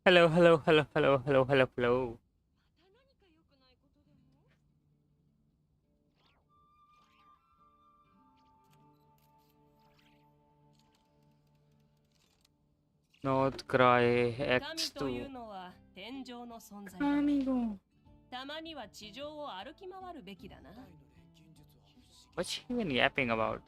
Hello, hello, hello, hello, hello, hello, hello. North Cry Act 2. Amigo. What's she even yapping about?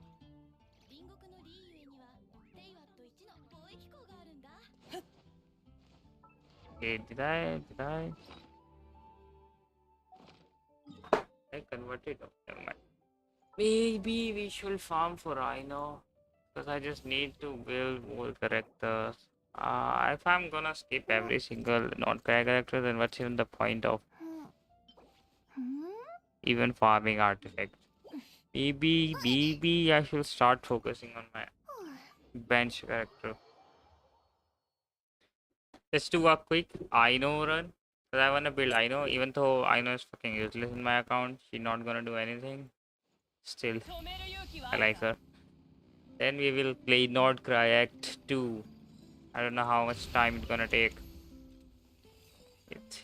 Okay, did I? I converted? Oh, never mind. Maybe we should farm for Rhino. Because I just need to build more characters. If I'm gonna skip every single non-character, then what's even the point of even farming artifacts? Maybe I should start focusing on my bench character. Let's do a quick Ino run. Because I wanna build Ino, even though Ino is fucking useless in my account. She's not gonna do anything. Still, I like her. Then we will play Nord Cry Act 2. I don't know how much time it's gonna take.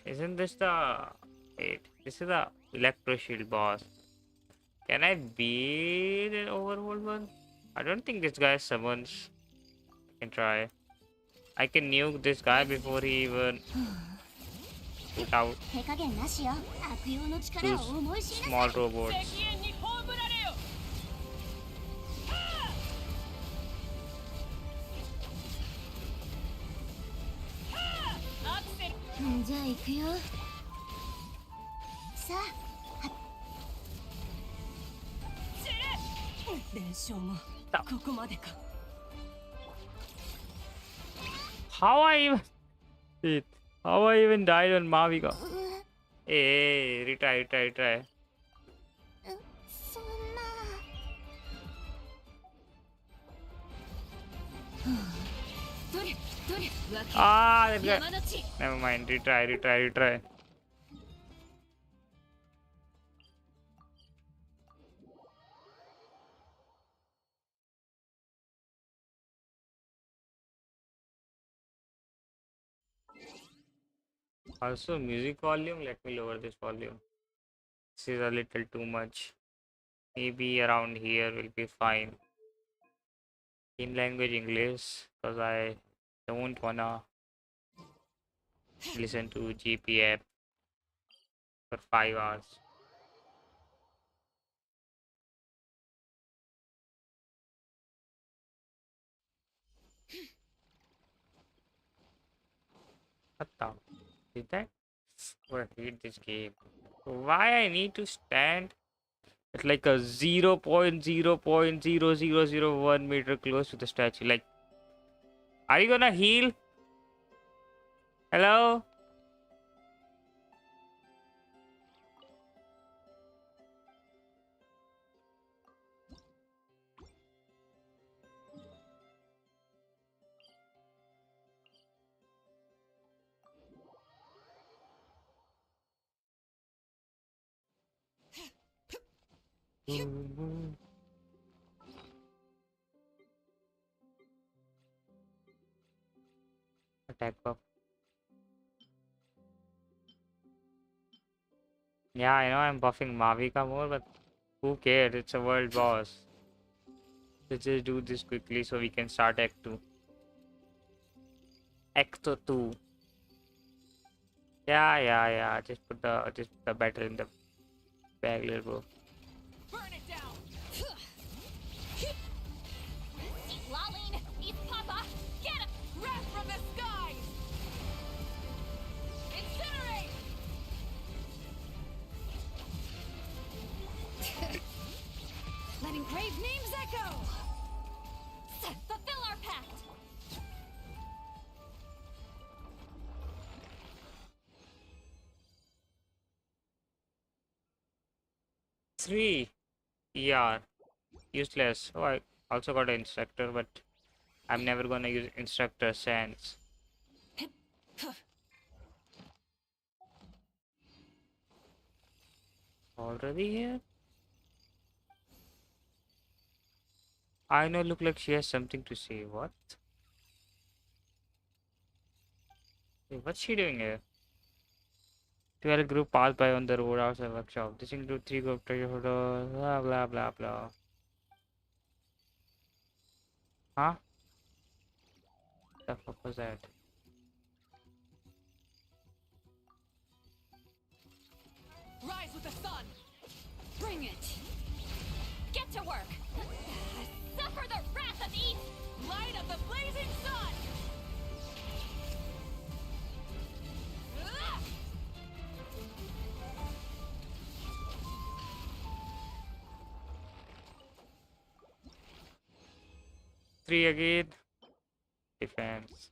Isn't this the... Wait, this is the Electro Shield boss. Can I beat an overworld one? I don't think this guy summons. I can try. I can nuke this guy before he even put out those small robots. How I even... Shit. How I even died on Maviga? Hey, retry. Ah, that guy. Never mind, retry. Also, music volume. Let me lower this volume. This is a little too much. Maybe around here will be fine. In language English, because I don't wanna listen to GP app for 5 hours. What the? Did that? Oh, I hate this game. Why I need to stand at like a 0.00001 meter close to the statue? Like, are you gonna heal? Hello? Attack up. Yeah, I know I'm buffing Mavika more, but who cares? It's a world boss. Let's just do this quickly so we can start Act 2. Act 2. Yeah. Just put the battle in the bag, little bro. Burn it down. Lolling, eat Papa. Get him. Wrath from the skies. Incinerate. Let engraved names echo. Fulfill our pact. 3 ER. Useless. Oh, I also got an instructor, but I'm never gonna use instructor sans. Already here? I know, look like she has something to say. What? Hey, what's she doing here? 12 group passed by on the road outside workshop. This includes 3 group treasure photos. Blah blah blah blah. Huh? The fuck was that? Rise with the sun. Bring it. Get to work. Suffer the wrath of the east. Light of the blazing sun. Three again. Defense.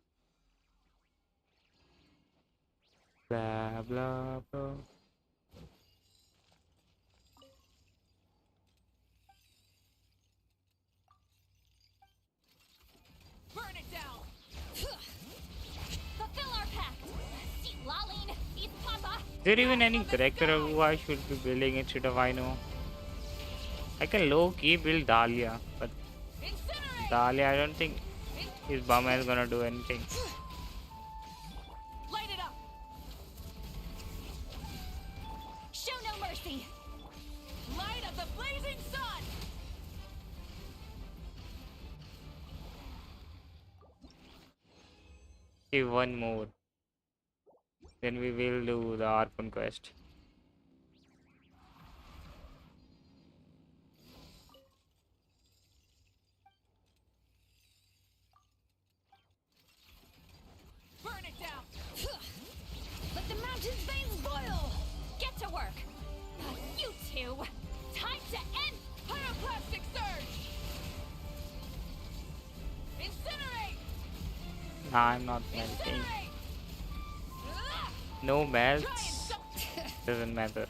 Blah blah blah. Burn it down. Fulfill our pact. See Lolling, eat Papa. Is there even any character who I should be building instead of I know? I can low key build Dahlia, but Incinerate. Dahlia I don't think his bum is gonna do anything. Light it up. Show no mercy. Light of the blazing sun. See one more. Then we will do the Arpon quest. Burn it down. Let the mountain's veins boil. Get to work. You two. Time to end. Pyroclastic surge. Incinerate. Nah, I'm not melting. Incinerate. No Try and melts. stop. Doesn't matter.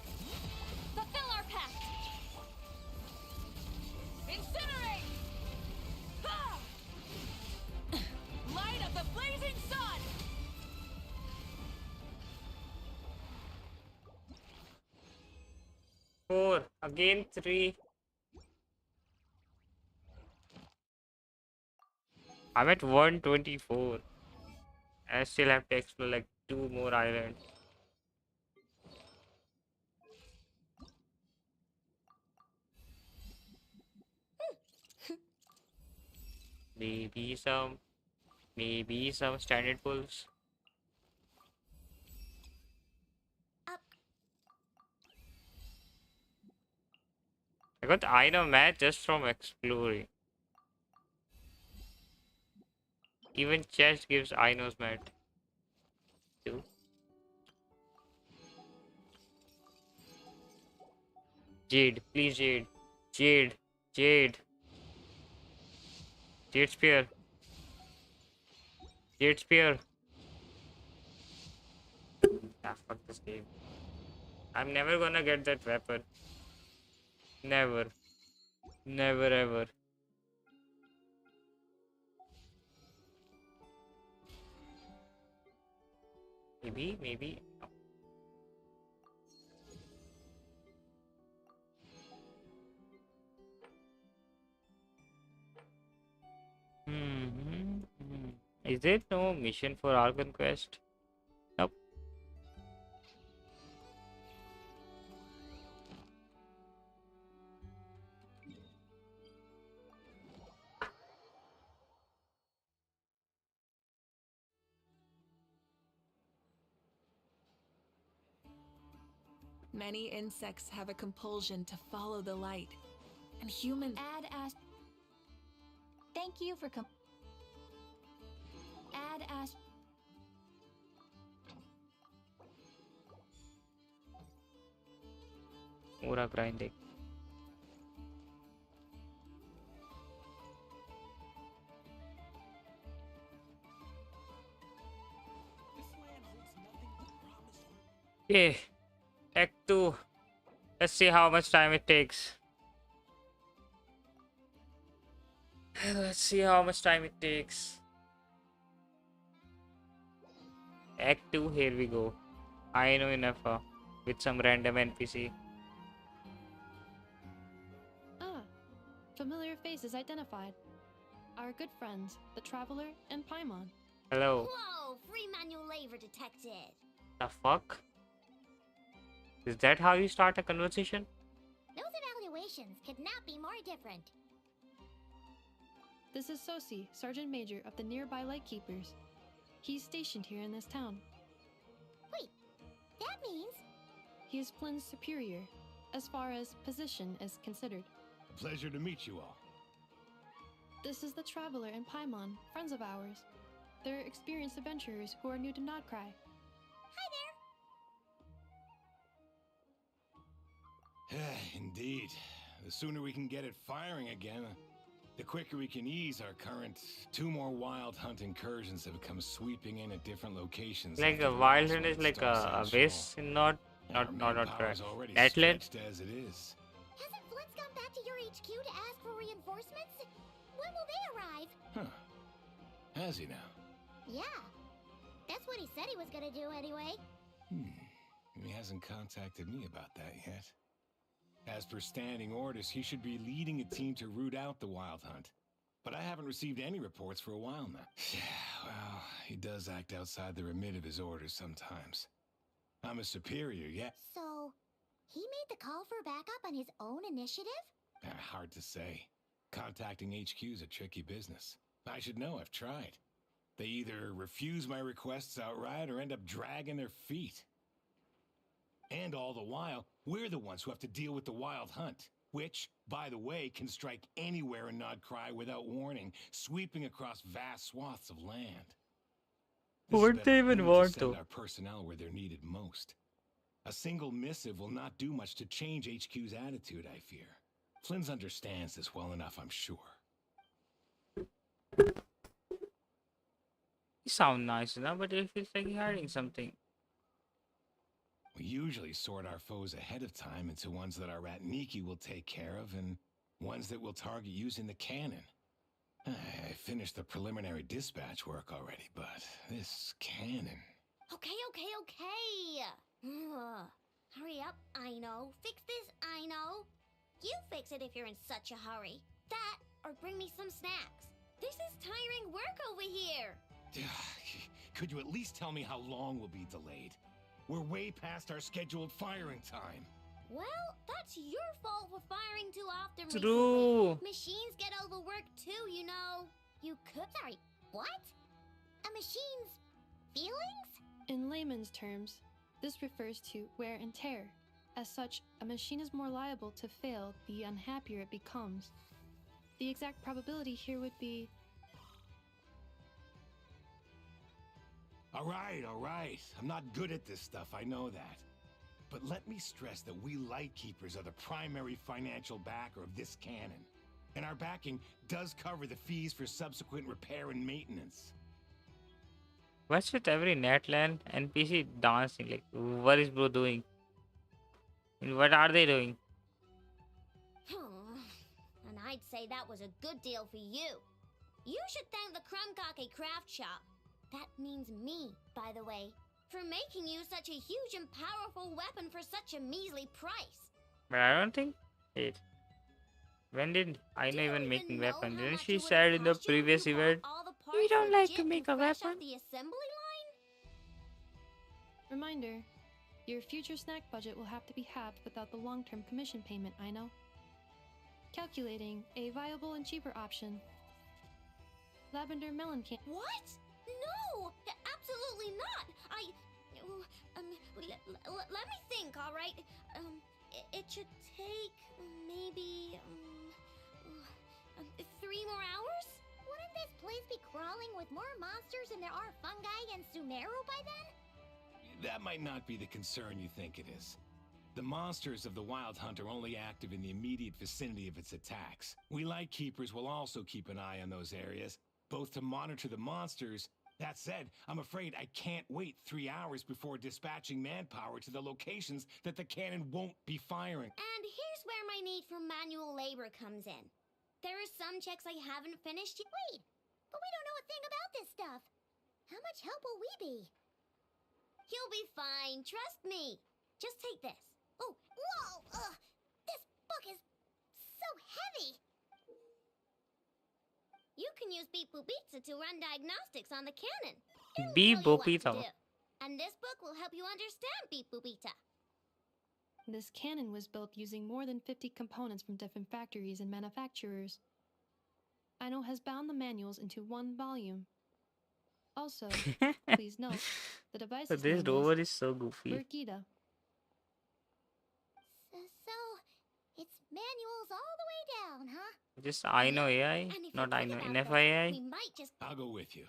Fulfill our pact. Incinerate. Ha! Light of the blazing sun. 4. Again 3. I'm at 124. I still have to explore like 2 more islands. Maybe some. Maybe some standard pulls. I got I know match just from exploring. Even chest gives I knows mat. Too. Jade, please Jade. Jade. Jade. Jade spear. Jade spear. Ah, fuck this game. I'm never gonna get that weapon. Never. Never ever. Maybe. No. Is there no mission for our conquest? Nope. Many insects have a compulsion to follow the light, and humans. Add as. Thank you for Add as. Ura grinding. Okay, Act 2. Let's see how much time it takes. Let's see how much time it takes. Act 2, here we go. I know enough with some random NPC. Ah, familiar faces identified. Our good friends, the Traveler and Paimon. Hello. Whoa! Free manual labor detected. The fuck? Is that how you start a conversation? Those evaluations could not be more different. This is Sosi, Sergeant Major of the nearby Lightkeepers. He's stationed here in this town. Wait, that means He is Flynn's superior, as far as position is considered. Pleasure to meet you all. This is the Traveler and Paimon, friends of ours. They're experienced adventurers who are new to Krai. Indeed. The sooner we can get it firing again, the quicker we can ease our current 2 more wild hunt incursions that have come sweeping in at different locations. Like after a the wild last hunt one is like starts a out base small. in not Our correct. manpower's already Atlet? stretched as it is. hasn't Flint's come back to your HQ to ask for reinforcements? When will they arrive? Huh. Has he now? Yeah, that's what he said he was gonna do anyway. He hasn't contacted me about that yet. As per standing orders, he should be leading a team to root out the wild hunt. But I haven't received any reports for a while now. Yeah, well, he does act outside the remit of his orders sometimes. I'm a superior, yet. So, he made the call for backup on his own initiative? Hard to say. Contacting HQ's a tricky business. I should know, I've tried. They either refuse my requests outright or end up dragging their feet. And all the while, we're the ones who have to deal with the wild hunt, which, by the way, can strike anywhere in Krai without warning, sweeping across vast swaths of land. This has Would been they a even hoot want to send to? our personnel where they're needed most. A single missive will not do much to change HQ's attitude, I fear. Flynn's understands this well enough, I'm sure. He sound nice enough, but it feels like he's hiding something. We usually sort our foes ahead of time into ones that our rat Niki will take care of and ones that we'll target using the cannon. I finished the preliminary dispatch work already, but this cannon... Okay. Ugh. Hurry up, I know. Fix this, I know. You fix it if you're in such a hurry. That, or bring me some snacks. This is tiring work over here. Could you at least tell me how long we'll be delayed? We're way past our scheduled firing time. Well, that's your fault for firing too often True. recently. Machines get overworked too, you know. You could... Sorry, what? A machine's feelings? In layman's terms, this refers to wear and tear. As such, a machine is more liable to fail the unhappier it becomes. The exact probability here would be... All right. I'm not good at this stuff, I know that. But let me stress that we Lightkeepers are the primary financial backer of this cannon. And our backing does cover the fees for subsequent repair and maintenance. What's with every Netland NPC dancing? Like, what is bro doing? And what are they doing? And I'd say that was a good deal for you. You should thank the Krumkake craft shop. That means me, by the way, for making you such a huge and powerful weapon for such a measly price. But I don't think it. When did I know Do you even making know weapons? how Didn't much she it would said in the cost you if previous you bought event? all the parts we Let's don't like to legit make a fresh off weapon. the assembly line? Reminder, your future snack budget will have to be halved without the long-term commission payment, I know. Calculating a viable and cheaper option. Lavender melon can. What? No, absolutely not. Let me think. All right. It should take maybe 3 more hours. Wouldn't this place be crawling with more monsters than there are fungi and Sumeru by then? That might not be the concern you think it is. The monsters of the Wild Hunt are only active in the immediate vicinity of its attacks. We Light Keepers will also keep an eye on those areas, both to monitor the monsters. That said, I'm afraid I can't wait 3 hours before dispatching manpower to the locations that the cannon won't be firing. And here's where my need for manual labor comes in. There are some checks I haven't finished yet. Wait, but we don't know a thing about this stuff. How much help will we be? You'll be fine, trust me. Just take this. Oh, whoa! This book is so heavy. You can use Beep Boop Pizza to run diagnostics on the cannon. It'll Beep tell you Boop what to Pizza. do. And this book will help you understand Beep Boop Pizza. This cannon was built using more than 50 components from different factories and manufacturers. Aino has bound the manuals into one volume. Also, please note, the device So this rover is so goofy. Burkita. So, it's manuals all the way down, huh? Just I know AI, And if you not I think know about enough that, AI. we might just... I'll go with you.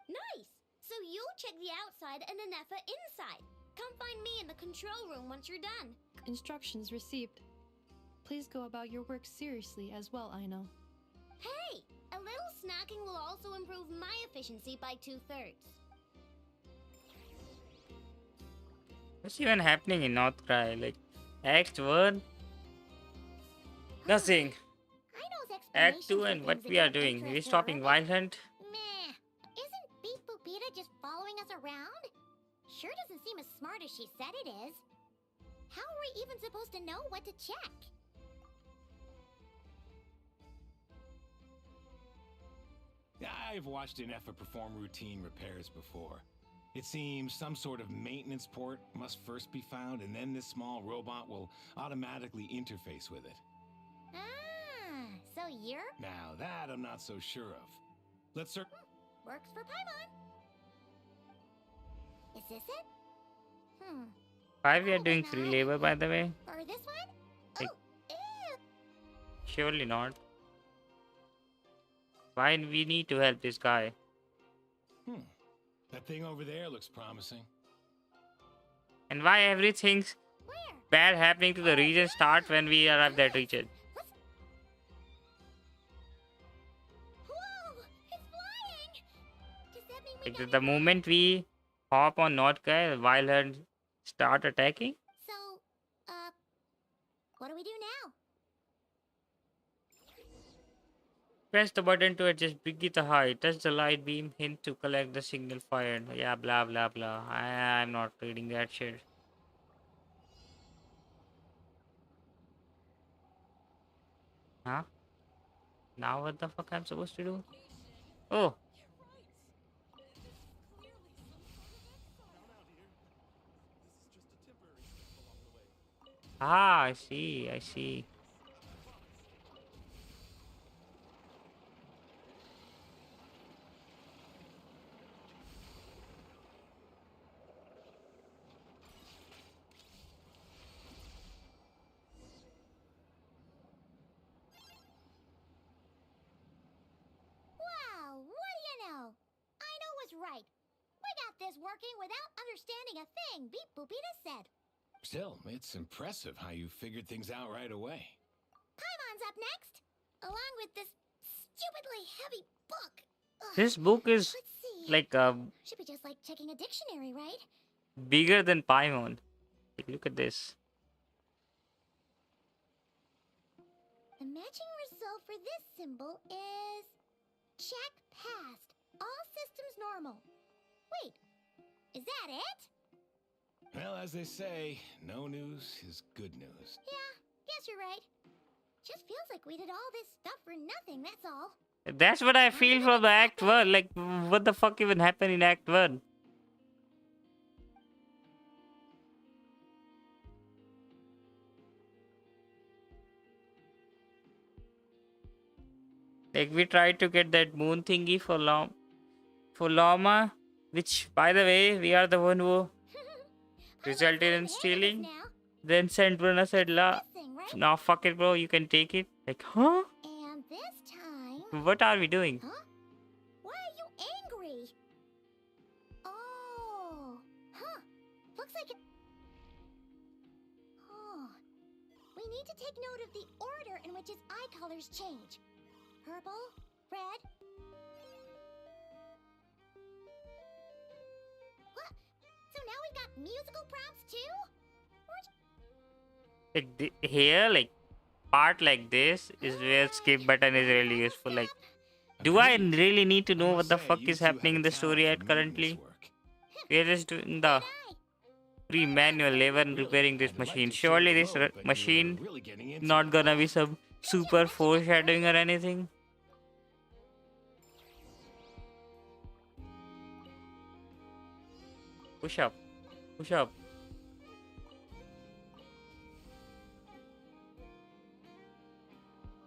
Nice! So you'll check the outside and Anefa inside. Come find me in the control room once you're done. Instructions received. Please go about your work seriously as well, Aino. Hey! A little snacking will also improve my efficiency by 2/3. What's even happening in North Krai? Like, Act 1? Nothing. Aino's Act 2 explanations and for what things we that are don't doing. interest We're her stopping are Wild Hunt. Meh. Isn't Beep Boopita just following us around? Sure doesn't seem as smart as she said it is. How are we even supposed to know what to check? I've watched Inefa perform routine repairs before. It seems some sort of maintenance port must first be found, and then this small robot will automatically interface with it. Ah, so you're... Now, that I'm not so sure of. Let's search. Works for Paimon. Is this it? Why we are doing free labor, by the way? Or this one? Like- Oh, ew. Surely not. Why we need to help this guy? That thing over there looks promising. And why everything's Where? bad happening to the region start when we arrive at that region? Let's... Whoa! It's flying! Does that mean we Like got the it? moment we hop on North Krai, Wild Hunt start attacking. So, what do we do now? Press the button to adjust Brigitte height. Touch the light beam hint to collect the signal fired. Yeah, blah blah blah. I'm not reading that shit. Huh? Now what the fuck I'm supposed to do? Oh. Ah, I see, I see. Wow, what do you know? Aino was right. We got this working without understanding a thing, Beep Boopita said. Still, it's impressive how you figured things out right away. Paimon's up next, along with this stupidly heavy book. Ugh, This book is let's see. like Should be just like checking a dictionary, right? bigger than Paimon. Like, look at this. The matching result for this symbol is... check passed. All systems normal. Wait, is that it? Well, as they say, no news is good news. Yeah, guess you're right. Just feels like we did all this stuff for nothing, that's all. That's what I feel from the Act 1. Like, what the fuck even happened in Act 1? Like, we tried to get that moon thingy for Llama, which, by the way, we are the one who resulted in stealing. Then Sandrona said, La, This thing, right? nah, fuck it, bro, you can take it. Like, huh? And this time... What are we doing? Huh? Why are you angry? Oh. Huh. Looks like it... Oh. We need to take note of the order in which his eye colors change. Purple, red... What? So now we've got musical prompts too? Like, here, like, part like this is where skip button is really useful. Like, do I Agreed. really need to know I what must the say, fuck you is two have happening a in the talent story for at making this currently? work. We are just doing the pre-manual labor and Really, repairing this I'd like machine. to share Surely the this load, but machine you're really getting into not it. gonna be some super foreshadowing or anything. Push up. Push up.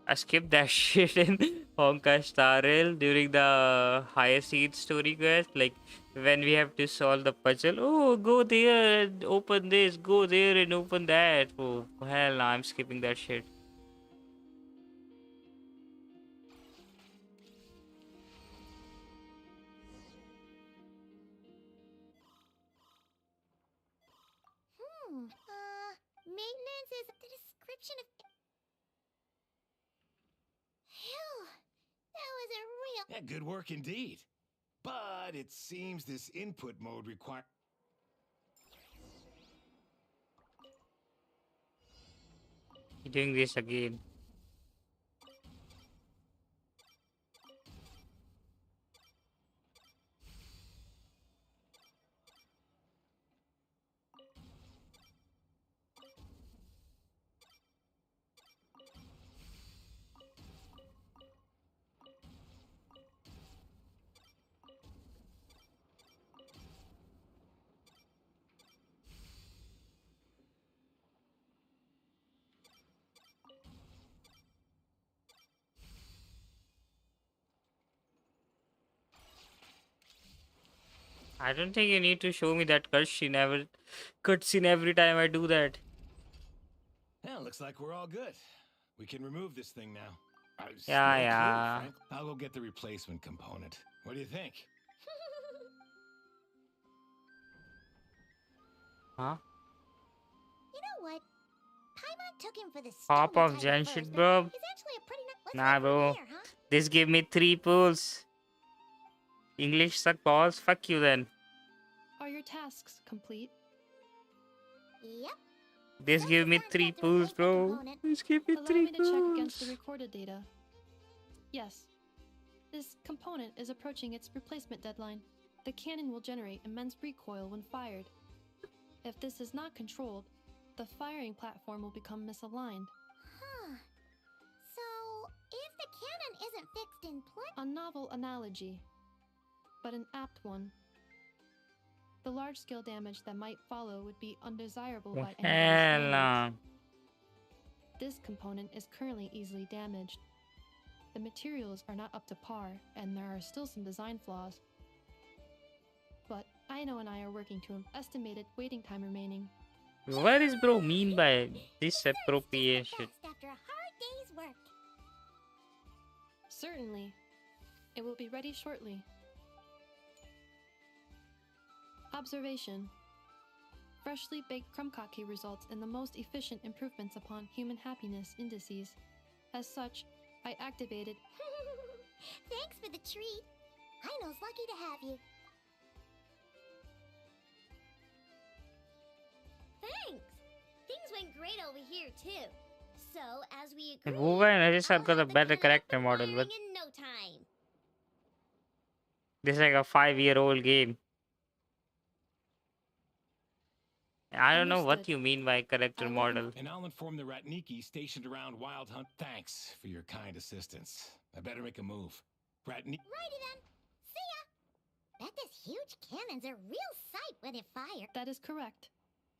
I skipped that shit in Honkai Star Rail during the higher seed story quest. Like when we have to solve the puzzle. Oh, go there and open this. Go there and open that. Oh, hell no, I'm skipping that shit. Maintenance is the description of... Phew, that was a real... Yeah, good work indeed. But it seems this input mode requires... You're doing this again. I don't think you need to show me that cutscene every time I do that. Yeah, looks like we're all good. We can remove this thing now. Yeah, No clue, yeah. Frank. I'll go get the replacement component. What do you think? Huh? You know what? Paimon took him for the Hop stoner off type at Genshin, first, but bro. he's actually a pretty Let's Nah, go from bro. here, huh? This gave me 3 pulls. English suck balls. Fuck you then. Are your tasks complete? Yep. This Since gave it's me time to 3 get the pulls, replacement bro. component, This gave me Allow 3 me to check against the pulls. recorded data. Yes. This component is approaching its replacement deadline. The cannon will generate immense recoil when fired. If this is not controlled, the firing platform will become misaligned. Huh. So, if the cannon isn't fixed in place... A novel analogy, but an apt one. The large-scale damage that might follow would be undesirable by anybody's Hell standards. nah. This component is currently easily damaged. The materials are not up to par, and there are still some design flaws. But Aino and I are working to an estimated waiting time remaining. What is bro mean by this Dessert's just the appropriation? best after a hard day's work. Certainly. It will be ready shortly. Observation. Freshly baked krumkake results in the most efficient improvements upon human happiness indices. As such, I activated... Thanks for the treat. Aino's lucky to have you. Thanks. Things went great over here too. So, as we And agreed, Wuga and Ajay I'll have got a have the better cannon up character and model, firing but in no time. this is like a 5-year-old game. I don't know what Understood. you mean by character I will model. And I'll inform the Ratniki stationed around Wild Hunt. Thanks for your kind assistance. I better make a move. Righty then. See ya. Bet this huge cannon's a real sight when it fires. That is correct.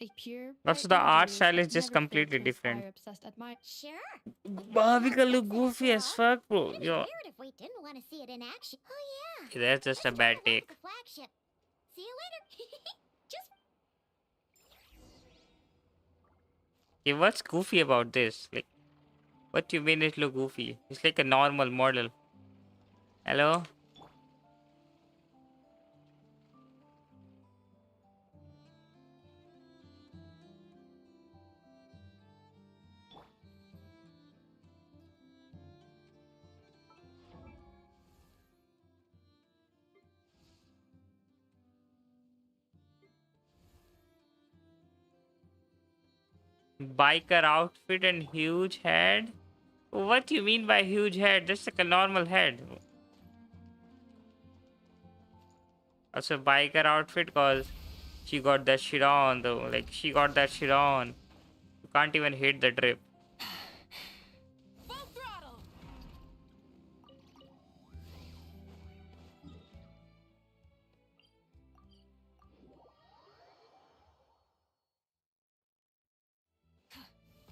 A pure. Also, bright the art radius style that is just never failed completely to different. inspire obsessed admirer. Sure. Barbie look That's goofy it, as huh? fuck, bro. It'd be Yo, weird if we didn't want to see it in action. Oh yeah. that's just a Let's bad take a look take. at the flagship. See you later. Just Yeah, what's goofy about this? Like, what do you mean it look goofy? It's like a normal model. Hello? Biker outfit and huge head? What do you mean by huge head? Just like a normal head. Also, biker outfit cause she got that shit on though. Like, she got that shit on. You can't even hit the drip. Full throttle!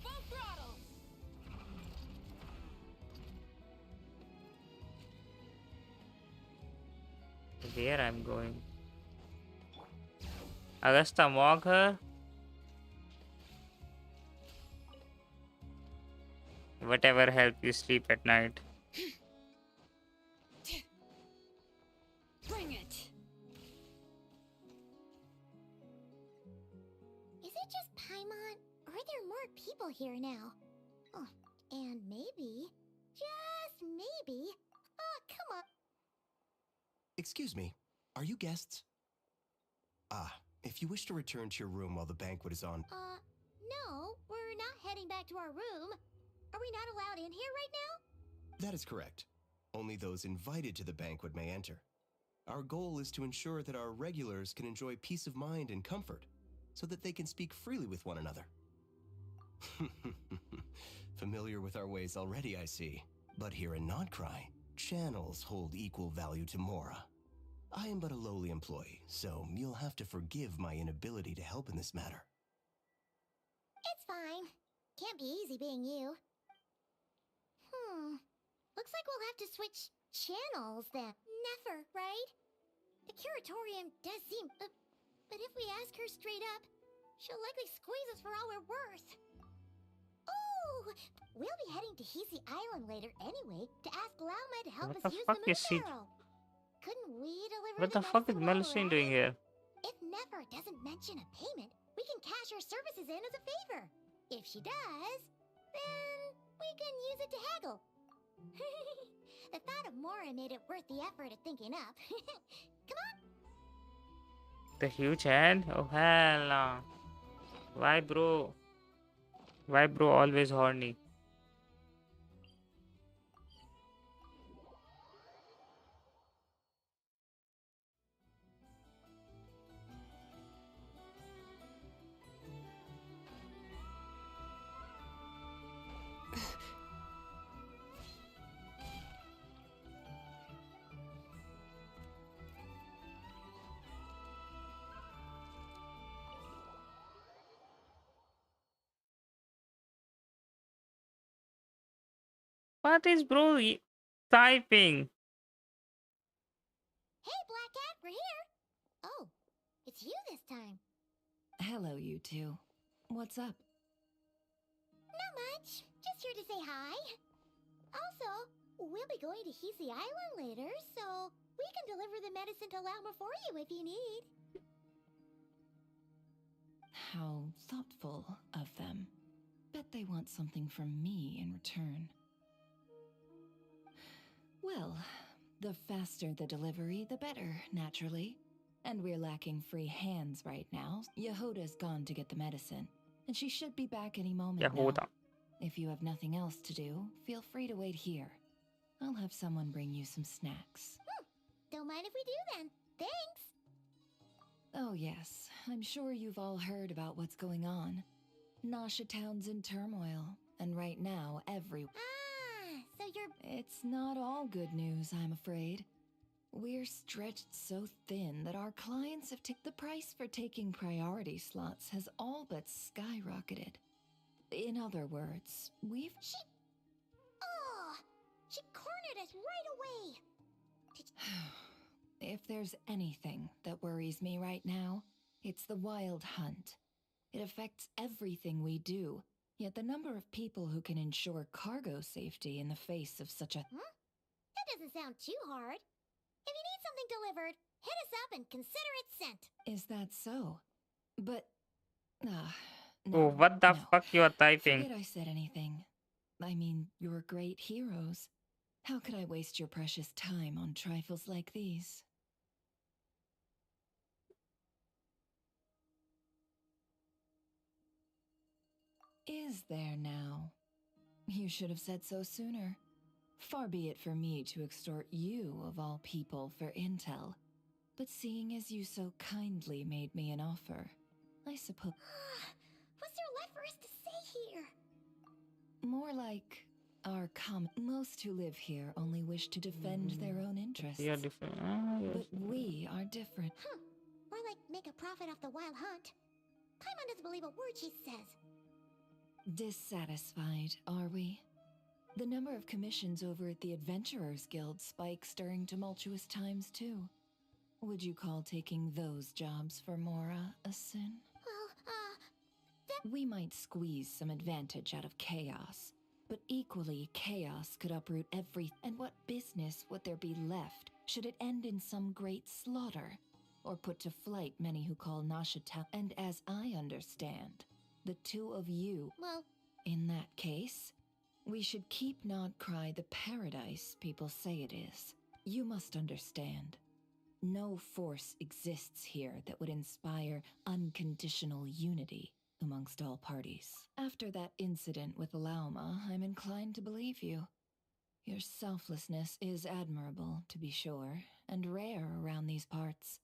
Full throttle! Where I'm going? Augusta mock her? Whatever help you sleep at night. Bring it! is it just Paimon? Or are there more people here now? Oh, and maybe, just maybe. Oh, come on. Excuse me, are you guests? Ah, if you wish to return to your room while the banquet is on. No, we're not heading back to our room. Are we not allowed in here right now? That is correct. Only those invited to the banquet may enter. Our goal is to ensure that our regulars can enjoy peace of mind and comfort, so that they can speak freely with one another. Familiar with our ways already, I see. But here in Krai, channels hold equal value to Mora. I am but a lowly employee, so you'll have to forgive my inability to help in this matter. It's fine. Can't be easy being you. Looks like we'll have to switch channels then. Never, right? The curatorium does seem... but if we ask her straight up, she'll likely squeeze us for all we're worth. Oh! We'll be heading to Hisi Island later anyway to ask Lauma to help What us the use fuck the moon is she- barrel. Couldn't we deliver What the the fuck is medicine while we're Melusine at doing it? here? If Nefer doesn't mention a payment, we can cash our services in as a favor. If she does, then we can use it to haggle. The thought of Mora made it worth the effort of thinking up. Come on. The huge head? Oh hell no. Why bro? Why bro always horny? What is bro typing? Hey, Black Cat, we're here. Oh, it's you this time. Hello, you two. What's up? Not much. Just here to say hi. Also, we'll be going to Hisi Island later, so we can deliver the medicine to Lauma for you if you need. How thoughtful of them. Bet they want something from me in return. Well, the faster the delivery, the better, naturally. And we're lacking free hands right now. Yehoda's gone to get the medicine, and she should be back any moment now. Yehuda. If you have nothing else to do, feel free to wait here. I'll have someone bring you some snacks. Don't mind if we do then. Thanks. Oh yes, I'm sure you've all heard about what's going on. Nasha Town's in turmoil, and right now Ah, So you're... It's not all good news, I'm afraid. We're stretched so thin that our clients have the price for taking priority slots has all but skyrocketed. In other words, we've... Oh! She cornered us right away! If there's anything that worries me right now, it's the wild hunt. It affects everything we do, yet the number of people who can ensure cargo safety in the face of such a... That doesn't sound too hard. If you need something delivered, hit us up and consider it sent. Is that so? But... Oh, no, what the no. fuck you are typing? Forget I said anything. I mean, you're great heroes. How could I waste your precious time on trifles like these? Is there now? You should have said so sooner. Far be it for me to extort you, of all people, for intel. But seeing as you so kindly made me an offer, I suppose... What's there left for us to say here? More like our most who live here only wish to defend their own interests. We are different. Ah, yes. But we are different. More like make a profit off the wild hunt. Paimon doesn't believe a word she says. Dissatisfied, are we? The number of commissions over at the Adventurers Guild spikes during tumultuous times, too. Would you call taking those jobs for Mora a sin? Well, We might squeeze some advantage out of chaos, but equally, chaos could uproot and what business would there be left should it end in some great slaughter, or put to flight many who call Nashita? And as I understand, the two of you, well, in that case, we should keep Not Cry the paradise people say it is. You must understand. No force exists here that would inspire unconditional unity amongst all parties. After that incident with Lauma, I'm inclined to believe you. Your selflessness is admirable, to be sure, and rare around these parts.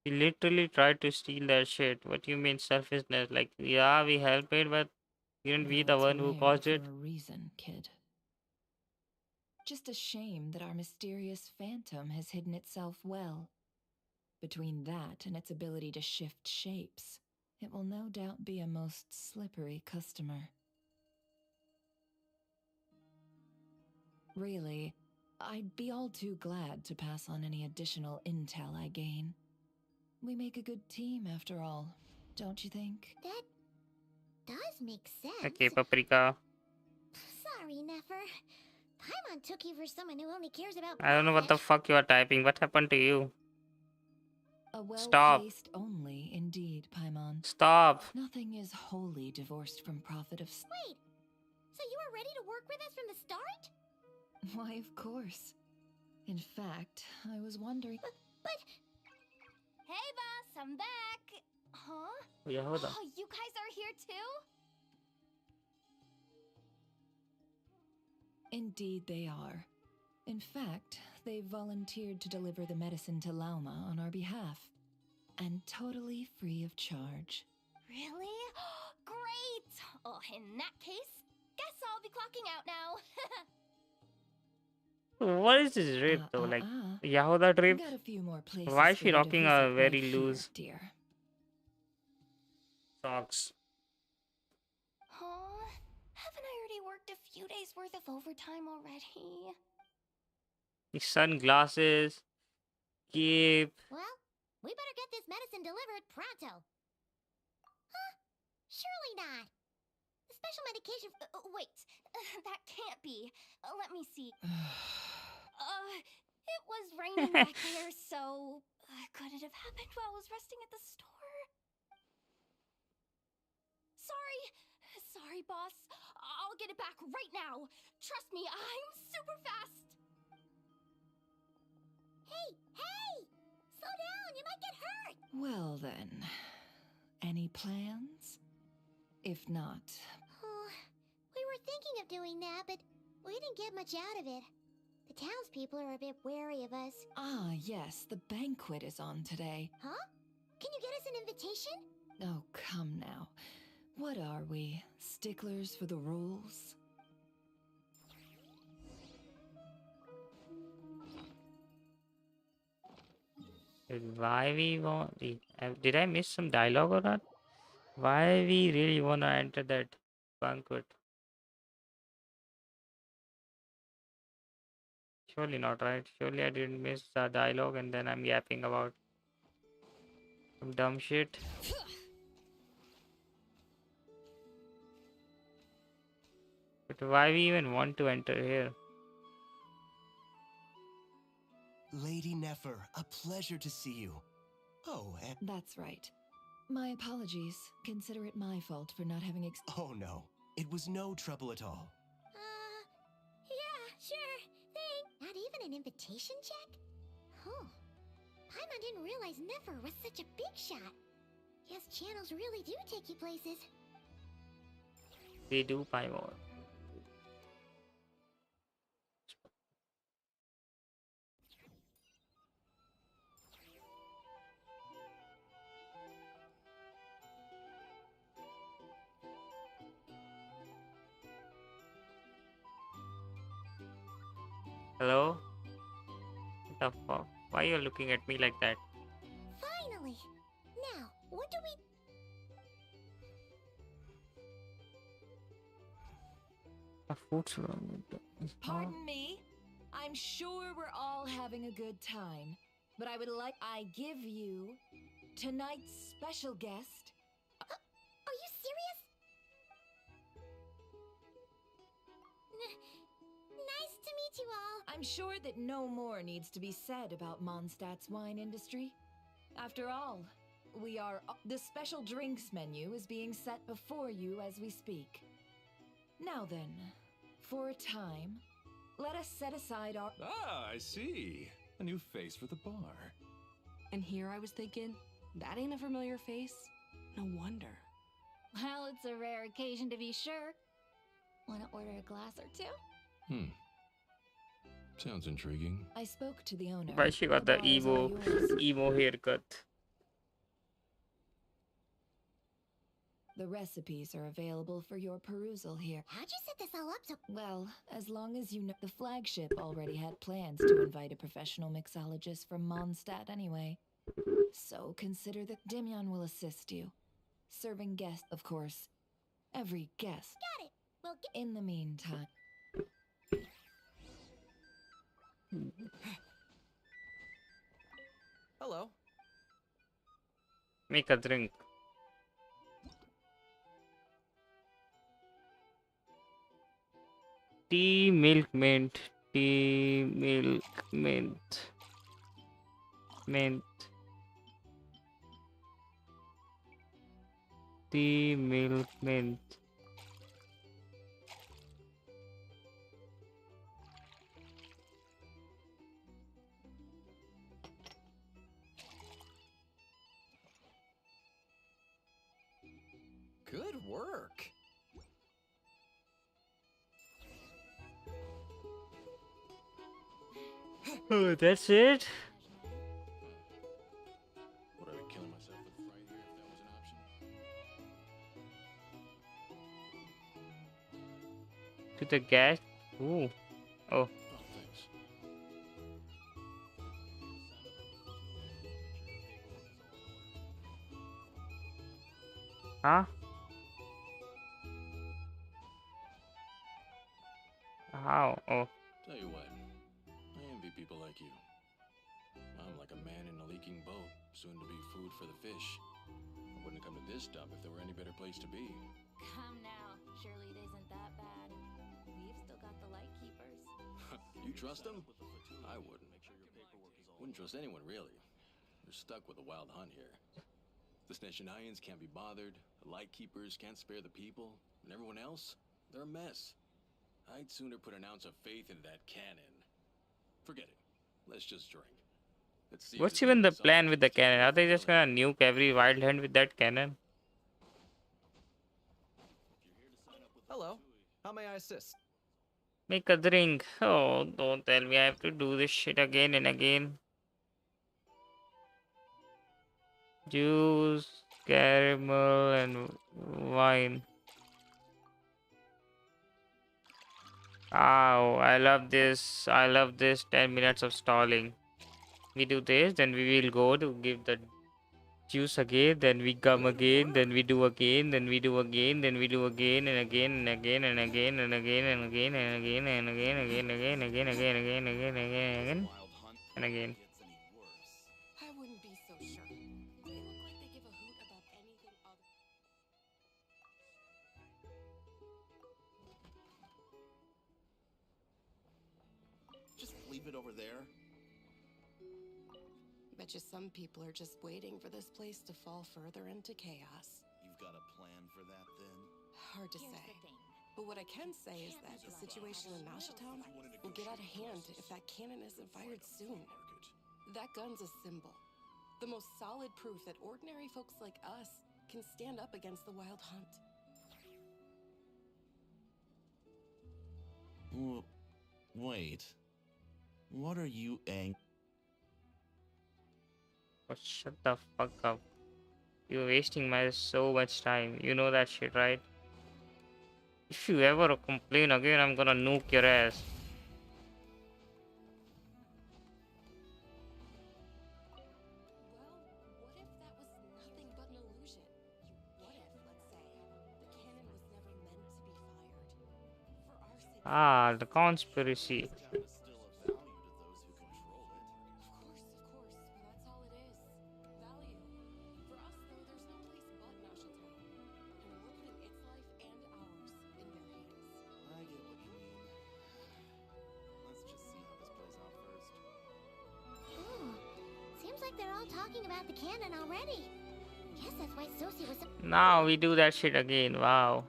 He literally tried to steal that shit. What do you mean selfishness? Like, yeah, we helped it, but didn't we the Well, it's one who rare caused for it? a reason, kid. Just a shame that our mysterious phantom has hidden itself well. Between that and its ability to shift shapes, it will no doubt be a most slippery customer. Really, I'd be all too glad to pass on any additional intel I gain. We make a good team, after all, don't you think? that does make sense. Okay, Paprika. Sorry, Nefer. Paimon took you for someone who only cares about I don't know what the profit. fuck you are typing. What happened to you? A Stop. well-placed only, indeed, Paimon. Stop. Nothing is wholly divorced from profit of... Wait, so you were ready to work with us from the start? Why, of course. In fact, I was wondering... But... Hey, boss, I'm back. Huh? Yeah, hold on. Oh, you guys are here too? Indeed they are. In fact, they've volunteered to deliver the medicine to Lauma on our behalf. And totally free of charge. Really? Great! Oh, in that case, guess I'll be clocking out now. What is this drip though? Like, Yahoda drip? Got a few more places Why is for she you to rocking a visit very right here, loose dear. socks? Huh? Haven't I already worked a few days worth of overtime already? The sunglasses. Keep. Well, we better get this medicine delivered pronto. Huh? Surely not. The special medication... Wait, that can't be. Let me see. It was raining back there, so could it have happened while I was resting at the store? Sorry, boss. I'll get it back right now. Trust me, I'm super fast. Hey! Slow down, you might get hurt! Well then, any plans? If not, Oh, we were thinking of doing that, but we didn't get much out of it. The townspeople are a bit wary of us. yes, the banquet is on today. Huh? Can you get us an invitation? Oh, come now. What are we, sticklers for the rules? Why we want? Did I miss some dialogue or not? Why we really wanna enter that banquet? Surely not, right? Surely I didn't miss the dialogue and then I'm yapping about some dumb shit. But why we even want to enter here? Lady Nefer, a pleasure to see you. Oh, and That's right. My apologies. Consider it my fault for not having oh no, it was no trouble at all. Yeah, sure. Thanks. Not even an invitation check? Oh. Paimon didn't realize Nefer was such a big shot. Yes, channels really do take you places. They do buy more. Hello? What the fuck? Why you looking at me like that? Finally! Now, what do we... The food's wrong. Pardon me? I'm sure we're all having a good time, but I give you tonight's special guest. Are you serious? Nice to meet you all. I'm sure that no more needs to be said about Mondstadt's wine industry. After all, the special drinks menu is being set before you as we speak. Now then, for a time, let us set aside our... Ah, I see. A new face for the bar. And here I was thinking, that ain't a familiar face. No wonder. Well, it's a rare occasion to be sure. Want to order a glass or two? Sounds intriguing. I spoke to the owner. Why she got the bar is all yours. emo haircut? The recipes are available for your perusal here. How'd you set this all up so... Well, as long as you know, the flagship already had plans to invite a professional mixologist from Mondstadt anyway. So consider that Demian will assist you. Serving guests, of course. Every guest. Got it. Well, get... In the meantime... Hello. Make a drink. Tea, milk, mint. Tea, milk, mint. Mint. Tea, milk, mint. Good work. Oh, that's it? Would I be killing myself with fright here if that was an option? To the gas? Ooh. Oh. Oh, thanks. Huh? How? Oh. Tell you what, I envy people like you. I'm like a man in a leaking boat, soon to be food for the fish. I wouldn't come to this dump if there were any better place to be. Come now. Surely it isn't that bad. We've still got the light keepers. You trust them? I wouldn't. Wouldn't trust anyone, really. They're stuck with a wild hunt here. The Sneshanians can't be bothered, the Lightkeepers can't spare the people, and everyone else, they're a mess. I'd sooner put an ounce of faith into that cannon. Forget it. Let's just drink. Let's see if What's this even the means plan something with the keeps us cannon? Are they just going. gonna nuke every wild hunt with that cannon? Hello. How may I assist? Make a drink. Oh, don't tell me I have to do this shit again and again. Juice, caramel, and wine. Oh, I love this. I love this 10 minutes of stalling. We do this, then we will go to give the juice again, then we come again, then we do again, then we do again, then we do again and again and again and again and again and again and again and again again again again again again again again again and again. I wouldn't be so sure. They look like they give a hoot about anything other. Just leave it over there. Bet you some people are just waiting for this place to fall further into chaos. You've got a plan for that then? Hard to Here's say. the thing. But what I can say is that the situation in Nashatown will get out of hand if that cannon isn't fired soon. That gun's a symbol. The most solid proof that ordinary folks like us can stand up against the wild hunt. Wait. What are you Oh, shut the fuck up. You're wasting my so much time. You know that shit, right? If you ever complain again, I'm gonna nuke your ass. Well, what if that was nothing but an illusion? What if, let's say, the cannon was never meant to be fired? For our sake. Ah, the conspiracy. Town is still of value to those who control it. Of course, but that's all it is. Value. For us, though, there's no place but Nashatown. And we're putting its life and ours in their hands. I get what you mean. Let's just see how this plays out first. Oh, seems like they're all talking about the cannon already. Guess that's why Sosie was. Now we do that shit again. Wow.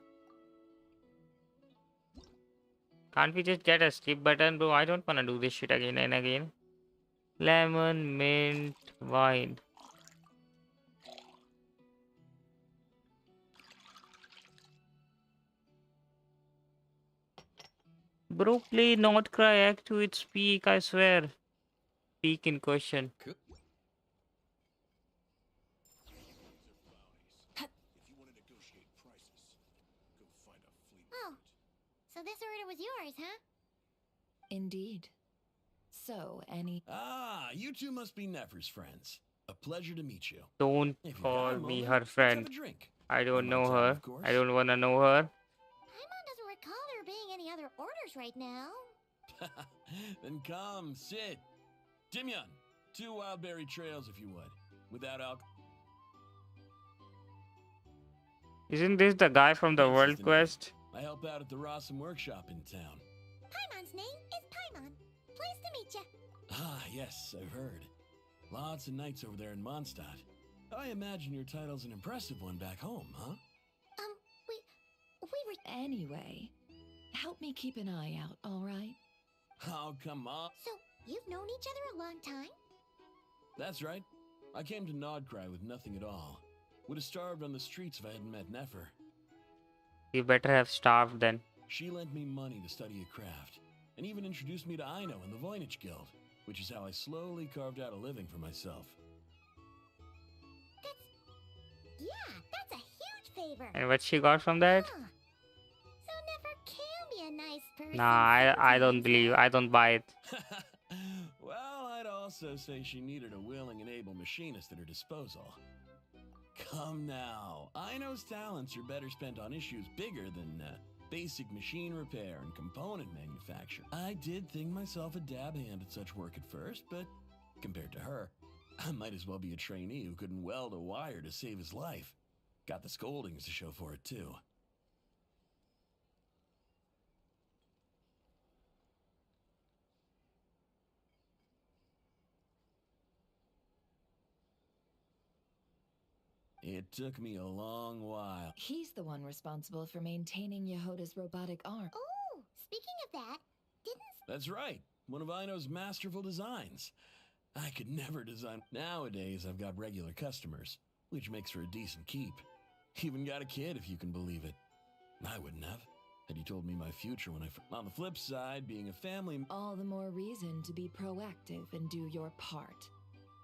Can't we just get a skip button, bro? I don't wanna do this shit again and again. Lemon, mint, wine. Bro, play Not Cry Act to its peak, I swear. Peak in question. Oh, so this order was yours, huh? Indeed. So, any. Ah, you two must be Nefer's friends. A pleasure to meet you. Don't If you've got call a me moment, her let's friend. have a drink. I don't On my know time, her. of course. I don't wanna know her. Paimon doesn't recall there being any other orders right now. Then come, sit. Timyon, 2 wildberry trails if you would. Without alcohol. Isn't this the guy from the Vince is World the name. Quest? I help out at the Rossum workshop in town. Paimon's name is Paimon. Pleased to meet ya. Ah, yes, I've heard. Lots of nights over there in Mondstadt. I imagine your title's an impressive one back home, huh? We were. Anyway, help me keep an eye out, alright? Oh, come on. So, you've known each other a long time? That's right. I came to Nodcry with nothing at all. Would have starved on the streets if I hadn't met Nefer. You better have starved then. She lent me money to study a craft, and even introduced me to Aino and the Voynich Guild, which is how I slowly carved out a living for myself. That's a huge favor. And what she got from that? Huh. So Nefer can be a nice person. Nah, I don't sometimes, believe. huh? I don't buy it. Well, I'd also say she needed a willing and able machinist at her disposal. Come now, Aino's talents are better spent on issues bigger than basic machine repair and component manufacture. I did think myself a dab hand at such work at first, but compared to her, I might as well be a trainee who couldn't weld a wire to save his life. Got the scoldings to show for it, too. It took me a long while. He's the one responsible for maintaining Yehoda's robotic arm. Oh, speaking of that, didn't That's right, one of Aino's masterful designs. I could never design. Nowadays, I've got regular customers, which makes for a decent keep. Even got a kid, if you can believe it. I wouldn't have, had you told me my future when On the flip side, being a family... All the more reason to be proactive and do your part.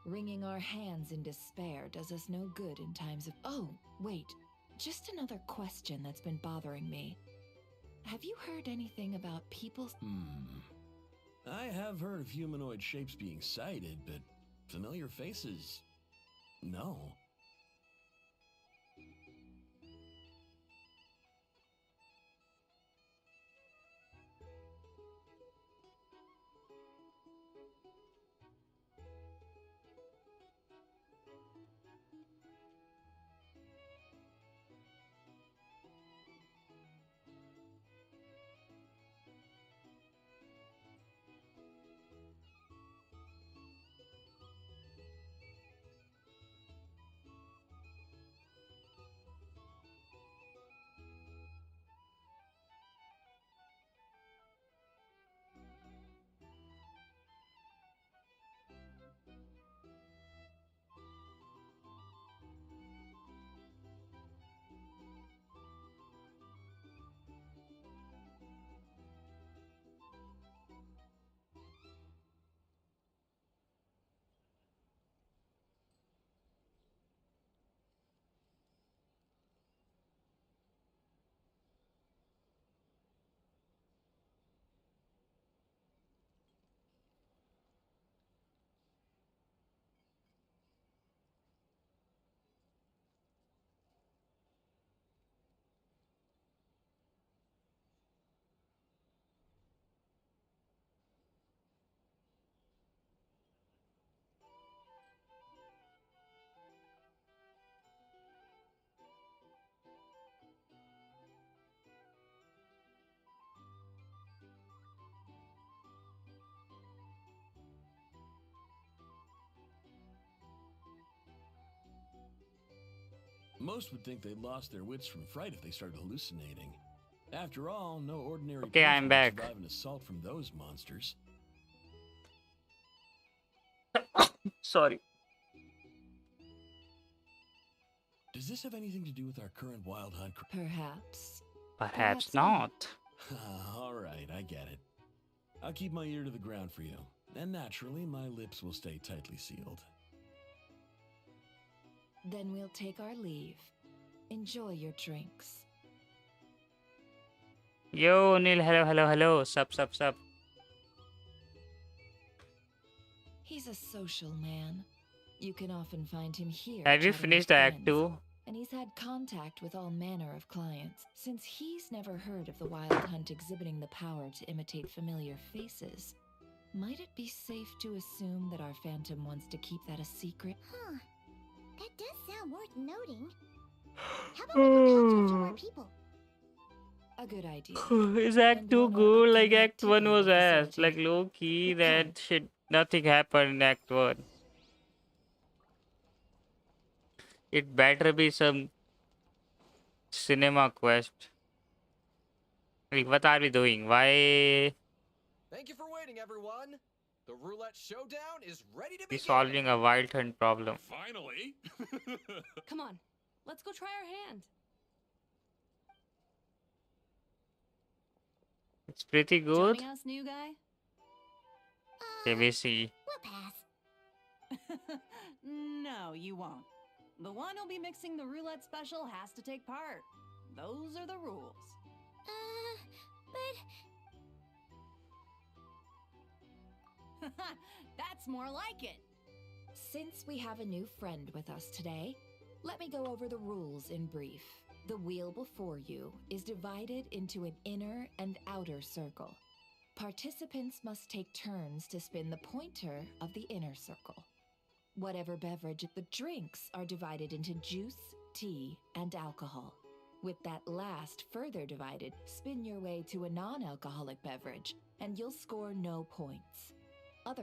Wringing our hands in despair does us no good in times of... Oh, wait. Just another question that's been bothering me. Have you heard anything about people's... I have heard of humanoid shapes being sighted, but Familiar faces? No. Most would think they'd lost their wits from fright if they started hallucinating. After all, no ordinary Okay, person I'm would back. survive an assault from those monsters. Sorry. Does this have anything to do with our current wild hunt? Perhaps. Perhaps not. not. All right, I get it. I'll keep my ear to the ground for you. And naturally, my lips will stay tightly sealed. Then we'll take our leave. Enjoy your drinks. Yo, Neil. Hello, hello, hello. Sup, sup, sup. He's a social man. You can often find him here. Have you chatting with finished Act friends. 2? And he's had contact with all manner of clients. Since he's never heard of the Wild Hunt exhibiting the power to imitate familiar faces, might it be safe to assume that our Phantom wants to keep that a secret? Huh. That does sound worth noting. How about we go capture our people? A good idea. Is Act And 2 one more good? Like upcoming Act 1 activity was we'll ass. Like facilitate. low key, that shit. Nothing happened in Act 1. It better be some cinema quest. Like, what are we doing? Why Thank you for waiting, everyone. The roulette showdown is ready to we begin. solving a wild hunt problem? Finally! Come on, let's go try our hand. It's pretty good. Joining us, new guy? Okay, we see. We'll pass. No, you won't. The one who'll be mixing the roulette special has to take part. Those are the rules. But That's more like it. Since we have a new friend with us today, let me go over the rules in brief. The wheel before you is divided into an inner and outer circle. Participants must take turns to spin the pointer of the inner circle. Whatever beverage, the drinks are divided into juice, tea, and alcohol. With that last further divided, spin your way to a non-alcoholic beverage, and you'll score no points.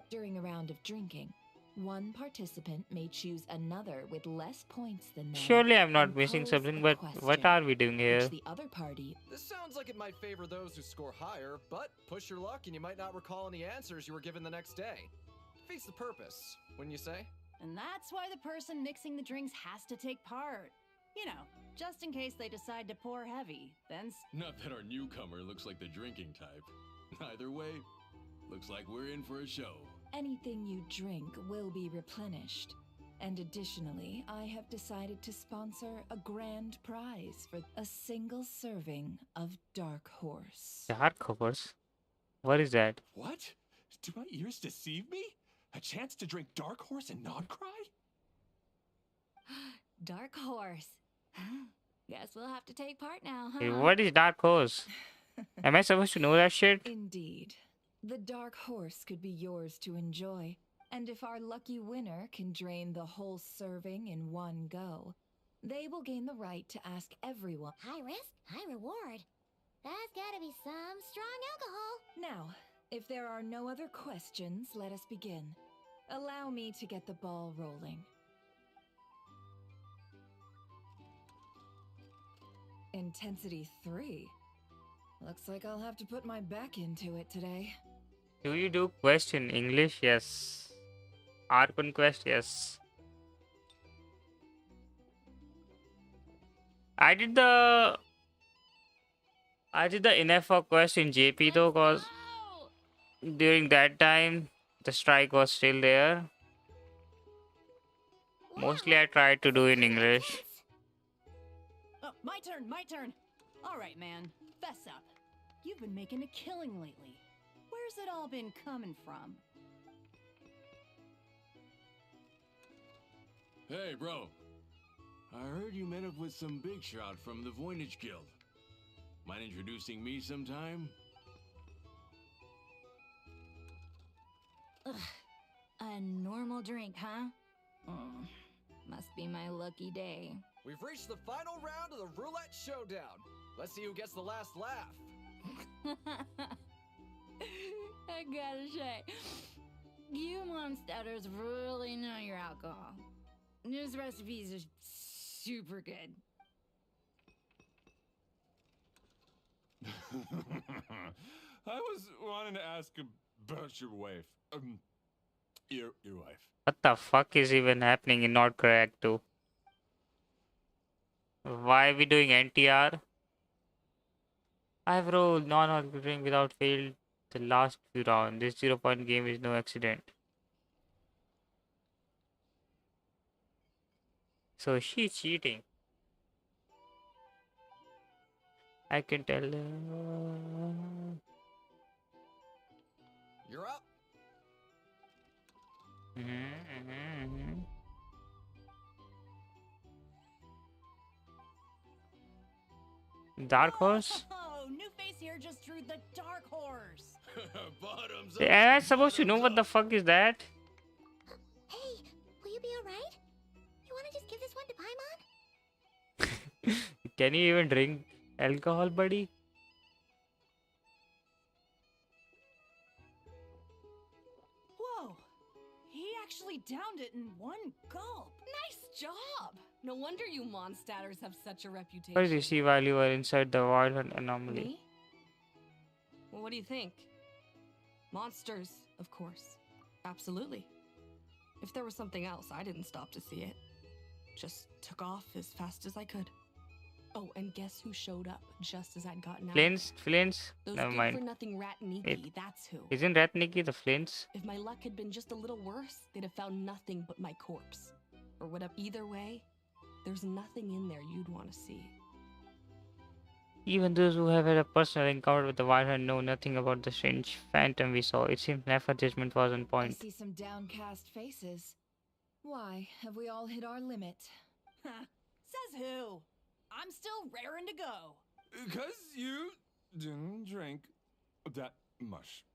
During a round of drinking, one participant may choose another with less points than them. Surely I'm not and missing pose something, a but what question, are we doing here? which the other party. This sounds like it might favor those who score higher, but push your luck and you might not recall any answers you were given the next day. Defeats the purpose, wouldn't you say? And that's why the person mixing the drinks has to take part. You know, just in case they decide to pour heavy, then Not that our newcomer looks like the drinking type. Either way, looks like we're in for a show. Anything you drink will be replenished. And additionally, I have decided to sponsor a grand prize for a single serving of Dark Horse. Dark Horse? What is that? What? Do my ears deceive me? A chance to drink Dark Horse and not cry? Dark Horse. Guess we'll have to take part now, Hey, huh? what is Dark Horse? Am I supposed to know that shit? Indeed. The dark horse could be yours to enjoy. And if our lucky winner can drain the whole serving in one go, they will gain the right to ask everyone. High risk, high reward. That's gotta be some strong alcohol. Now, if there are no other questions, let us begin. Allow me to get the ball rolling. Intensity 3. Looks like I'll have to put my back into it today. Do you do quest in English? Yes. Archon quest? Yes. I did the NFO quest in JP though, cause during that time the strike was still there. Mostly I tried to do in English. Oh, my turn, my turn. All right, man. Fess up. You've been making a killing lately. Where's it all been coming from? Hey, bro. I heard you met up with some big shot from the Voynich Guild. Mind introducing me sometime? Ugh. A normal drink, huh? Must be my lucky day. We've reached the final round of the roulette showdown. Let's see who gets the last laugh. I gotta say, you monsters really know your alcohol. These recipes are super good. I was wanting to ask about your wife. Your wife. What the fuck is even happening in Not Correct 2? Why are we doing NTR? I've rolled non-alcoholic drink without fail the last few rounds. This 0-point game is no accident. So she's cheating. I can tell. You're up. Dark Horse? Oh, new face here just drew the Dark Horse. Bottoms up. Am I supposed to know what the fuck is that? Hey, will you be alright? You wanna just give this one to Paimon? Can you even drink alcohol, buddy? Whoa, he actually downed it in one gulp. Nice job! No wonder you Mondstatters have such a reputation. What did you see while you were inside the void anomaly? Me? Well, what do you think? Monsters, of course. Absolutely. If there was something else, I didn't stop to see it. Just took off as fast as I could. Oh, and guess who showed up just as I'd gotten out? Flints? Those Never mind. good-for-nothing rat Nikki, that's who. Isn't Rat Nikki the Flints? If my luck had been just a little worse, they'd have found nothing but my corpse. Or whatever. Either way, there's nothing in there you'd want to see. Even those who have had a personal encounter with the Wild Hunt know nothing about the strange phantom we saw. It seems Nefer's judgment was on I point. see some downcast faces. Why, have we all hit our limit? Says who? I'm still raring to go. Because you didn't drink that much.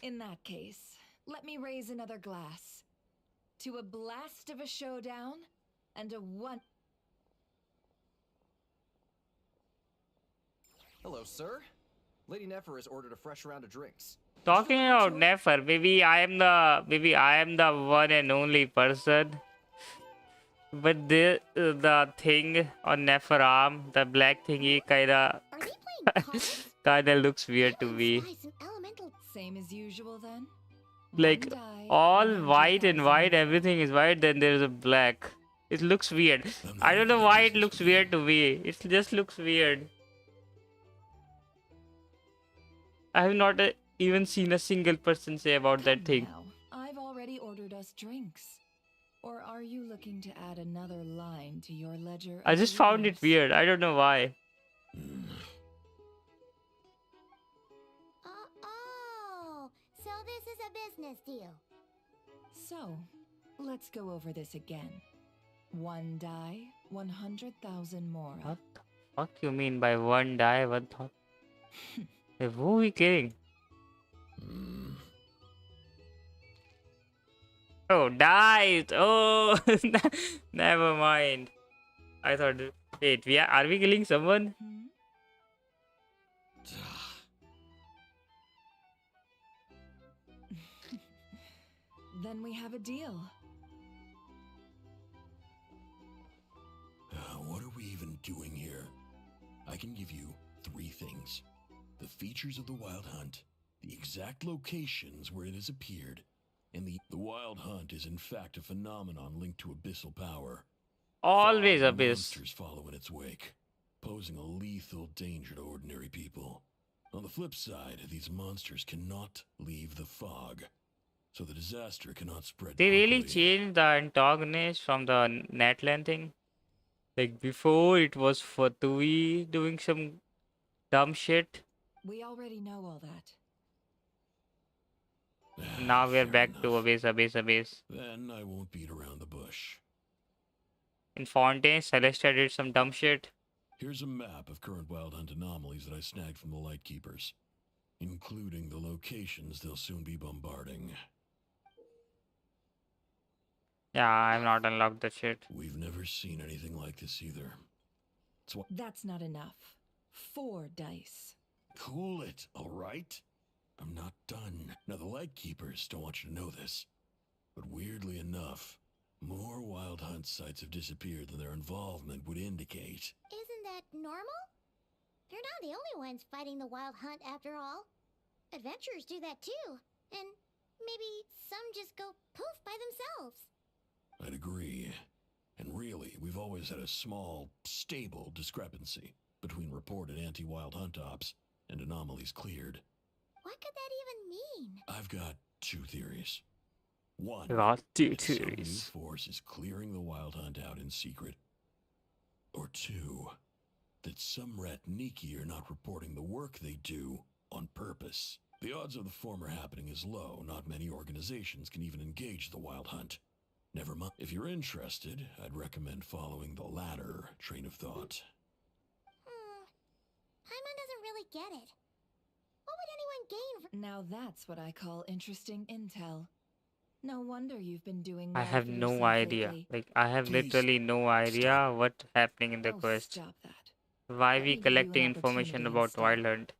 In that case, let me raise another glass. To a blast of a showdown and a one... Hello, sir. Lady Nefer has ordered a fresh round of drinks. Talking about Nefer, maybe I am the one and only person. But the thing on Nefer arm, the black thingy, Are they playing cards? kinda looks weird to me. Spice and elemental. Same as usual then? Like One die, all 100,000 white and white, more. everything is white. Then there is a black. It looks weird. I don't know why it looks weird to me. It just looks weird. I have not even seen a single person say about that Come thing. now, I've already ordered us drinks. Or are you looking to add another line to your ledger? I of just found it rumors? weird. I don't know why. Oh, so this is a business business deal. So, let's go over this again. 1 die, 100,000 mora. What the fuck you mean by one die? What the? Hey, who are we kidding? Oh, died. Oh, never mind. I thought. Wait, are we killing someone? Hmm? Then we have a deal. What are we even doing here? I can give you 3 things. The features of the Wild Hunt, the exact locations where it has appeared, and the Wild Hunt is in fact a phenomenon linked to abyssal power. Always Fog abyss. monsters follow in its wake, posing a lethal danger to ordinary people. On the flip side, these monsters cannot leave the fog, so the disaster cannot spread They really quickly. changed the antagonist from the Netland thing. Like before, it was Fatui doing some dumb shit. We already know all that. Now we're Fair back to enough. abyss. Then I won't beat around the bush. In Fontaine, Celestia did some dumb shit. Here's a map of current Wild Hunt anomalies that I snagged from the Lightkeepers, including the locations they'll soon be bombarding. Yeah, I've not unlocked that shit. We've never seen anything like this either. That's not enough. 4 dice. Cool it, all right? I'm not done. Now, the Lightkeepers don't want you to know this, but weirdly enough, more Wild Hunt sites have disappeared than their involvement would indicate. Isn't that normal? They're not the only ones fighting the Wild Hunt after all. Adventurers do that too. And maybe some just go poof by themselves. I'd agree. And really, we've always had a small, stable discrepancy between reported anti-Wild Hunt ops and anomalies cleared. What could that even mean? I've got 2 theories. One, Got 2 that some new theories. force is clearing the Wild Hunt out in secret. Or 2, that some Ratniki are not reporting the work they do on purpose. The odds of the former happening is low. Not many organizations can even engage the Wild Hunt. Never mind. If you're interested, I'd recommend following the latter train of thought. Paimon doesn't really get it. What would anyone gain from... Now that's what I call interesting intel. No wonder you've been doing I well have for no yourself idea. lately. Like, I have Please, literally no idea what's happening in the Oh, quest. stop that. Why Let we me give you an collecting information opportunity about instead. Wild Hunt?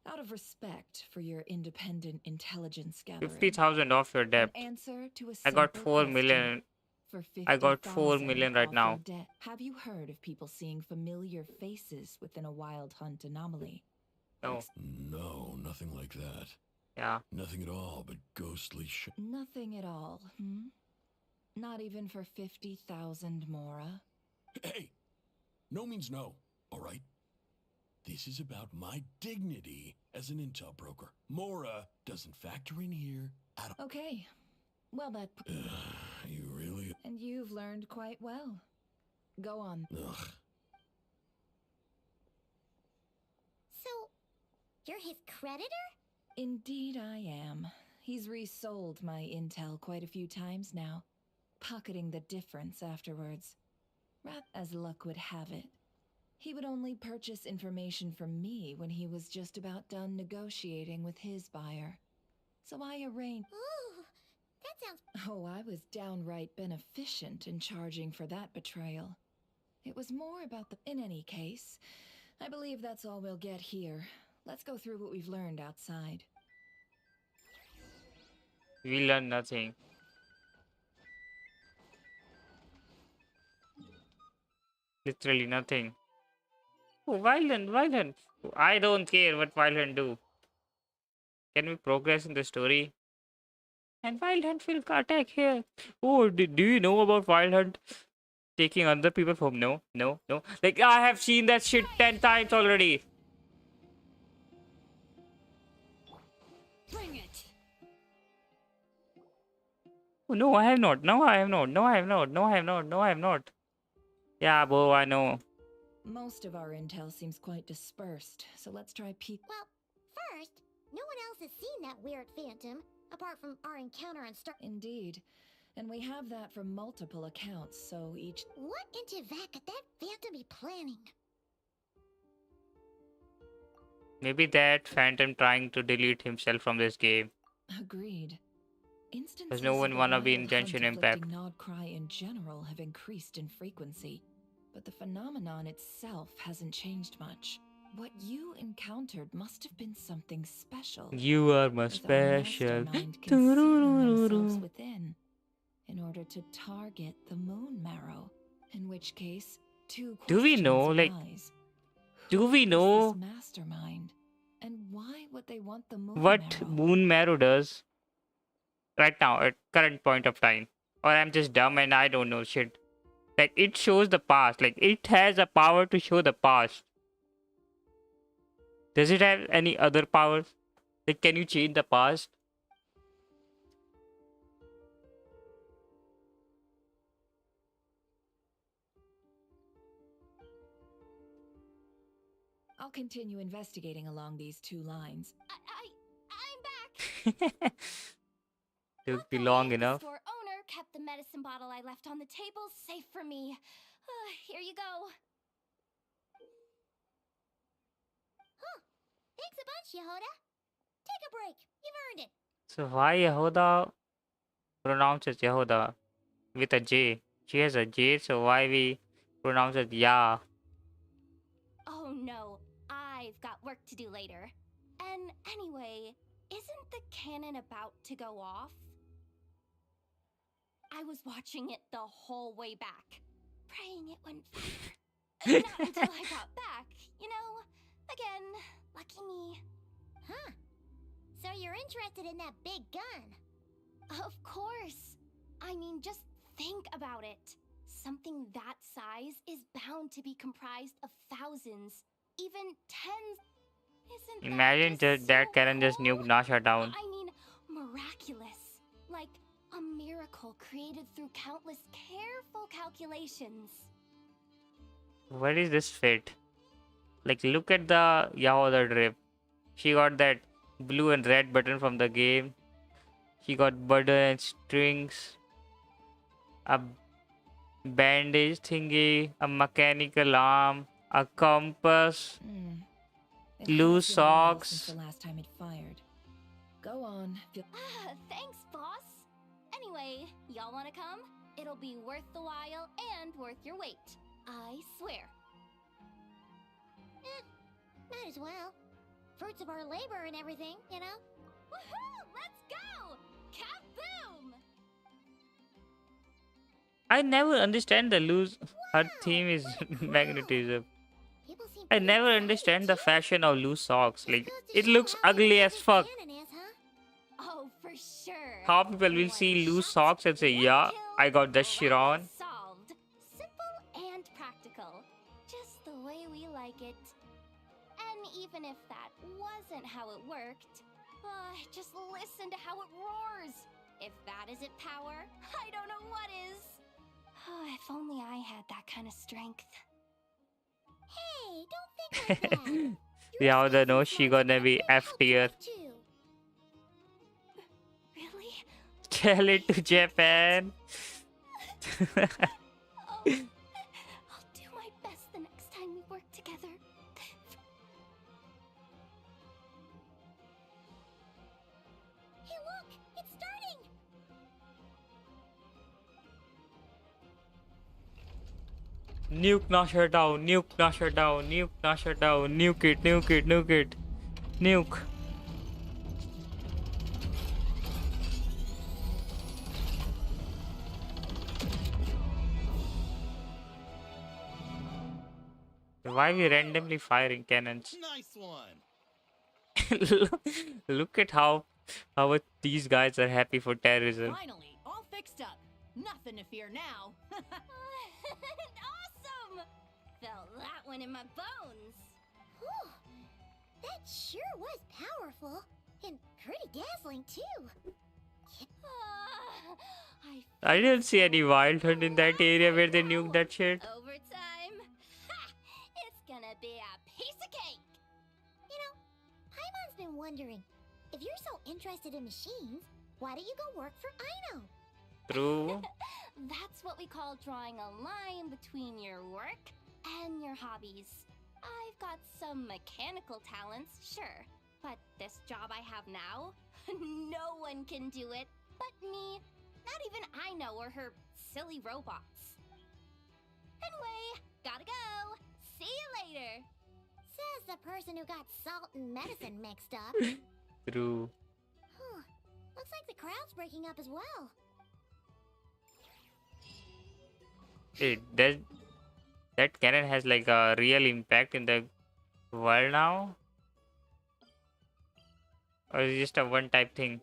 Out of respect for your independent intelligence gathering. 50,000 off your An debt. answer to a I got simple 4 question. million. For I got 4 50,000 million right off now. your debt. Have you heard of people seeing familiar faces within a Wild Hunt anomaly? No. No, nothing like that. Yeah. Nothing at all but ghostly Nothing at all, hmm? Not even for 50,000 mora? Hey! No means no, all right? This is about my dignity as an intel broker. Mora doesn't factor in here at all. Okay. Well, that... You really... And you've learned quite well. Go on. Ugh. So, you're his creditor? Indeed I am. He's resold my intel quite a few times now, pocketing the difference afterwards. As luck would have it, he would only purchase information from me when he was just about done negotiating with his buyer. So I arranged... Ooh, that sounds... Oh, I was downright beneficent in charging for that betrayal. It was more about the... In any case, I believe that's all we'll get here. Let's go through what we've learned outside. We learn nothing. Literally nothing. Oh, Violent. I don't care what Violent do. Can we progress in the story? And Wild Hunt will attack here. Oh, do you know about Wild Hunt taking other people home? No. Like, I have seen that shit 10 times already. Bring it. Oh, no, I have not. No, I have not. Yeah, bro, I know. Most of our intel seems quite dispersed, so let's try peek. Well, first, no one else has seen that weird phantom. apart from our encounter on Star. Indeed. And we have that from multiple accounts, so each... What into that could that phantom be planning? Maybe that Phantom trying to delete himself from this game. Agreed. Instances Does no one of the wanna be wild in hunt Genshin afflicting Impact? Nod Cry in general have increased in frequency, but the phenomenon itself hasn't changed much. What you encountered must have been something special. You are my with our special. mastermind concealing themselves within, in order to target the moon marrow. In which case, two Do we questions know, like, arise. do Who we is know this mastermind, and why would they want the moon what marrow? Moon Marrow does right now at current point of time? Or I'm just dumb and I don't know shit. Like, it shows the past. Like, it has a power to show the past. Does it have any other powers? Like, can you change the past? I'll continue investigating along these two lines. I'm back. Took be long The enough. store owner kept the medicine bottle I left on the table safe for me. Here you go. Huh. Thanks a bunch, Yehoda. Take a break. You've earned it. So why Yehoda pronounces Yehoda with a J? She has a J, so why we pronounce it Ya? Oh no, I've got work to do later. And anyway, isn't the cannon about to go off? I was watching it the whole way back, praying it wouldn't fire. Not until I got back, you know? Again, lucky me. Huh. So you're interested in that big gun? Of course. I mean, just think about it. Something that size is bound to be comprised of thousands, even tens. Isn't Imagine that just just that so Karen just cool? nuked Nasha down. I mean, miraculous. Like a miracle created through countless careful calculations. Where is this fit? Like, look at the Yehoda drip. She got that blue and red button from the game. She got button and strings. A bandage thingy. A mechanical arm. A compass. It Loose has been a while since socks. the last time it fired. Go on. Thanks, boss. Anyway, y'all wanna come? It'll be worth the while and worth your wait. I swear. Might as well. Fruits of our labor and everything, you know? Woohoo! Let's go! Kaboom! I never understand the loose. Her theme is magnetism. People seem I pretty never excited, understand the too. fashion of loose socks. Just Like, goes to it show looks how ugly big as that fuck. cannon is, huh? Oh, for sure. How people will see loose socks and say, yeah, I got that shit on. Solved. Simple and practical. Just the way we like it. And even if that wasn't how it worked, just listen to how it roars. If that isn't power, I don't know what is. If only I had that kind of strength. Hey, don't think like that. Your Yeah, the skills no, and she smarts gonna can be really F help tier. us too. Really? Tell it to Japan. Oh, I'll do my best the next time we work together. Hey, look! It's starting! Nuke Nasha down, nuke Nasha down, nuke Nasha down, nuke it, nuke it, nuke it. Nuke. Why we randomly firing cannons? Nice one. Look at how much these guys are happy for terrorism. Finally, all fixed up. Nothing to fear now. Awesome! Felt that one in my bones. Whew. That sure was powerful. And pretty dazzling, too. I didn't see any wild hunt in that area where they nuked that shit. Overtime? Ha! It's gonna be a piece of cake! You know, Paimon's been wondering, if you're so interested in machines, Why don't you go work for Ino? True. That's what we call drawing a line between your work and your hobbies. I've got some mechanical talents, sure, but this job I have now, no one can do it but me. Not even Ino or her silly robots. Anyway, gotta go. See you later. Says the person who got salt and medicine mixed up. True. Huh. Looks like the crowd's breaking up as well. It does. That cannon has like a real impact in the world now, or is it just a one-type thing?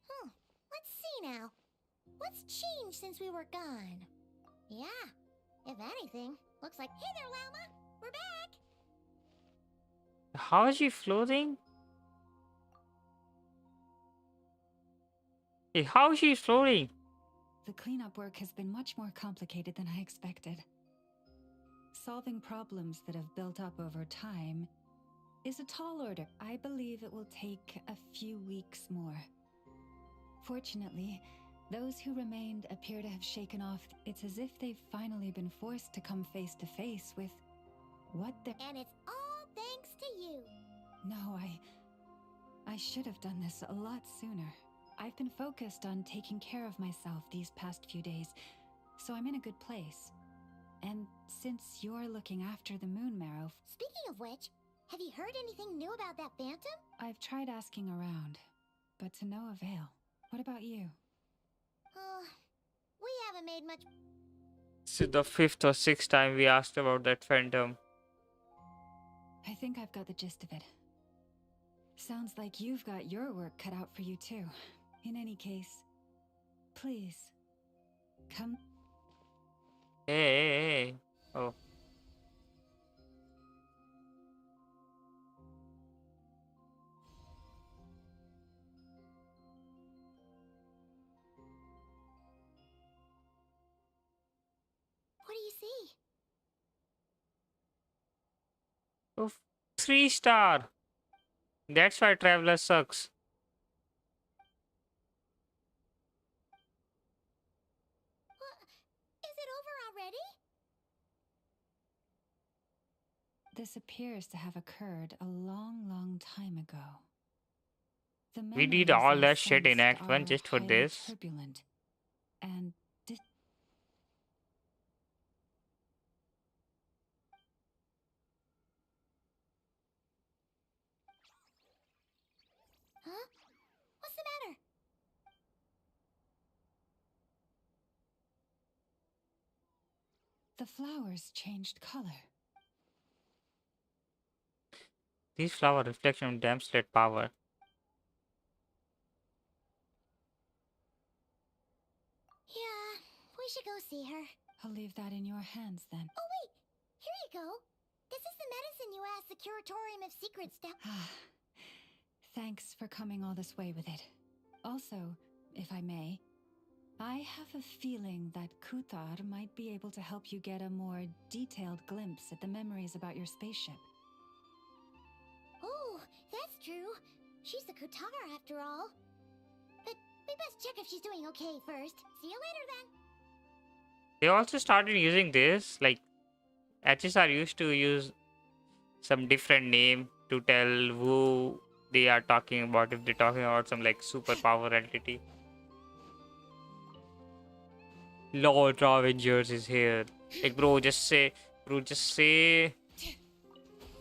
Huh. Let's see now. What's changed since we were gone? Yeah. If anything, looks like... Hey there, Llama! We're back! How is she floating? Hey, how is she floating? The cleanup work has been much more complicated than I expected. Solving problems that have built up over time is a tall order. I believe it will take a few weeks more. Fortunately, those who remained appear to have shaken off. It's as if they've finally been forced to come face to face with what they're... And it's all thanks to you. No, I should have done this a lot sooner. I've been focused on taking care of myself these past few days, so I'm in a good place. And since you're looking after the Moon Marrow... Speaking of which, have you heard anything new about that phantom? I've tried asking around, but to no avail. What about you? We haven't made much... This is the 5th or 6th time we asked about that phantom. I think I've got the gist of it. Sounds like you've got your work cut out for you too. In any case, please, come. Hey. Oh. What do you see? Oh, 3-star. That's why Traveler sucks. Is it over already? This appears to have occurred a long, long time ago. The We did memories all I that shit in sensed Act 1 are just for highly this. turbulent and Huh? What's the matter? the flowers changed color. These flower reflection on damn slate power. Yeah, we should go see her. I'll leave that in your hands then. Oh, wait! Here you go. This is the medicine you asked the Curatorium of Secrets to... Thanks for coming all this way with it. Also, if I may, I have a feeling that Kuthar might be able to help you get a more detailed glimpse at the memories about your spaceship. Oh, that's true. She's the Kutar after all. But we best check if she's doing okay first. See you later then. They also started using this, like HSR used to use some different name to tell who they are talking about, if they're talking about some like superpower entity. Lord Avengers is here. Like bro, just say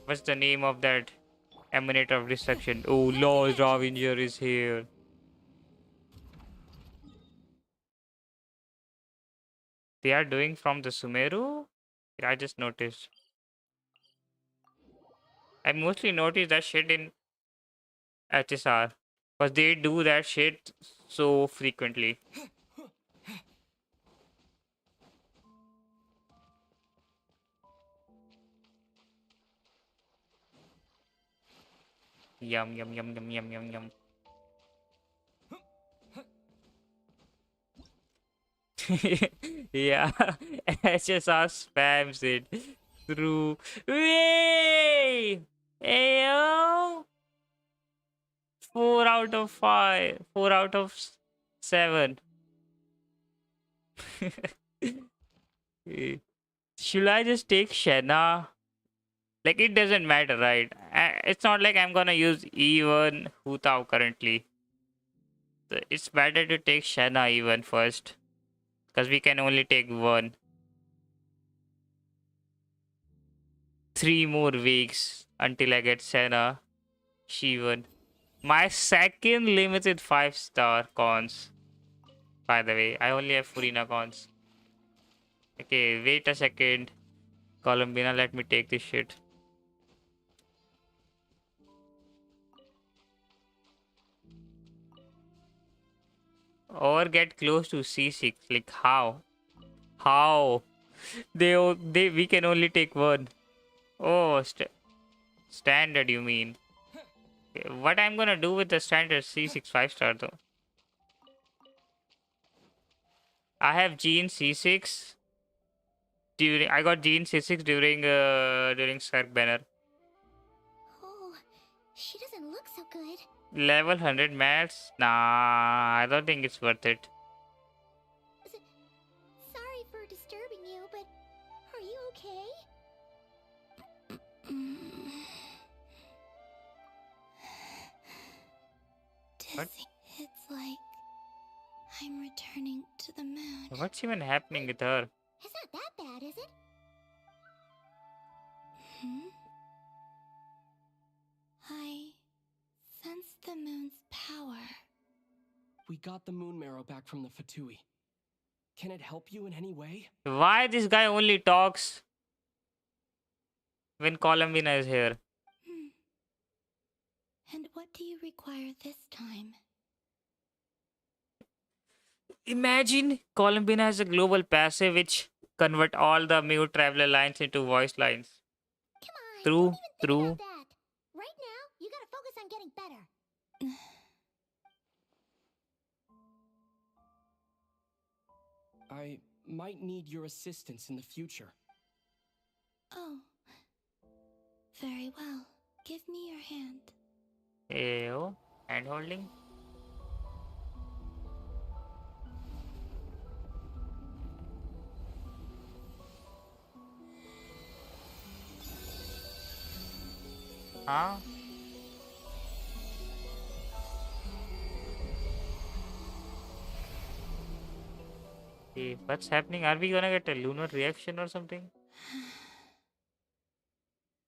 what's the name of that emanator of destruction? Oh, Lord Avenger is here. They are doing from the Sumeru? I just noticed. I mostly notice that shit in HSR. Because they do that shit so frequently. Yum yum yum yum yum yum yum. Yeah, HSR spams it through. Way! Ayo! 4 out of 5. 4 out of 7. Should I just take Shenna? Like, it doesn't matter, right? It's not like I'm gonna use even Hu Tao currently. So it's better to take Shenna even first. Because we can only take one. 3 more weeks until I get Senna, Shivan. My second limited 5-star cons. By the way, I only have Furina cons. Okay, wait a second. Columbina, let me take this shit. Or get close to C6. Like how? How? We can only take one. Oh, standard you mean? Okay, what I'm gonna do with the standard C6 5-star though? I have Gene C6 during. I got Gene C6 during Skark banner. Oh, she doesn't look so good. Level 100 mats? Nah, I don't think it's worth it. Sorry for disturbing you, but are you okay? What? It's like I'm returning to the moon. What's even happening with her? It's not that bad, is it? I sense the moon's power. We got the moon marrow back from the Fatui. Can it help you in any way? Why this guy only talks when Columbina is here? And what do you require this time? Imagine Columbina has a global passive which convert all the mute traveler lines into voice lines. Come on, True, don't even think true. about that. Right now, you gotta focus on getting better. I might need your assistance in the future. Oh. Very well. Give me your hand. Ew, hand holding. Huh? Hey, what's happening? Are we gonna get a lunar reaction or something?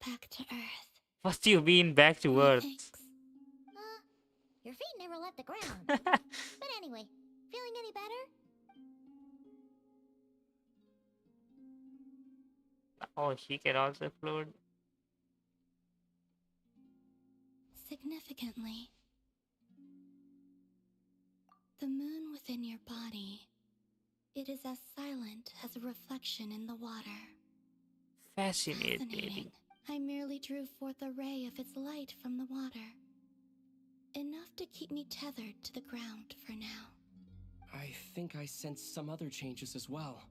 Back to Earth. What do you mean back to Earth? Thanks. Your feet never left the ground. But anyway, feeling any better? Oh, she can also float. Significantly. The moon within your body. It is as silent as a reflection in the water. Fascinating. I merely drew forth a ray of its light from the water. Enough to keep me tethered to the ground for now. I think I sense some other changes as well.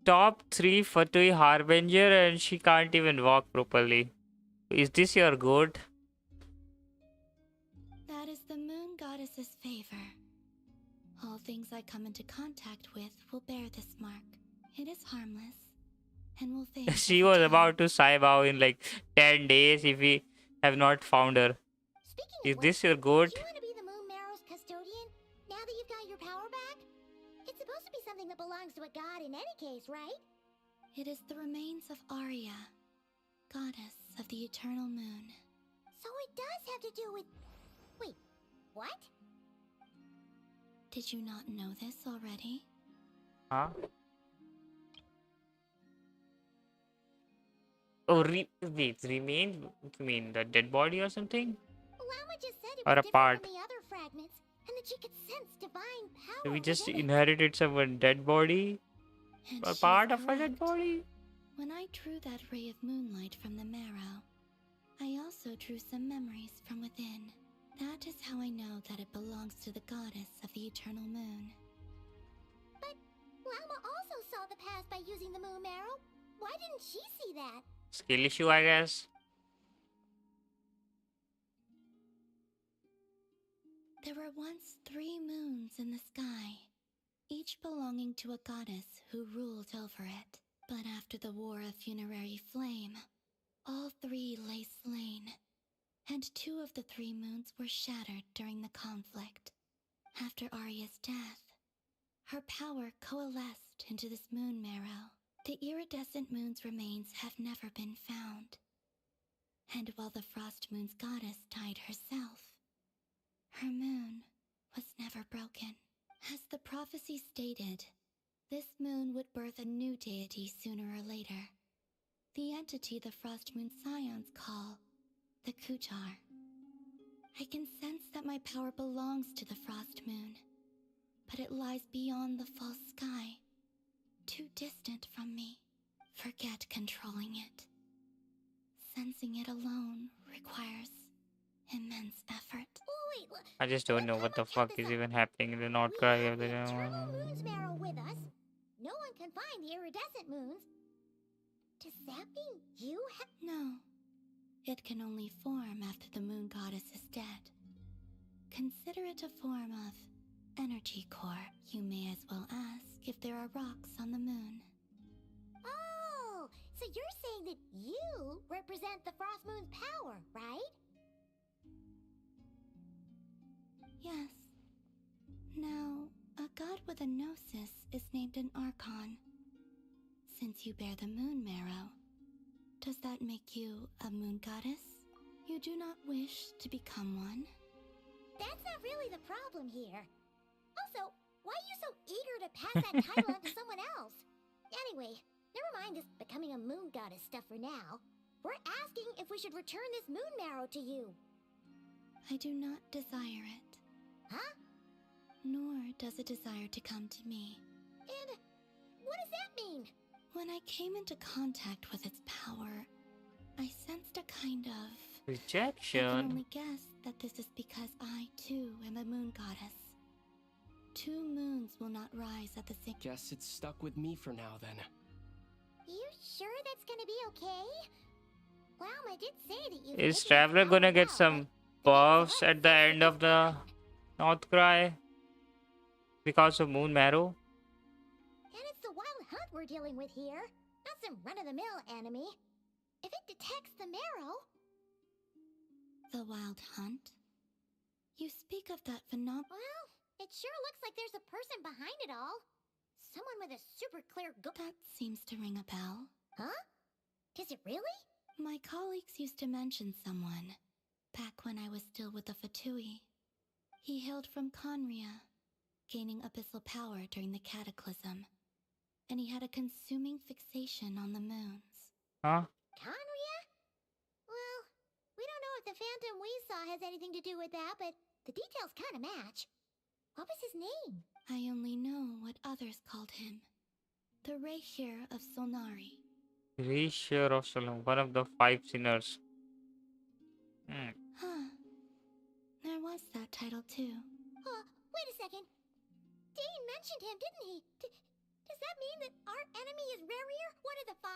Top 3 Fatui Harbinger and she can't even walk properly. Is this your goat? That is the moon goddess's favor. All things I come into contact with will bear this mark. It is harmless and will fade. She was about to Saibao in like 10 days if we have not found her. Is this your goat? Do you want to be the moon marrow's custodian now that you've got your power back? It's supposed to be something that belongs to a god in any case, right? It is the remains of Arya, goddess of the eternal moon. So it does have to do with... Wait, what? Did you not know this already? Huh? Oh, wait, remain? You mean the dead body or something? Lama just said it Or was a different part? from the other fragments, and that she could sense divine power. So we just within it. inherited someone's dead body? And Or she part is of a dead correct. body? When I drew that ray of moonlight from the marrow, I also drew some memories from within. That is how I know that it belongs to the goddess of the eternal moon. But pass by using the moon marrow. Why didn't she see that? Skill issue, I guess. There were once 3 moons in the sky, each belonging to a goddess who ruled over it. But after the War of Funerary Flame, all 3 lay slain, and 2 of the 3 moons were shattered during the conflict. After Arya's death, her power coalesced into this moon marrow. The iridescent moon's remains have never been found. And while the Frost Moon's goddess died herself, her moon was never broken. As the prophecy stated, this moon would birth a new deity sooner or later. The entity the Frost Moon Scions call the Kutar. I can sense that my power belongs to the Frost Moon, but it lies beyond the false sky, too distant from me. Forget controlling it. Sensing it alone requires immense effort. Oh, wait, I just don't know what the fuck is even happening in the North we Korea. have the Eternal Moon's marrow with us. No one can find the iridescent moons. Does that mean you have... No. It can only form after the moon goddess is dead. Consider it a form of energy core. You may as well ask if there are rocks on the moon. Oh, so you're saying that you represent the Frost Moon's power, right? Yes. Now, a god with a gnosis is named an Archon. Since you bear the moon marrow, does that make you a moon goddess? You do not wish to become one? That's not really the problem here. Also, why are you so eager to pass that title on to someone else? Anyway, never mind this becoming a moon goddess stuff for now. We're asking if we should return this moon marrow to you. I do not desire it. Huh? Nor does it desire to come to me. And what does that mean? When I came into contact with its power, I sensed a kind of... rejection. I can only guess that this is because I, too, am a moon goddess. 2 moons will not rise at the same... Guess it's stuck with me for now, then. You sure that's gonna be okay? Well, I did say that you... Is Traveler gonna get some buffs at the end of the North Cry because of Moon Marrow? And it's the wild hunt we're dealing with here, not some run-of-the-mill enemy. If it detects the marrow... The wild hunt? You speak of that phenomenon... Well, it sure looks like there's a person behind it all. Someone with a super clear That seems to ring a bell. Huh? Does it really? My colleagues used to mention someone, back when I was still with the Fatui. He hailed from Conria, gaining abyssal power during the Cataclysm, and he had a consuming fixation on the moons. Huh? Conria? Well, we don't know if the phantom we saw has anything to do with that, but the details kind of match. What was his name? I only know what others called him. The Rehir of Solnari. Reshare of Solomon, one of the 5 sinners. Huh. There was that title too. Wait a second. Dane mentioned him, didn't he? Does that mean that our enemy is Rerir, one of the 5?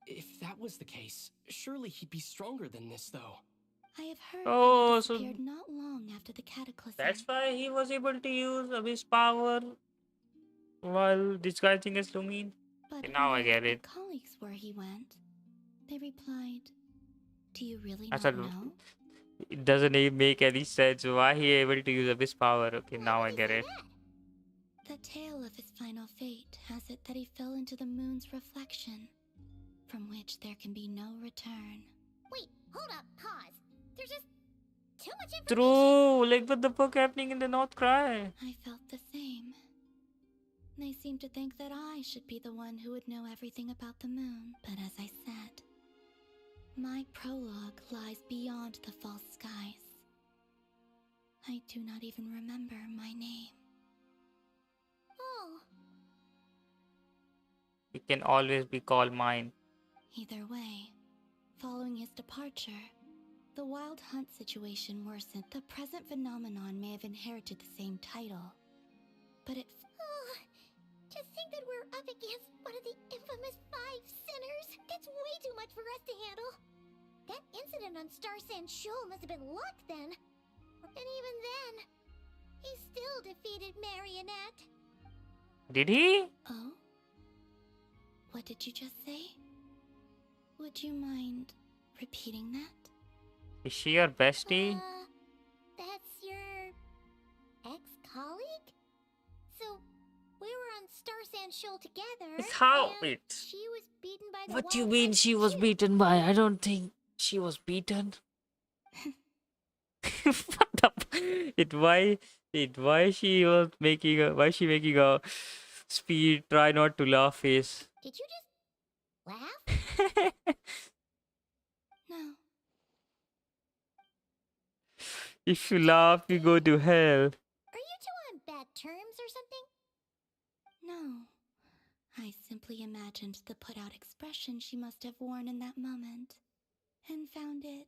If that was the case, surely he'd be stronger than this, though. I have heard Oh, that so he disappeared not long after the Cataclysm. that's why he was able to use his power while disguising as Lumin. But Okay, now I when get my it. colleagues where he went, they replied, "Do you really I not thought know?" it doesn't even make any sense. Why he able to use his power? Okay, now I get it. The tale of his final fate has it that he fell into the moon's reflection, from which there can be no return. Wait, hold up, pause. There's just too much information. True. Like what the fuck happening in the North Cry? I felt the same. They seemed to think that I should be the one who would know everything about the moon. But as I said, my prologue lies beyond the false skies. I do not even remember my name. Oh. It can always be called mine. Either way, following his departure, the wild hunt situation worsened. The present phenomenon may have inherited the same title, but it... To think that we're up against one of the infamous 5 sinners, that's way too much for us to handle. That incident on Star Sand Shoal must have been luck then. And even then, he still defeated Marionette. Did he? Oh? What did you just say? Would you mind repeating that? Is she your bestie? That's your ex-colleague? So, we were on Star Sand Shoal together. It's how and it. she was beaten by the What do you wild mean hunt she was too. beaten by? I don't think she was beaten. What the? Why she was making a why she making a speed try not to laugh face? Did you just laugh? No. If you laugh, you go to hell. Are you two on bad terms or something? No. I simply imagined the put out expression she must have worn in that moment and found it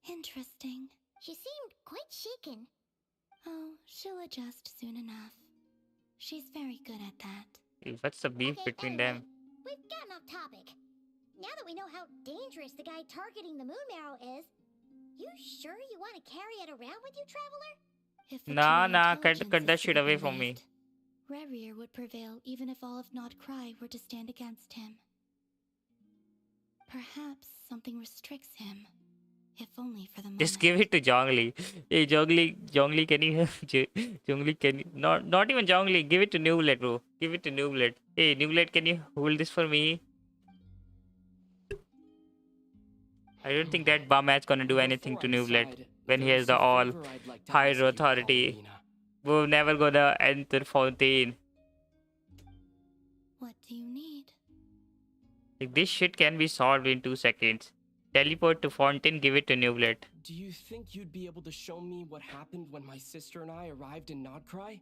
interesting. She seemed quite shaken. Oh, she'll adjust soon enough. She's very good at that. What's the beef Okay, between anyway, them? we've gotten off topic. Now that we know how dangerous the guy targeting the moon marrow is, you sure you want to carry it around with you, Traveler? If the Nah, pure cut intelligence that is to shit be away from me. believed, Rerir would prevail even if all of Nod Krai were to stand against him. Perhaps something restricts him, if only for the moment. Just give it to Zhongli. Hey, Zhongli, can you Zhongli, can you not even Zhongli? Give it to Newlet, bro. Give it to Newlet. Hey, Newlet, can you hold this for me? I don't think that bum ass gonna do anything to Newlet when he has the all higher authority. We're never gonna enter Fountain. What do you need? Like, this shit can be solved in 2 seconds. Teleport to Fountain, give it to Newlet. Do you think you'd be able to show me what happened when my sister and I arrived in Nodcry?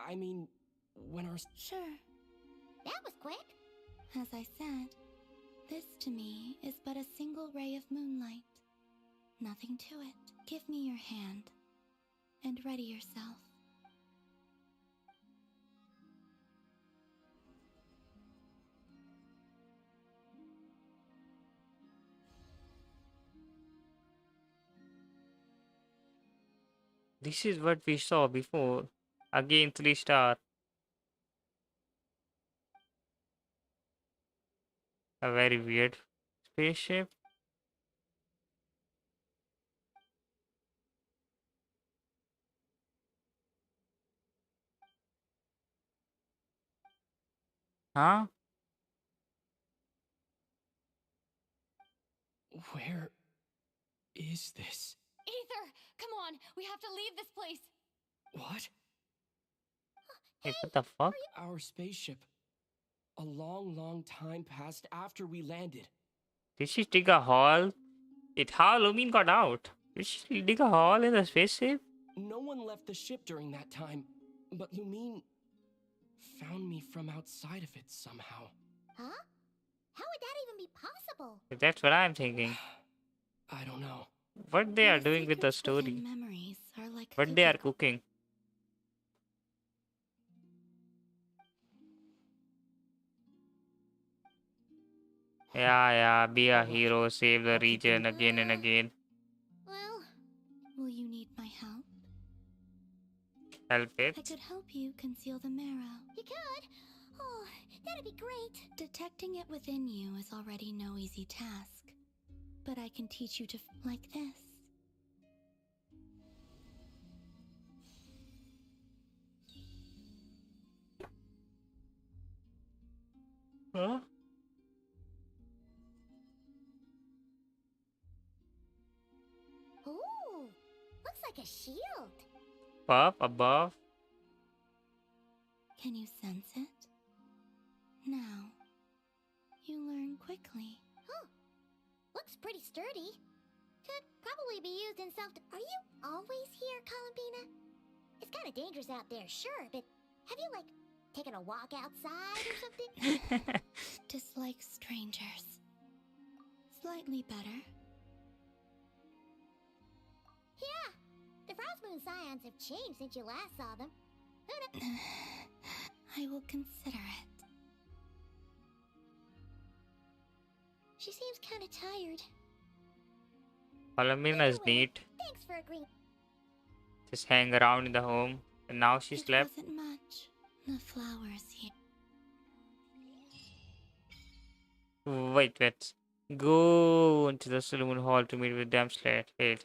I mean, when our... Sure. That was quick. As I said, this to me is but a single ray of moonlight. Nothing to it. Give me your hand and ready yourself. This is what we saw before. Again, 3-star. A very weird spaceship. Huh? Where is this? Ether, come on, we have to leave this place. What? Hey, what the fuck? Our spaceship. A long, long time passed after we landed. Did she dig a hole? How Lumin got out? Did she dig a hole in the spaceship? No one left the ship during that time, but Lumine found me from outside of it somehow. Huh? How would that even be possible? That's what I'm thinking. I don't know. What they are The doing with the secrets within story? memories are like What they are cooking. cooking? Yeah, be a hero, save the region again and again. Well, Will you need my help? Help I it. could help you conceal the marrow. you could. Oh, that'd be great. Detecting it within you is already no easy task. But I can teach you to like this. Huh? Ooh, looks like a shield. Up above. Can you sense it? Now, you learn quickly. Huh. Looks pretty sturdy. Could probably be used in self. Are you always here, Columbina? It's kind of dangerous out there, sure, but have you, like, taken a walk outside or something? Dislike strangers. Slightly better. Yeah, the Frost Moon Scions have changed since you last saw them. Who kn- I will consider it. She seems kind of tired. Palamina is Anyway, neat. thanks for agreeing. Just hang around in the home. And now she It slept. wasn't much. The flowers here. Wait. Go into the saloon hall to meet with them. Wait.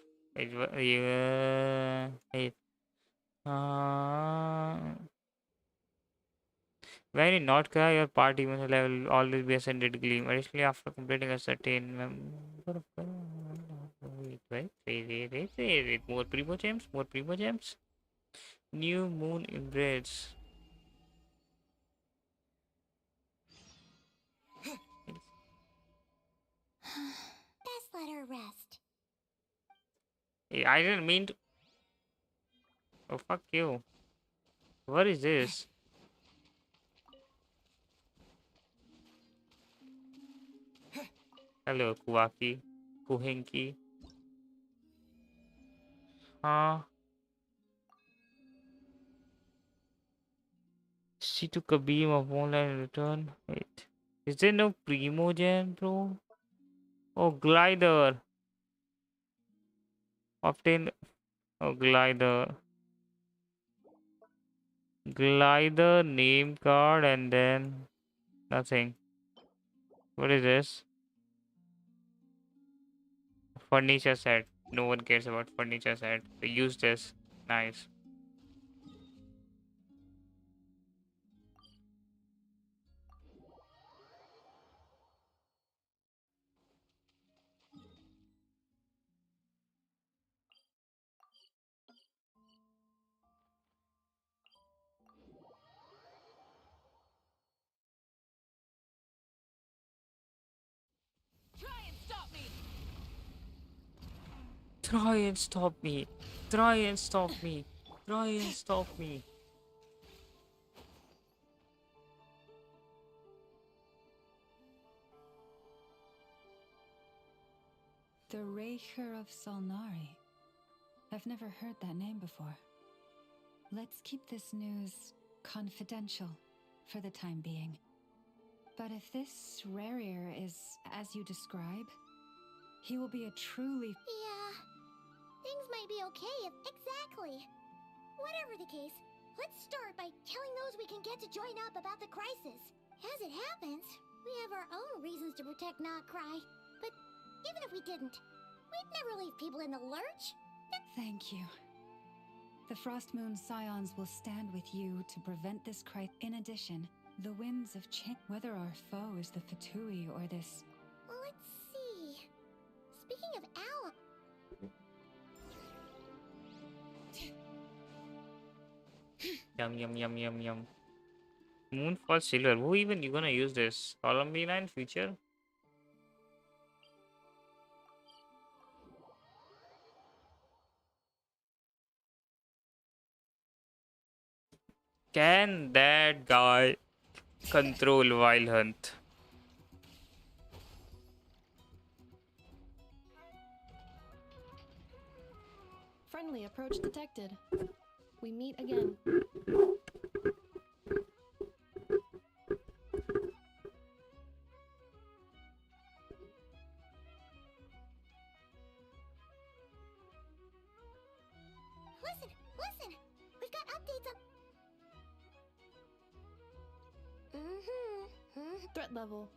When in North Korea, your party emotional level will always be ascended gleam. Additionally, after completing a certain member of wait. More primo gems. New moon embrace. Best let her rest. I didn't mean to. Oh, fuck you. What is this? Hello, Kuwaki. Kuhinki. She took a beam of moonlight and returned. Wait. Is there no Primogen, bro? Oh, glider. Obtain. Oh, glider. Glider name card and then nothing. What is this? Furniture set. No one cares about furniture set. So use this. Nice. Try and stop me! Try and stop me. Try and stop me. Try and stop me. The Raker of Solnari. I've never heard that name before. Let's keep this news confidential for the time being. But if this Rarier is as you describe, he will be a truly... Yeah, things might be okay if... Exactly. Whatever the case, let's start by telling those we can get to join up about the crisis. As it happens, we have our own reasons to protect Not Cry. But even if we didn't, we'd never leave people in the lurch. Thank you. The Frost Moon Scions will stand with you to prevent this crisis. In addition, the winds of change. Whether our foe is the Fatui or this... Let's see. Speaking of allies... Yum. Moonfall Silver. Who even you gonna use this? Columbina in future? Can that guy control Wild Hunt? Friendly approach detected. We meet again. Listen! We've got updates on... Threat level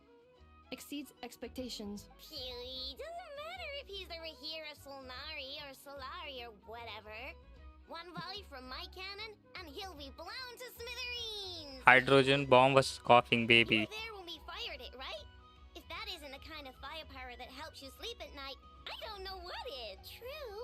exceeds expectations. Phew, doesn't matter if he's the Rahira Solnari or Solari or whatever. One volley from my cannon, and he'll be blown to smithereens! Hydrogen bomb was coughing, You baby. were there when we fired it, right? If that isn't the kind of firepower that helps you sleep at night, I don't know what is. True,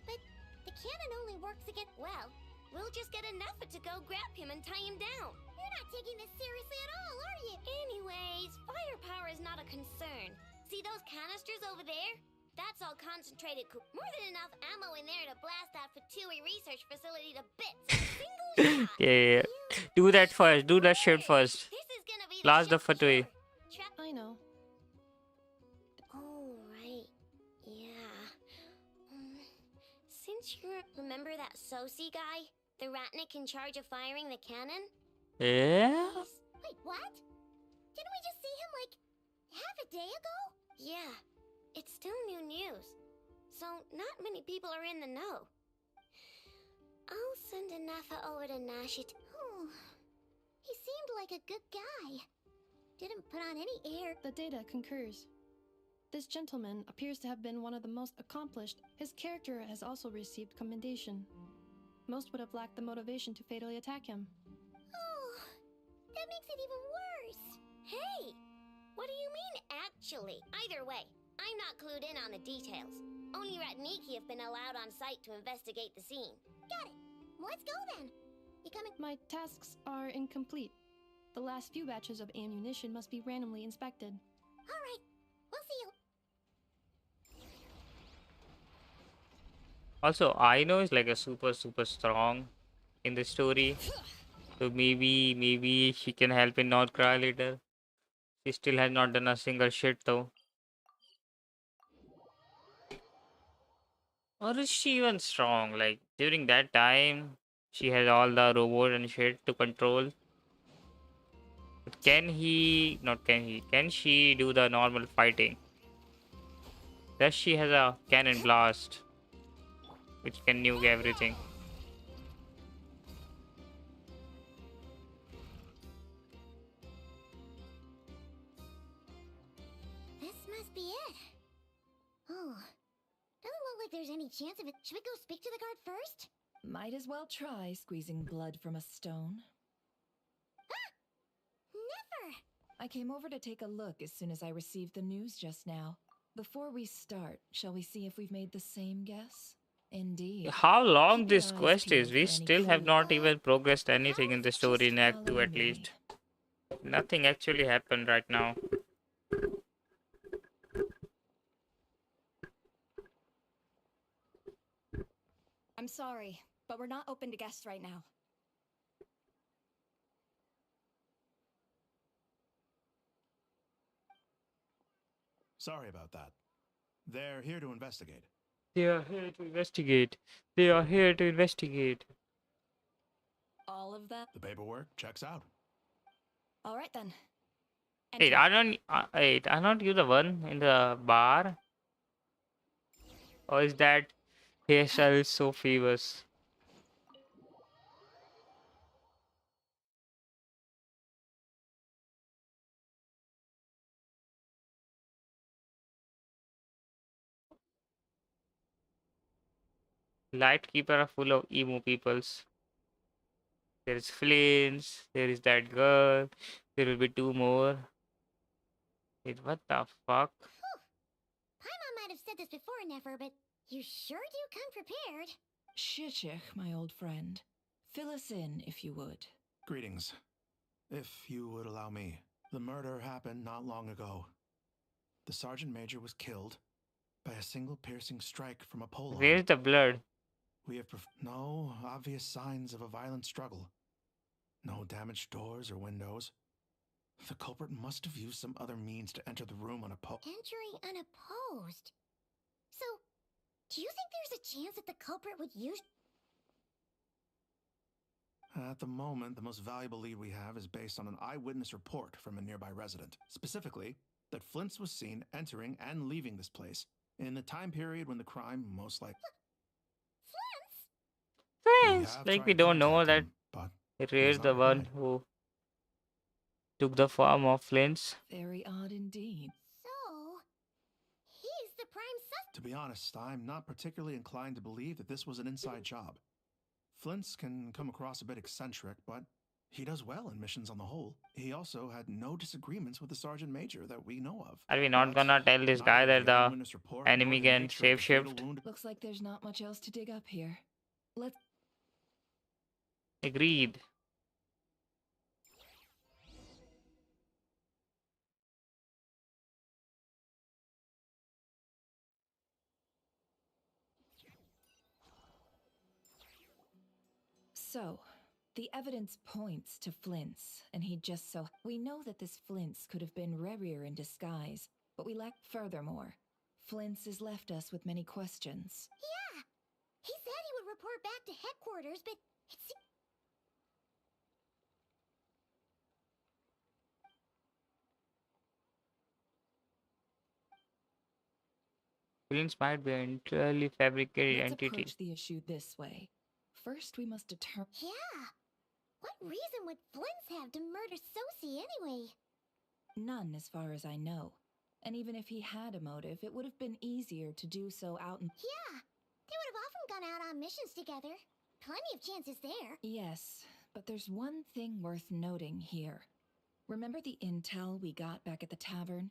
but the cannon only works against... Well, we'll just get enough to go grab him and tie him down. You're not taking this seriously at all, are you? Anyways, firepower is not a concern. See those canisters over there? That's all concentrated more than enough ammo in there to blast that Fatui research facility to bits in a single shot. Yeah. Do that first. Do that shit first. This is gonna be Blast the shit for Fatui. sure. I know. Oh, right. Yeah. Since you remember that Sosi guy? The Ratnik in charge of firing the cannon? Yeah? Wait, what? Didn't we just see him like half a day ago? Yeah, it's still new news. So, not many people are in the know. I'll send Anafa over to Nashit. Oh, he seemed like a good guy. Didn't put on any air. The data concurs. This gentleman appears to have been one of the most accomplished. His character has also received commendation. Most would have lacked the motivation to fatally attack him. Oh, that makes it even worse. Hey! What do you mean, actually? Either way, I'm not clued in on the details. Only Ratniki have been allowed on site to investigate the scene. Got it. Let's go then. You coming? My tasks are incomplete. The last few batches of ammunition must be randomly inspected. All right. We'll see you. Also, Aino is like a super strong in the story. So maybe she can help in North Korea later. She still has not done a single shit though. Or is she even strong? Like during that time, she has all the robot and shit to control. But can she do the normal fighting? Does she has a cannon blast, which can nuke everything? This must be it. Oh, doesn't look like there's any chance of it. Should we go speak to the guard first? Might as well try squeezing blood from a stone. Never. I came over to take a look as soon as I received the news just now. Before we start, shall we see if we've made the same guess? Indeed. How long Keep your this eyes quest is? peeled We for any still have clues. not even progressed anything in the story in Act 2 follow at me. least. Nothing actually happened right now. I'm sorry, but we're not open to guests right now. Sorry about that. They're here to investigate. They are here to investigate. They are here to investigate. All of that? The paperwork checks out. All right then. Wait, are not you the one in the bar? Or is that hairstyle is so famous? Lightkeeper are full of emo peoples. There is Flints, there is that girl, there will be two more. Wait, what the fuck? Paimon might have said this before, Nefer, but you sure do come prepared. Shishich, my old friend. Fill us in, if you would. Greetings. If you would allow me. The murder happened not long ago. The Sergeant Major was killed by a single piercing strike from a pole. Where's the blood? We have no obvious signs of a violent struggle. No damaged doors or windows. The culprit must have used some other means to enter the room unopposed. Entering unopposed. So, do you think there's a chance that the culprit would use... At the moment, the most valuable lead we have is based on an eyewitness report from a nearby resident. Specifically, that Flint's was seen entering and leaving this place in the time period when the crime most likely... Flints! Like we don't know that it is the one who took the form of Flints. Very odd indeed. So, he's the prime suspect. To be honest, I'm not particularly inclined to believe that this was an inside job. Flint's can come across a bit eccentric, but he does well in missions on the whole. He also had no disagreements with the Sergeant Major that we know of. Are we not gonna tell this guy that the enemy can shapeshift? Looks like there's not much else to dig up here. Let's... Agreed. So, the evidence points to Flint's, and he just so... We know that this Flint's could have been Rerir in disguise, but we lack furthermore. Flint's has left us with many questions. Yeah! He said he would report back to headquarters, but it Villains might be an entirely fabricated Let's entity. approach the issue this way. First, we must determine. Yeah. What reason would Flint's have to murder Sosie anyway? None, as far as I know. And even if he had a motive, it would have been easier to do so out in. Yeah. They would have often gone out on missions together. Plenty of chances there. Yes, but there's one thing worth noting here. Remember the intel we got back at the tavern?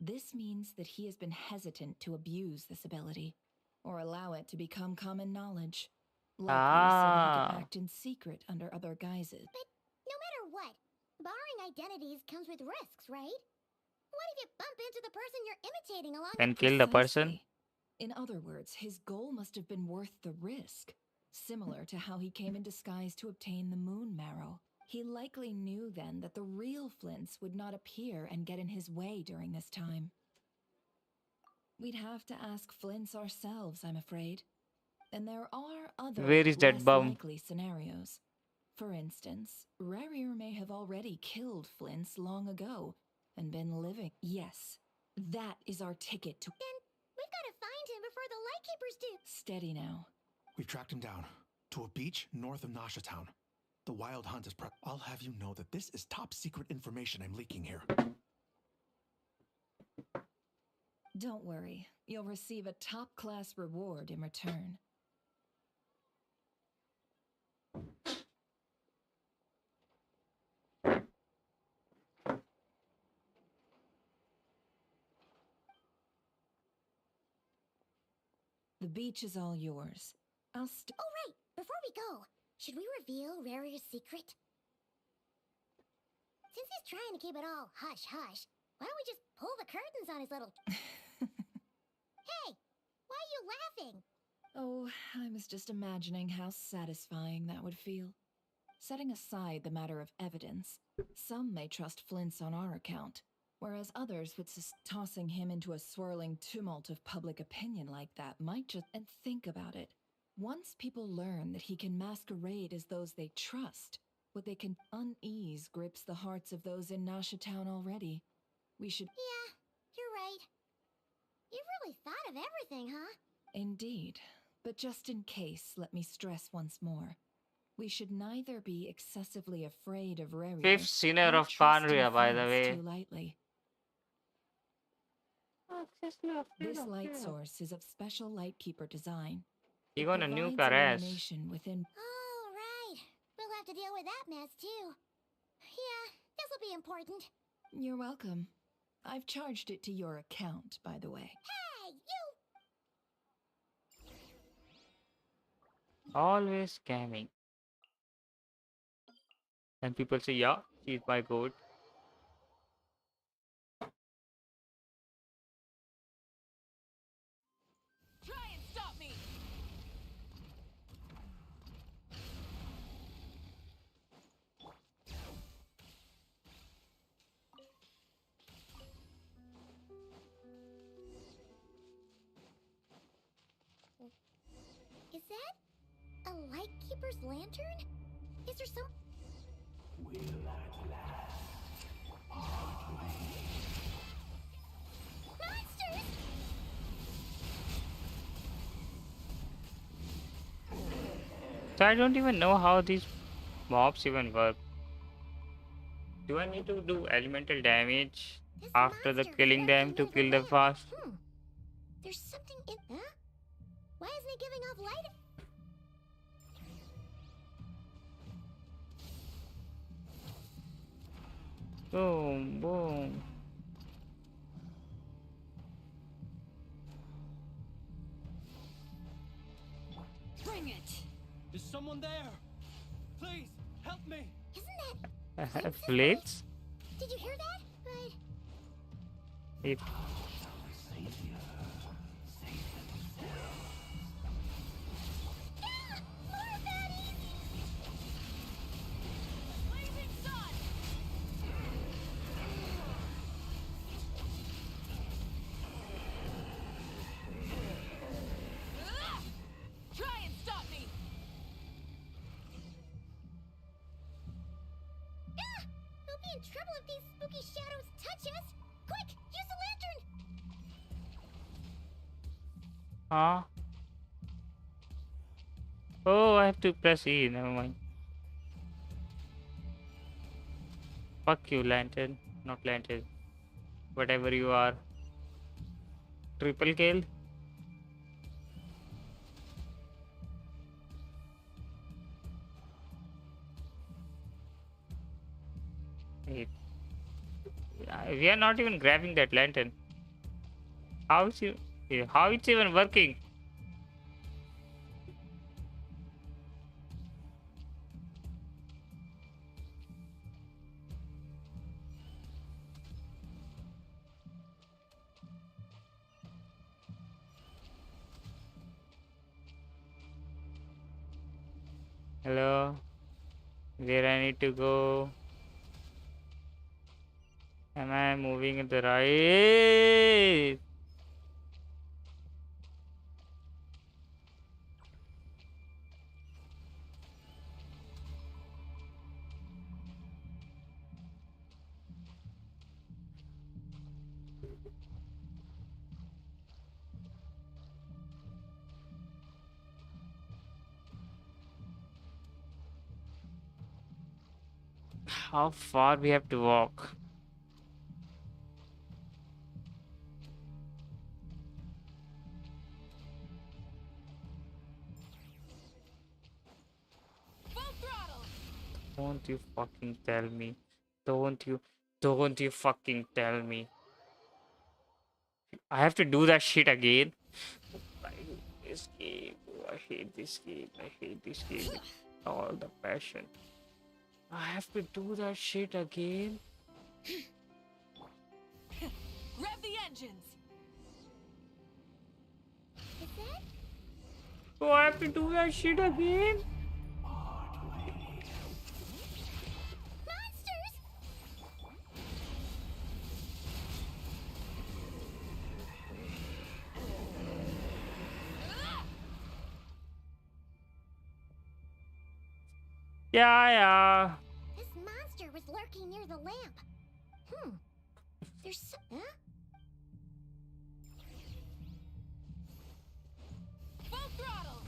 This means that he has been hesitant to abuse this ability, or allow it to become common knowledge. Likely so he could act in secret under other guises. But no matter what, borrowing identities comes with risks, right? What if you bump into the person you're imitating along And kill the person. Precisely. In other words, his goal must have been worth the risk, similar to how he came in disguise to obtain the moon marrow. He likely knew then that the real Flints would not appear and get in his way during this time. We'd have to ask Flints ourselves, I'm afraid. And there are other Where is that less bum? likely scenarios. For instance, Rarier may have already killed Flints long ago and been living. Yes, that is our ticket to. Then we've got to find him before the Lightkeepers do. Steady now. We've tracked him down to a beach north of Nasha Town. The Wild Hunt is I'll have you know that this is top secret information I'm leaking here. Don't worry, you'll receive a top-class reward in return. The beach is all yours. Oh, right. Before we go, should we reveal Rarier's secret? Since he's trying to keep it all hush-hush, why don't we just pull the curtains on his little... Hey! Why are you laughing? Oh, I was just imagining how satisfying that would feel. Setting aside the matter of evidence, some may trust Flint's on our account, whereas others would tossing him into a swirling tumult of public opinion like that might just... And think about it. Once people learn that he can masquerade as those they trust, what they can unease grips the hearts of those in Nasha Town already. We should... Yeah, you're right. You've really thought of everything, huh? Indeed. But just in case, let me stress once more. We should neither be excessively afraid of Rarier, Fifth sinner nor of trust in Panria, by the Flint's way. too lightly. This light source is of special Lightkeeper design. He It gonna nuke provides our ass. illumination within. Oh, right. We'll have to deal with that mess, too. Yeah, this'll be important. You're welcome. I've charged it to your account, by the way. Hey, you! Always scamming. And people say, yeah, she's my goat. Try and stop me! Is that a Lightkeeper's lantern? Is there some... Will at last part Monsters! So I don't even know how these mobs even work. Do I need to do elemental damage after the killing them to kill them fast? There's something in... Huh? Why isn't he giving off light? Boom, boom. Bring it! Is someone there? Please, help me! Isn't that... Blades? Did you hear that? But... If Yeah! More baddies! Blazing sun! Ah! Try and stop me! Ah! We'll be in trouble if these spooky shadows touch us! Quick! Use the lantern! Huh? Oh, I have to press E. Never mind. Fuck you, lantern. Not lantern. Whatever you are. Triple kill. Wait. We are not even grabbing that lantern. How is you? How it's even working? Hello? Where I need to go? Am I moving in the right? How far we have to walk? Don't you fucking tell me. Don't you fucking tell me. I have to do that shit again. I hate this game. I hate this game. I hate this game with all the passion. I have to do that shit again. Rev the engines! Do I have to do that shit again? Yeah. This monster was lurking near the lamp. There's some... Huh? Full throttle!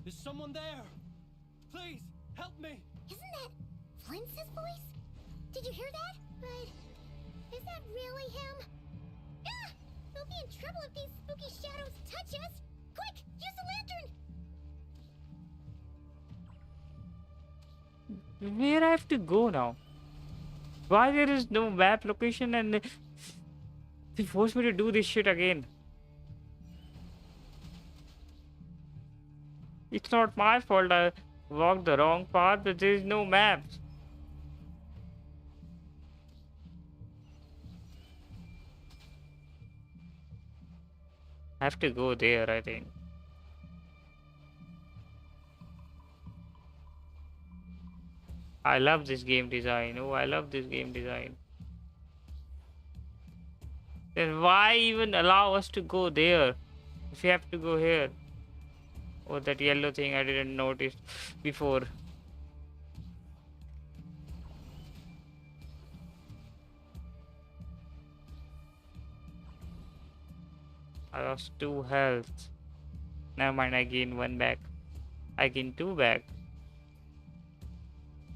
Is someone there? Please, help me! Isn't that Flint's voice? Did you hear that? But is that really him? Ah! We'll be in trouble if these spooky shadows touch us! Quick, use the lantern! Where I have to go now? Why there is no map location and they force me to do this shit again? It's not my fault I walked the wrong path, but there is no maps. I have to go there, I think. I love this game design. Oh, I love this game design. Then why even allow us to go there if we have to go here? Oh, that yellow thing I didn't notice before. I lost 2 health. Never mind, I gained 1 back. I gained 2 back.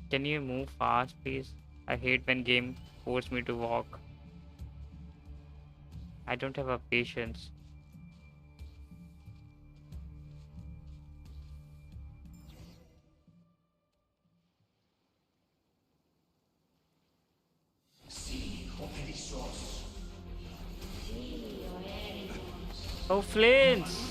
Can you move fast, please? I hate when game force me to walk. I don't have a patience. Oh, Flints!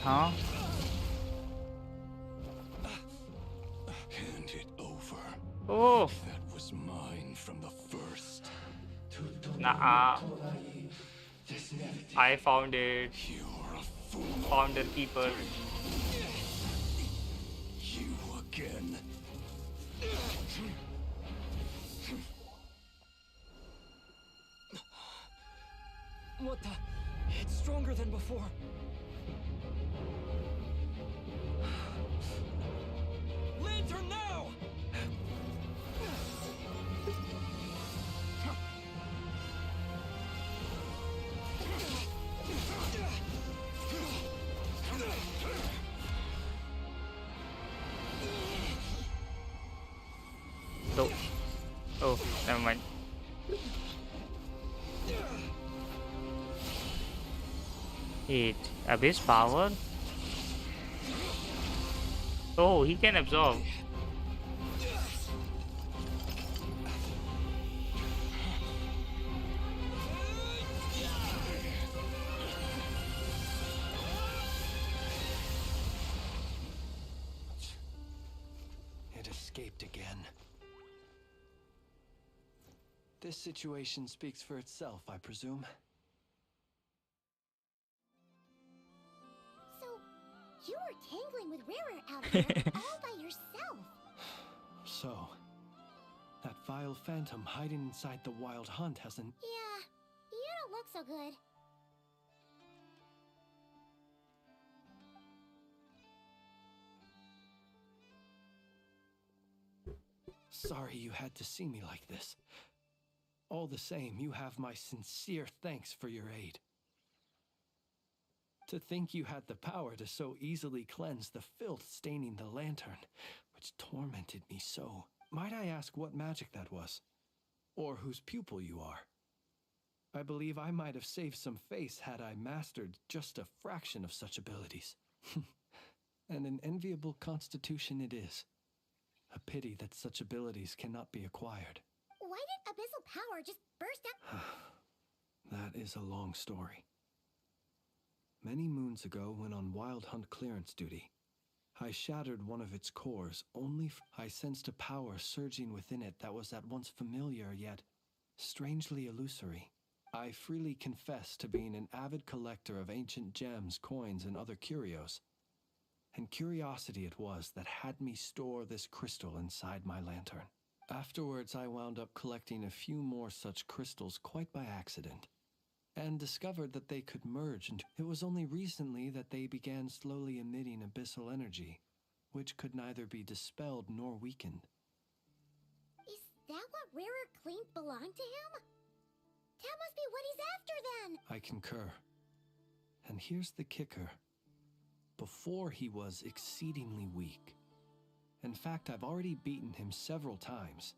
Huh? Hand it over. Oh! That was mine from the first. Nah. I found it. You're a fool. Founder keeper. You again. What the? It's stronger than before. Lantern now! So, oh, never mind. It abyss power. Oh, he can absorb. It escaped again. This situation speaks for itself, I presume. So, you were tangling with Rarer out here all by yourself. So, that vile phantom hiding inside the wild hunt hasn't... Yeah, you don't look so good. Sorry you had to see me like this. All the same, you have my sincere thanks for your aid. To think you had the power to so easily cleanse the filth staining the lantern, which tormented me so. Might I ask what magic that was? Or whose pupil you are? I believe I might have saved some face had I mastered just a fraction of such abilities. And an enviable constitution it is. A pity that such abilities cannot be acquired. Why did abyssal power just burst out? That is a long story. Many moons ago, when on wild hunt clearance duty, I shattered one of its cores, I sensed a power surging within it that was at once familiar yet strangely illusory. I freely confess to being an avid collector of ancient gems, coins, and other curios. And curiosity it was that had me store this crystal inside my lantern. Afterwards, I wound up collecting a few more such crystals quite by accident, and discovered that they could merge into... It was only recently that they began slowly emitting abyssal energy, which could neither be dispelled nor weakened. Is that what Rarer claimed belonged to him? That must be what he's after then! I concur. And here's the kicker. Before he was exceedingly weak. In fact, I've already beaten him several times,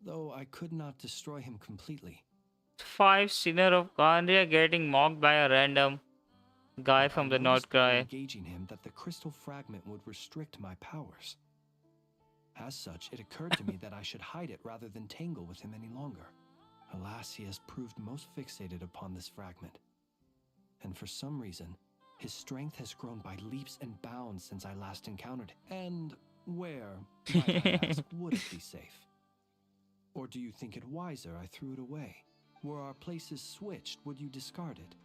though I could not destroy him completely. 5 Sinner of Kandria getting mocked by a random guy from the North Cry. Engaging him that the crystal fragment would restrict my powers. As such, it occurred to me that I should hide it rather than tangle with him any longer. Alas, he has proved most fixated upon this fragment. And for some reason, his strength has grown by leaps and bounds since I last encountered him. And where, might I ask, would it be safe? Or do you think it wiser I threw it away? Were our places switched, would you discard it,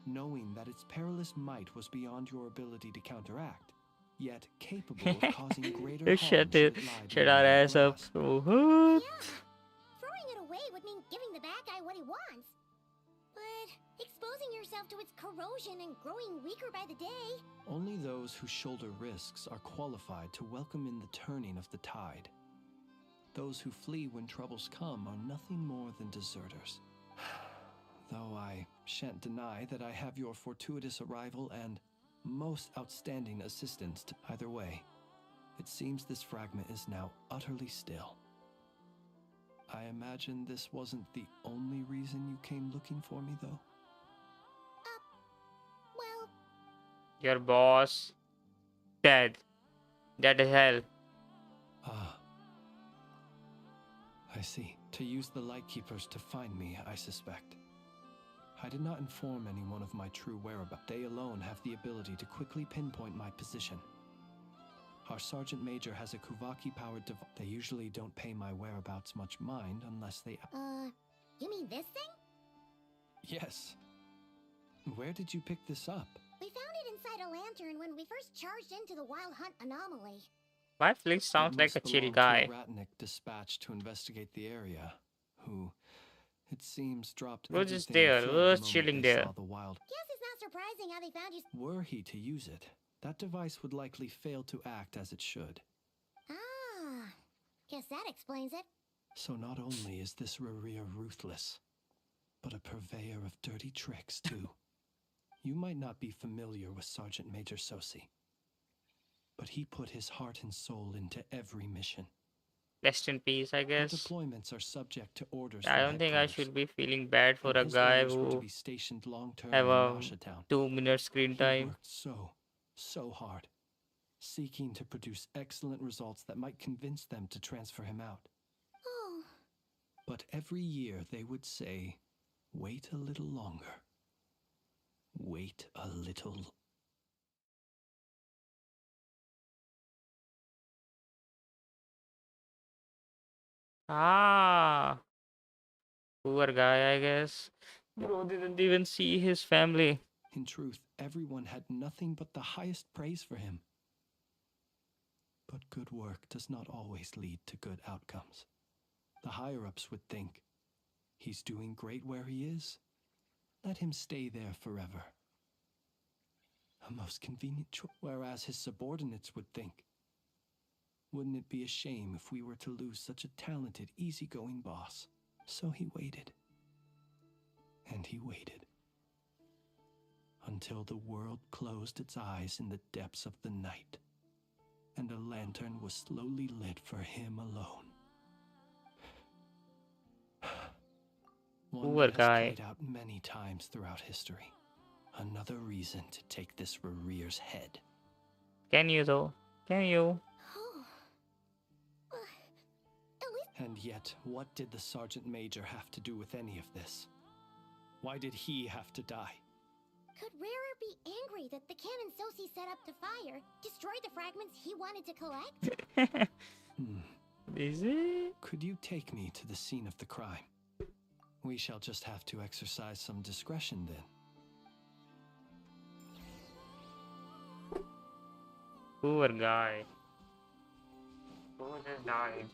knowing that its perilous might was beyond your ability to counteract, yet capable of causing greater harm Shut our ass up. Oh, what? Yeah, throwing it away would mean giving the bad guy what he wants. But exposing yourself to its corrosion and growing weaker by the day... Only those who shoulder risks are qualified to welcome in the turning of the tide. Those who flee when troubles come are nothing more than deserters. Though I shan't deny that I have your fortuitous arrival and most outstanding assistance to either way. It seems this fragment is now utterly still. I imagine this wasn't the only reason you came looking for me, though? Well... Your boss dead. Dead as hell. Ah. I see. To use the Lightkeepers to find me, I suspect. I did not inform anyone of my true whereabouts. They alone have the ability to quickly pinpoint my position. Our Sergeant Major has a Kuvaki-powered device. They usually don't pay my whereabouts much mind unless they... You mean this thing? Yes. Where did you pick this up? We found it inside a lantern when we first charged into the Wild Hunt anomaly. My Flix sounds like a chill To guy. a Ratnik dispatched to investigate the area, who It seems dropped We're just everything there. and fled We're the moment chilling they there. saw the wild. Guess it's not surprising how they found you. Were he to use it, that device would likely fail to act as it should. Ah, guess that explains it. So not only is this Rerir ruthless, but a purveyor of dirty tricks too. You might not be familiar with Sergeant Major Sosi, but he put his heart and soul into every mission. Rest in peace, I Our guess. deployments are subject to orders I from don't think I headquarters, should be feeling bad for and a his guy orders were to who be stationed long-term have in a Nasha Town. 2-minute screen He time. worked so hard, seeking to produce excellent results that might convince them to transfer him out. Oh, But every year they would say, wait a little longer. Wait a little. Ah, poor guy, I guess. Bro didn't even see his family. In truth, everyone had nothing but the highest praise for him. But good work does not always lead to good outcomes. The higher-ups would think, he's doing great where he is. Let him stay there forever. A most convenient choice. Whereas his subordinates would think, wouldn't it be a shame if we were to lose such a talented, easygoing boss? So he waited. And he waited. Until the world closed its eyes in the depths of the night, and a lantern was slowly lit for him alone. One Poor that has guy. played out many times throughout history. Another reason to take this Rerir's head. Can you though? Can you? oh. At least And yet, what did the Sergeant Major have to do with any of this? Why did he have to die? could Rarer be angry that the cannon Sosi set up to fire destroyed the fragments he wanted to collect? Is it? Could you take me to the scene of the crime? We shall just have to exercise some discretion then. Poor guy. Who just died?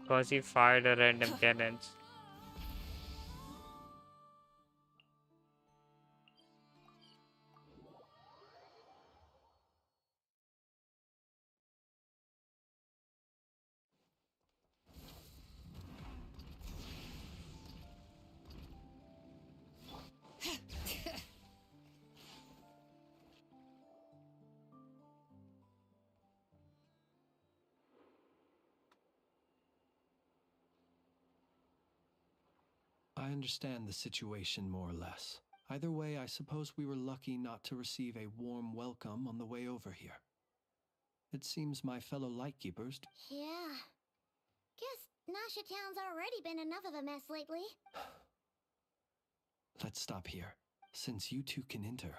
Because he fired a random cannons. I understand the situation more or less. Either way, I suppose we were lucky not to receive a warm welcome on the way over here. It seems my fellow lightkeepers... Yeah. Guess Nasha Town's already been enough of a mess lately. Let's stop here. Since you two can enter,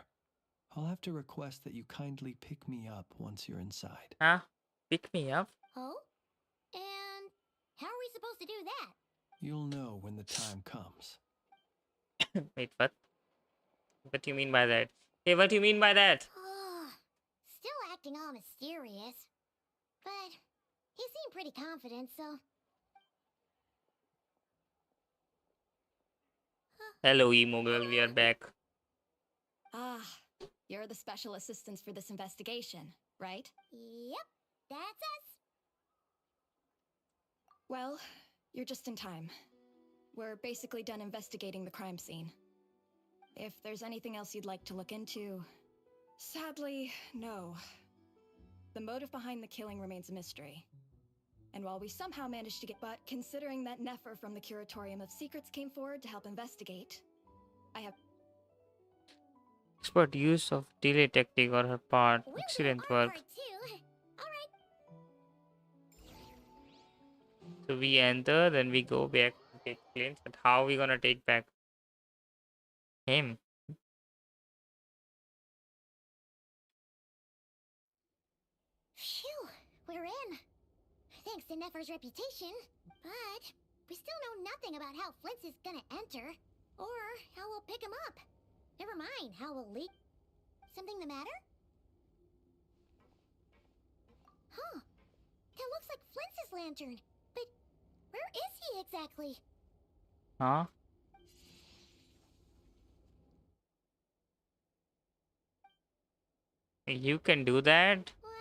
I'll have to request that you kindly pick me up once you're inside. Huh? Pick me up? Oh? And how are we supposed to do that? You'll know when the time comes. Wait, what? What do you mean by that? Hey, what do you mean by that? Still acting all mysterious. But he seemed pretty confident, so... Hello, emo girl, we are back. Ah, you're the special assistants for this investigation, right? Yep, that's us. Well, you're just in time. We're basically done investigating the crime scene. If there's anything else you'd like to look into... Sadly, no. The motive behind the killing remains a mystery. And while we somehow managed to get... But considering that Nefer from the Curatorium of Secrets came forward to help investigate, I have... Expert use of delay tactic on her part. Excellent work. So we enter, then we go back to take claims. But how are we gonna take back him? Phew, we're in. Thanks to Nefer's reputation. But we still know nothing about how Flint's is gonna enter. Or how we'll pick him up. Never mind how we'll leak. Something the matter? Huh. That looks like Flint's lantern. But where is he exactly? Huh? You can do that? Well,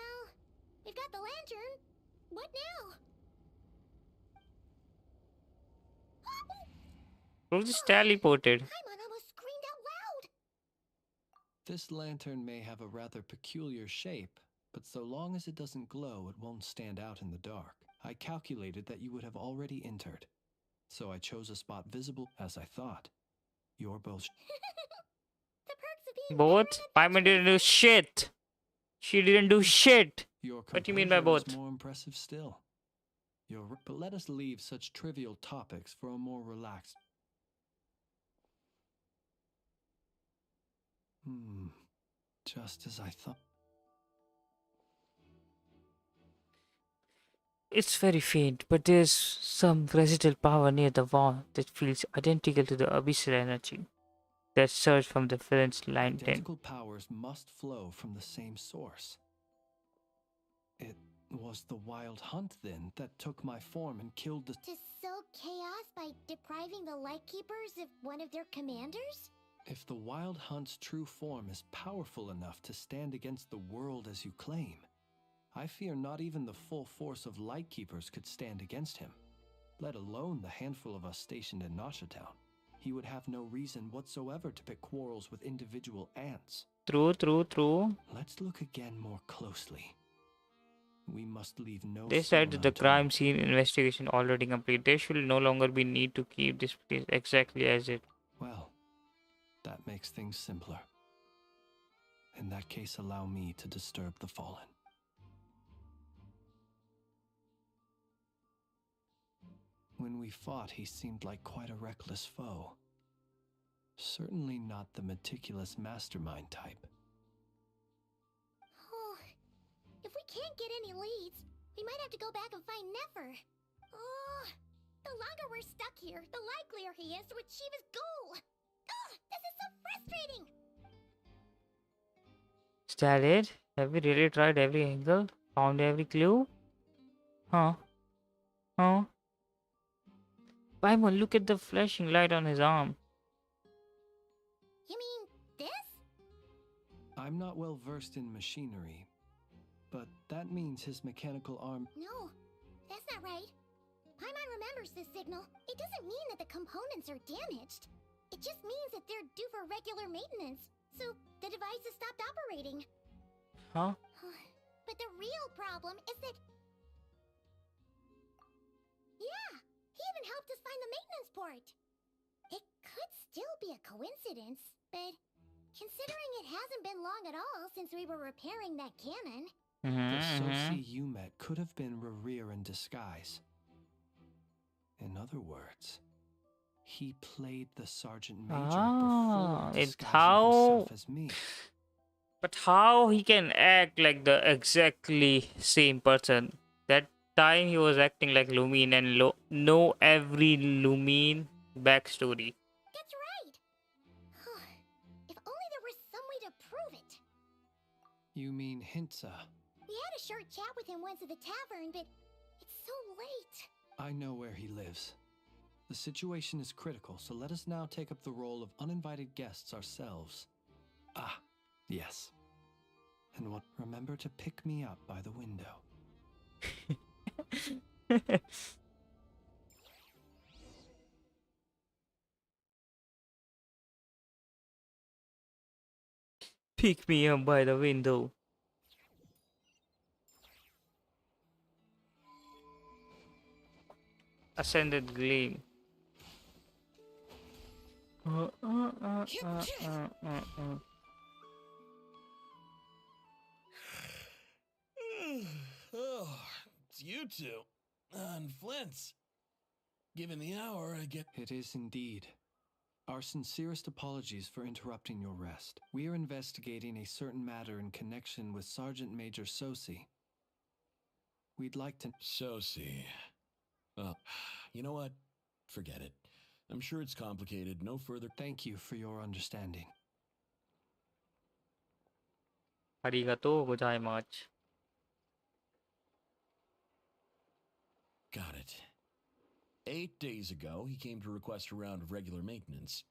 we've got the lantern. What now? Bro just teleported. Paimon almost screamed out loud. This lantern may have a rather peculiar shape, but so long as it doesn't glow, it won't stand out in the dark. I calculated that you would have already entered, so I chose a spot visible as I thought. You're both. The perks of being Both? Paimon didn't do shit. She didn't do shit. Your What do you mean by composure is both? more impressive still. But let us leave such trivial topics for a more relaxed. Just as I thought. It's very faint, but there's some residual power near the wall that feels identical to the abyssal energy that surged from the villain's lantern. Identical powers must flow from the same source. It was the wild hunt, then, that took my form and killed the. To sow chaos by depriving the Lightkeepers of one of their commanders? If the wild hunt's true form is powerful enough to stand against the world as you claim, I fear not even the full force of Lightkeepers could stand against him, let alone the handful of us stationed in Noshatown. He would have no reason whatsoever to pick quarrels with individual ants. True, true, true. Let's look again more closely. We must leave no They stone said that the unturned. crime scene investigation already complete. There should no longer be need to keep this place exactly as it. Well, that makes things simpler. In that case, allow me to disturb the fallen. When we fought, he seemed like quite a reckless foe. Certainly not the meticulous mastermind type. Oh, if we can't get any leads, we might have to go back and find Nefer. Oh, the longer we're stuck here, the likelier he is to achieve his goal. Oh, this is so frustrating. Is that it? Have we really tried every angle? Found every clue? Huh? Huh? Paimon, look at the flashing light on his arm. You mean this? I'm not well versed in machinery, but that means his mechanical arm. No, that's not right. Paimon remembers this signal. It doesn't mean that the components are damaged. It just means that they're due for regular maintenance, so the device has stopped operating. Huh? But the real problem is that... Yeah, he even helped us find the maintenance port. It could still be a coincidence, but considering it hasn't been long at all since we were repairing that cannon... The Soci you met could have been Rerir in disguise. In other words, he played the Sergeant Major before It's disguising how. himself as me. But how he can act like the exactly same person? That time he was acting like Lumine and know every Lumine backstory. That's right! If only there was some way to prove it. You mean Hintsa? We had a short chat with him once at the tavern, but it's so late. I know where he lives. The situation is critical, so let us now take up the role of uninvited guests ourselves. Ah, yes. And what? Remember to pick me up by the window. Pick me up by the window. Ascended Gleam. Oh, it's you two. And Flint's. Given the hour, I get... It is indeed. Our sincerest apologies for interrupting your rest. We are investigating a certain matter in connection with Sergeant Major Soci. We'd like to... Soci. Oh, you know what? Forget it. I'm sure it's complicated. No further... Thank you for your understanding. Arigato gozaimasu. Got it. 8 days ago, he came to request a round of regular maintenance.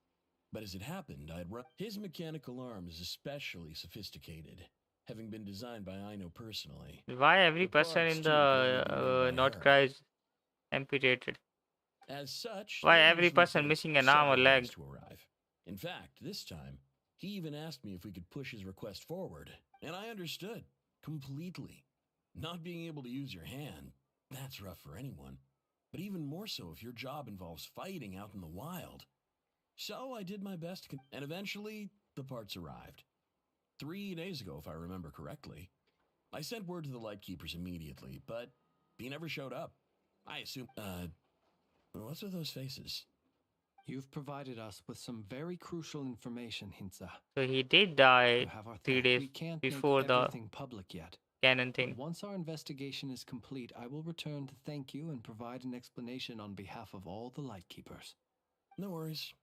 But as it happened, his mechanical arm is especially sophisticated, having been designed by Aino personally. Why every The person parts, in too, can only be made by North her. Korea is amputated? As such, Why they every usually person take missing an arm or several leg? days to arrive. In fact, this time, he even asked me if we could push his request forward, and I understood completely. Not being able to use your hand, that's rough for anyone, but even more so if your job involves fighting out in the wild. So I did my best, and eventually, the parts arrived. 3 days ago, if I remember correctly. I sent word to the Lightkeepers immediately, but he never showed up. I assume, what's with those faces? You've provided us with some very crucial information, Hinza. So he did die You have our 3 thanks. days We can't before make the everything public yet. canon But thing. once our investigation is complete, I will return to thank you and provide an explanation on behalf of all the Lightkeepers. No worries.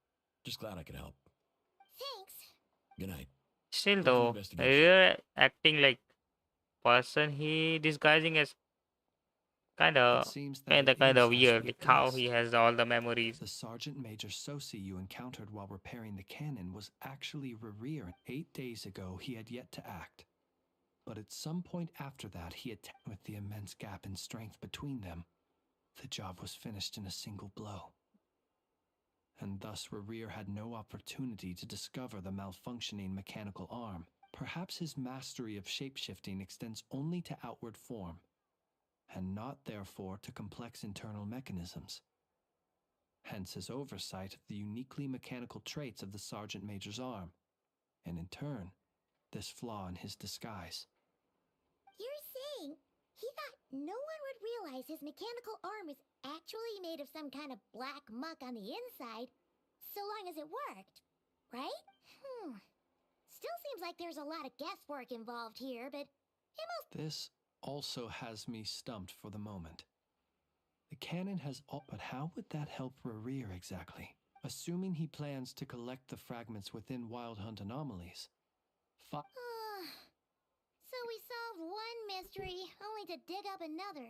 Just glad I could help. Thanks. Good night. Still Good though, investigation. you're acting like person he disguising as kind It of seems that it kind is of as weird. we Like how guessed. he has all the memories. The Sergeant Major Sosi you encountered while repairing the cannon was actually Rerir. 8 days ago, he had yet to act. But at some point after that, he attacked with the immense gap in strength between them. The job was finished in a single blow. And thus Rerir had no opportunity to discover the malfunctioning mechanical arm. Perhaps his mastery of shapeshifting extends only to outward form, and not therefore to complex internal mechanisms. Hence his oversight of the uniquely mechanical traits of the Sergeant Major's arm, and in turn, this flaw in his disguise. You're saying he thought no one would realize his mechanical arm is actually made of some kind of black muck on the inside, so long as it worked, right? Still seems like there's a lot of guesswork involved here, but This also has me stumped for the moment. The cannon has all, but how would that help Rerir exactly? Assuming he plans to collect the fragments within Wild Hunt anomalies. So we solved one mystery, only to dig up another.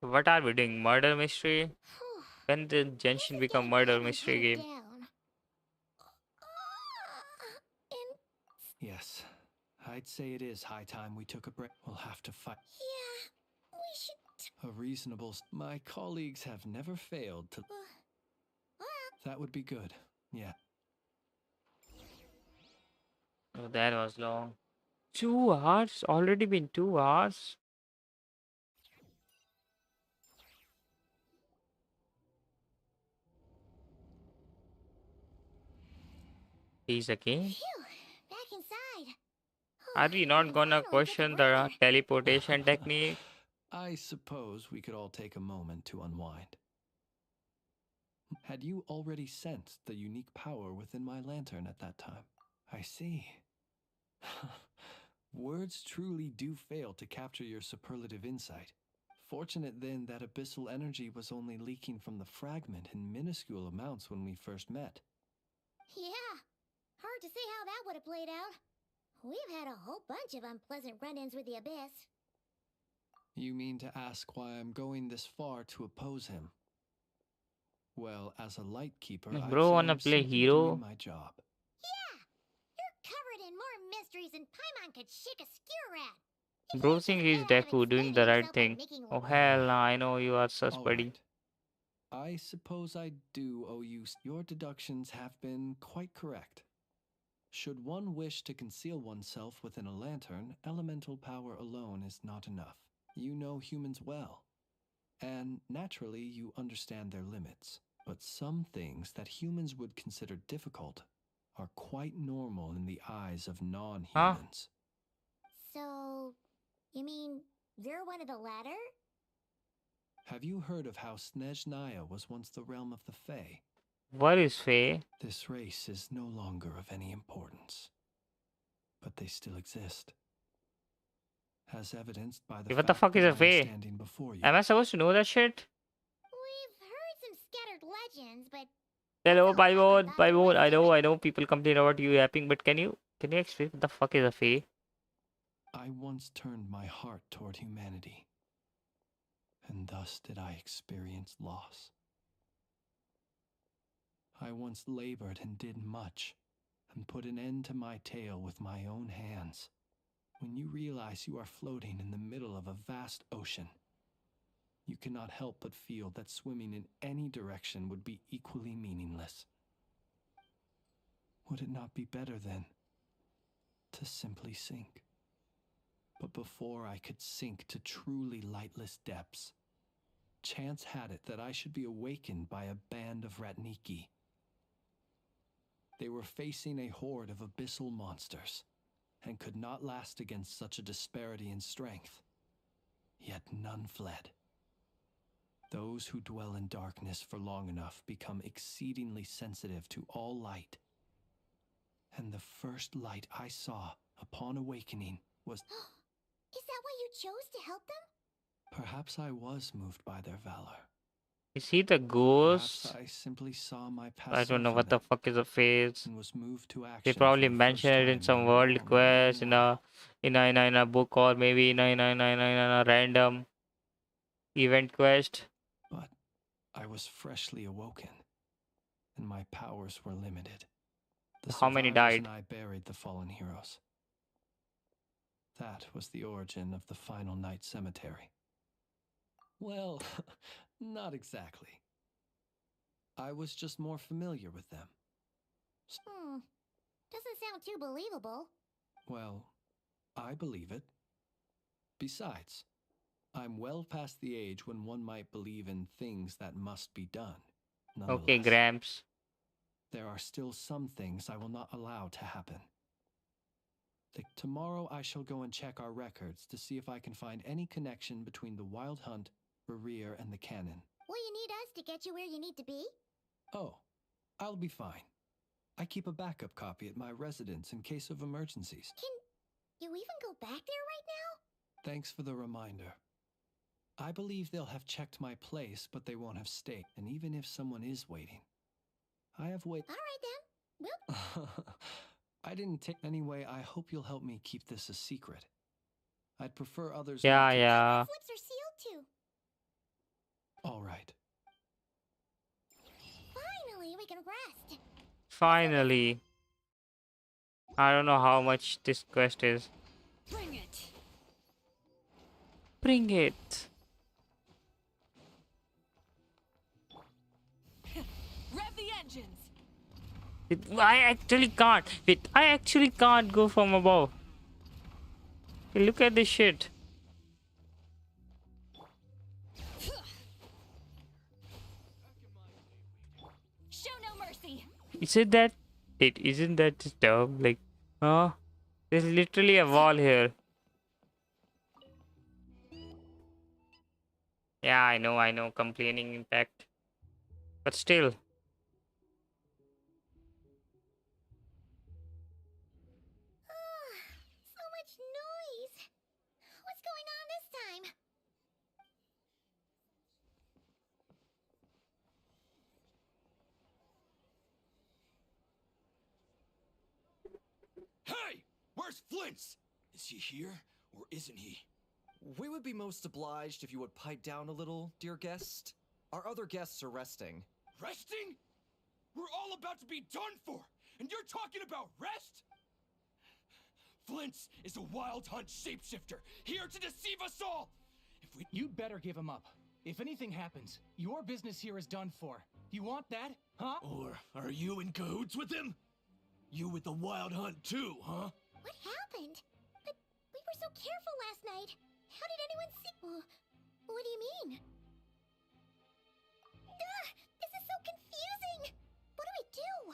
What are we doing? Murder mystery? When did Genshin become murder mystery game? Down. Yes, I'd say it is high time we took a break. We'll have to fight. Yeah, we should. A reasonable. My colleagues have never failed to. That would be good. Yeah. Oh, that was long. 2 hours? Already been 2 hours? He's again? Phew, back inside. Are we not gonna question the teleportation technique? I suppose we could all take a moment to unwind. Had you already sensed the unique power within my lantern at that time? I see. Words truly do fail to capture your superlative insight. Fortunate then that abyssal energy was only leaking from the fragment in minuscule amounts when we first met. Yeah, hard to say how that would have played out. We've had a whole bunch of unpleasant run-ins with the Abyss. You mean to ask why I'm going this far to oppose him? Well, as a Lightkeeper, I'd Bro, say wanna I'm play simply hero? doing my job. Yeah, you're covered in more mysteries than Paimon could shake a skewer at. Bro think he's Deku doing the right thing. Oh hell nah, I know you are sus All buddy. right. I suppose I do owe you. Your deductions have been quite correct. Should one wish to conceal oneself within a lantern, elemental power alone is not enough. You know humans well, and naturally you understand their limits. But some things that humans would consider difficult are quite normal in the eyes of non-humans. So, you mean you're one of the latter? Have you heard of how Snezhnaya was once the realm of the Fae? What is Fae? This race is no longer of any importance, but they still exist. As evidenced by the What the fact fuck is that a I am Fae? standing before you. Am I supposed to know that shit? We've heard some scattered legends, but Hello, by I know people complain about you yapping, but can you explain what the fuck is a Fae? I once turned my heart toward humanity, and thus did I experience loss. I once labored and did much, and put an end to my tale with my own hands. When you realize you are floating in the middle of a vast ocean, you cannot help but feel that swimming in any direction would be equally meaningless. Would it not be better, then, to simply sink? But before I could sink to truly lightless depths, chance had it that I should be awakened by a band of Ratniki. They were facing a horde of abyssal monsters, and could not last against such a disparity in strength. Yet none fled. Those who dwell in darkness for long enough become exceedingly sensitive to all light. And the first light I saw upon awakening was... Is that why you chose to help them? Perhaps I was moved by their valor. Is he the ghost? Perhaps I simply saw my past I don't know self what in the them fuck is a phase. and was moved to action. They probably for the mentioned first it in time some a world long, quest, long in a book, or maybe in a random event quest. But I was freshly awoken, and my powers were limited. The How many survivors died? and I buried the fallen heroes. That was the origin of the Final Night Cemetery. Well, not exactly. I was just more familiar with them. Doesn't sound too believable. Well, I believe it. Besides, I'm well past the age when one might believe in things that must be done. Okay, Nonetheless, Gramps. there are still some things I will not allow to happen. Tomorrow I shall go and check our records to see if I can find any connection between the Wild Hunt, Rear, and the Cannon. Will you need us to get you where you need to be? Oh, I'll be fine. I keep a backup copy at my residence in case of emergencies. Can you even go back there right now? Thanks for the reminder. I believe they'll have checked my place, but they won't have stayed. And even if someone is waiting, I have waited. All right then. Well, I didn't take anyway. I hope you'll help me keep this a secret. I'd prefer others. Yeah, not to... yeah. lips are sealed too. All right. Finally, we can rest. Finally. I don't know how much this quest is. Bring it. Bring it. Rev the engines. I actually can't. Wait, I actually can't go from above. Hey, look at this shit. Show no mercy. Isn't that just dumb? Like, huh? There's literally a wall here. Yeah, I know, complaining impact. But still. So much noise. What's going on this time? Hey! Where's Flint's? Is he here, or isn't he? We would be most obliged if you would pipe down a little, dear guest. Our other guests are resting. Resting? We're all about to be done for, and you're talking about rest? Flint's is a wild hunt shapeshifter, here to deceive us all! You'd better give him up. If anything happens, your business here is done for. You want that, huh? Or are you in cahoots with him? You with the wild hunt too, huh? What happened? But we were so careful last night. How did anyone see? What do you mean? This is so confusing. What do we do?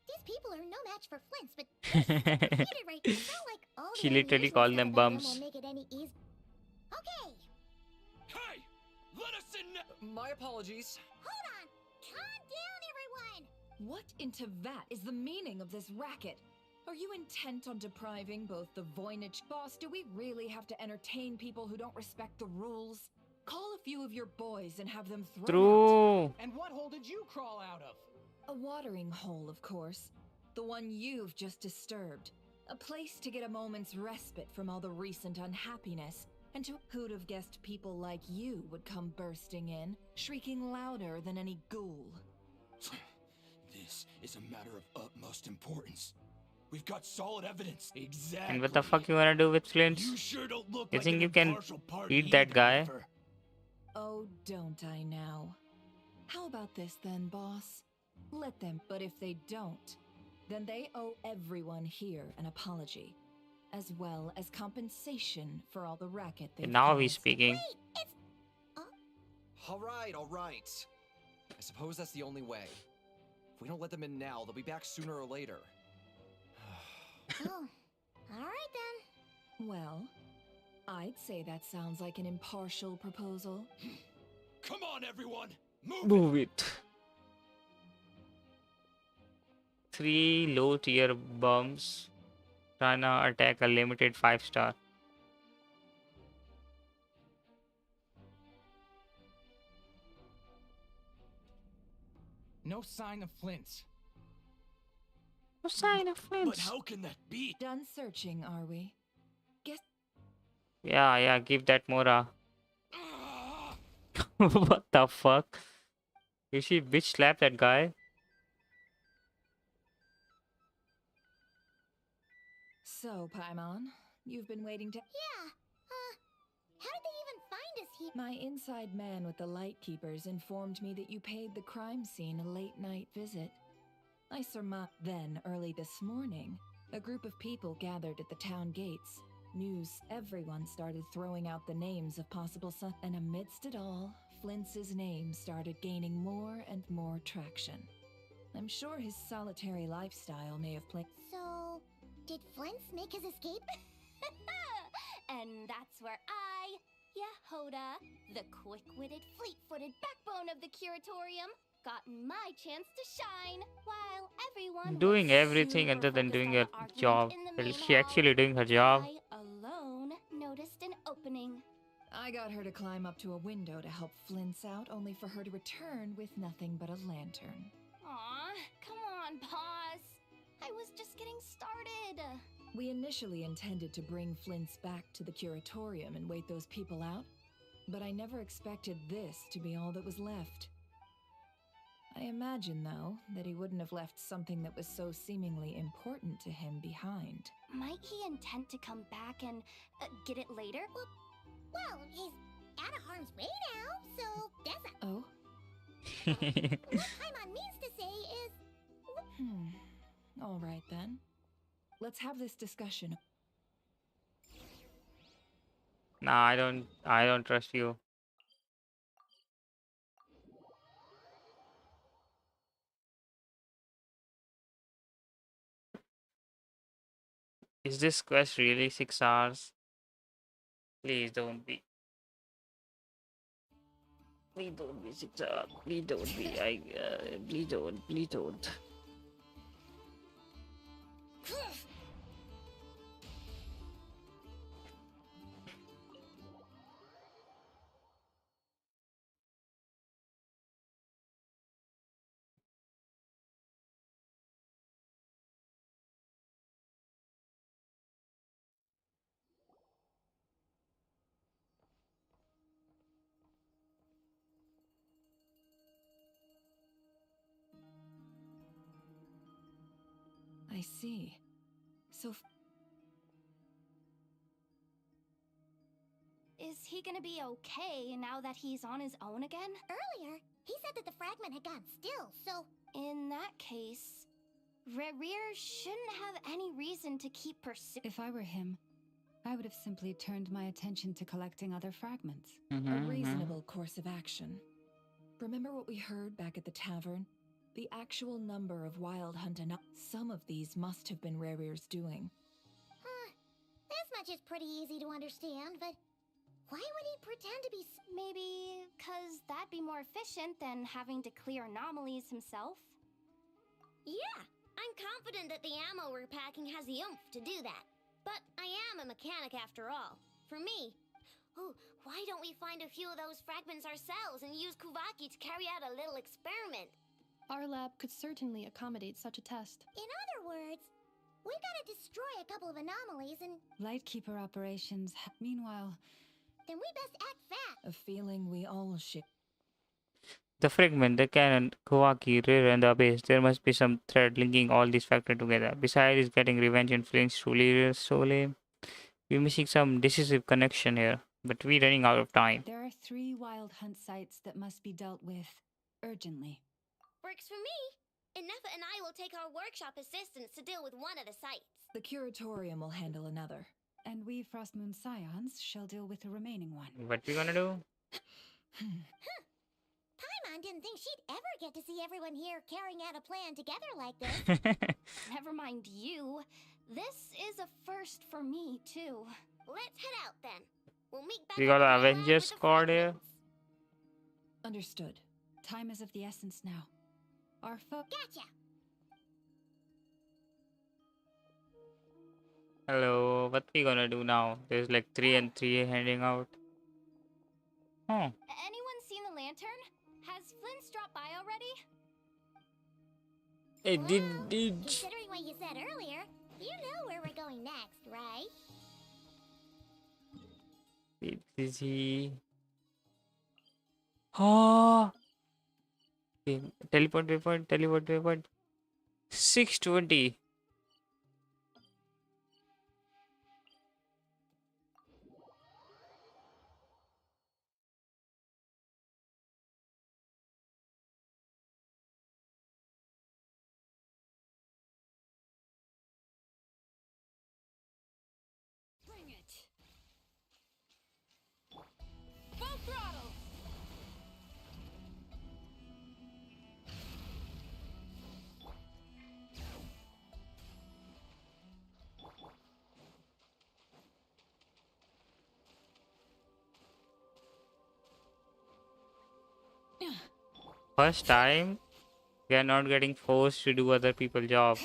These people are no match for Flint's, but complicated right now. It's not like all the She literally unusual called stuff them about bums. Won't make it any easy. Okay, Hey! Let us in now! My apologies. hold on. Calm down, everyone. What in Tevat is the meaning of this racket? Are you intent on depriving both the Voynich boss? Do we really have to entertain people who don't respect the rules? Call a few of your boys and have them thrown True. out. And what hole did you crawl out of? A watering hole, of course. The one you've just disturbed. A place to get a moment's respite from all the recent unhappiness. And who'd have guessed people like you would come bursting in, shrieking louder than any ghoul? This is a matter of utmost importance. We've got solid evidence. Exactly. And what the fuck you wanna do with Flint? You sure don't look You like think an you can impartial party beat that either, guy? Nefer. Oh, don't I now? How about this then, boss? Let them, but if they don't, then they owe everyone here an apology, as well as compensation for all the racket they've Now he's caused. speaking. All right. I suppose that's the only way. If we don't let them in now, they'll be back sooner or later. Oh, alright then. Well, I'd say that sounds like an impartial proposal. Come on, everyone! Move it. 3 low tier bombs trying to attack a limited 5-star. No sign of Flint. No sign of Flint. But how can that be? Done searching, are we? Guess. Yeah, give that Mora. What the fuck? You see, bitch slap that guy. So, Paimon, you've been waiting to. Yeah. How did they even find us here? My inside man with the Lightkeepers informed me that you paid the crime scene a late night visit. I surmised then, early this morning, a group of people gathered at the town gates. Everyone started throwing out the names of possible and amidst it all, Flintz's name started gaining more and more traction. I'm sure his solitary lifestyle may have played. So, did Flint's make his escape? And that's where I, Yehoda, the quick-witted, fleet-footed backbone of the Curatorium, got my chance to shine, while everyone Doing was everything super other than focused doing on her the argument job. in the Is main she hall. actually doing her job? I alone noticed an opening. I got her to climb up to a window to help Flint's out, only for her to return with nothing but a lantern. Aw, come on, boss. I was just getting started. We initially intended to bring Flint's back to the Curatorium and wait those people out, but I never expected this to be all that was left. I imagine, though, that he wouldn't have left something that was so seemingly important to him behind. Might he intend to come back and get it later? Well, he's out of harm's way now, so that's a... Oh? What Paimon means to say is... All right, then. Let's have this discussion. Nah, I don't trust you. Is this quest really 6 hours? Please don't be. Please don't be 6 hours. Please don't be. Please don't. I see. So, Is he gonna be okay now that he's on his own again? Earlier, he said that the fragment had gone still, so... In that case, Rerir shouldn't have any reason to keep pursuing. If I were him, I would have simply turned my attention to collecting other fragments. a reasonable course of action. Remember what we heard back at the tavern? The actual number of wild hunt and some of these must have been Rerir's doing. This much is pretty easy to understand, but... Why would he pretend to be... Maybe because that'd be more efficient than having to clear anomalies himself? Yeah, I'm confident that the ammo we're packing has the oomph to do that. But I am a mechanic after all. For me... Oh, why don't we find a few of those fragments ourselves and use Kuvaki to carry out a little experiment? Our lab could certainly accommodate such a test. In other words, we gotta destroy a couple of anomalies and... Lightkeeper operations. Meanwhile, then we best act fast. A feeling we all share. The fragment, the cannon, Kawaki, River, and the abyss. There must be some thread linking all these factors together. Besides getting revenge and feelings truly so lame, we're missing some decisive connection here. But we're running out of time. There are 3 wild hunt sites that must be dealt with urgently. Works for me. Ineffa and I will take our workshop assistants to deal with one of the sites. The curatorium will handle another. And we Frostmoon Scions shall deal with the remaining one. What we gonna do? Paimon didn't think she'd ever get to see everyone here carrying out a plan together like this. Never mind you. This is a first for me, too. Let's head out then. We'll meet back We got up an in the lab Avengers with the squad here. Understood. Time is of the essence now. Our folk. Gotcha. Hello, what we gonna do now? There's like 3 and 3 handing out. Huh. Anyone seen the lantern? Has Flint's dropped by already? It did. Considering what you said earlier, you know where we're going next, right? Is he? Oh. Okay. Teleport waypoint. Teleport waypoint. 620. Bring it. Full throttle. First time we are not getting forced to do other people's job.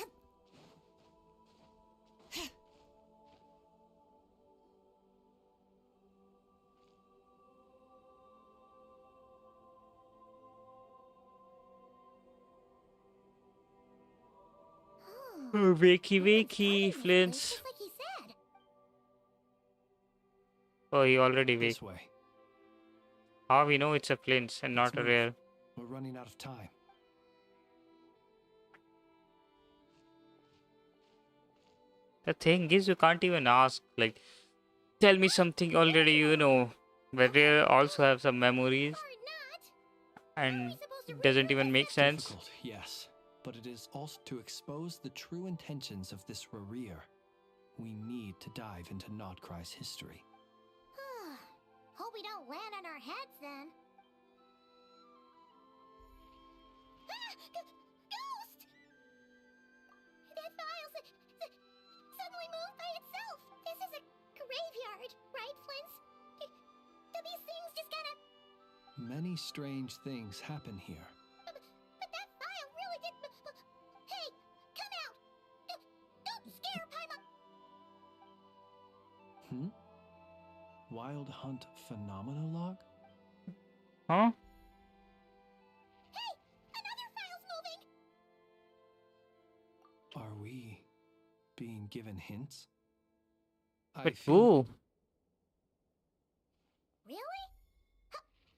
Oh, wakey, Flints. Just like he said. Oh, he already wake. This way. How we know it's a Flints and not a move. rare? We're running out of time. The thing is, you can't even ask, like, tell me something already you know. But rare also have some memories. And it doesn't even make sense. Difficult, yes. But it is also to expose the true intentions of this Rereer. We need to dive into Nodcry's history. Hope we don't land on our heads then. Ghost! That file suddenly moved by itself. This is a graveyard, right, Flint's? Do these things just kinda... Many strange things happen here. But that file really did... Hey, come out! Don't scare Paimon! Wild Hunt Phenomenologue? Huh? Hey! Another file's moving! Are we being given hints? But who? Really?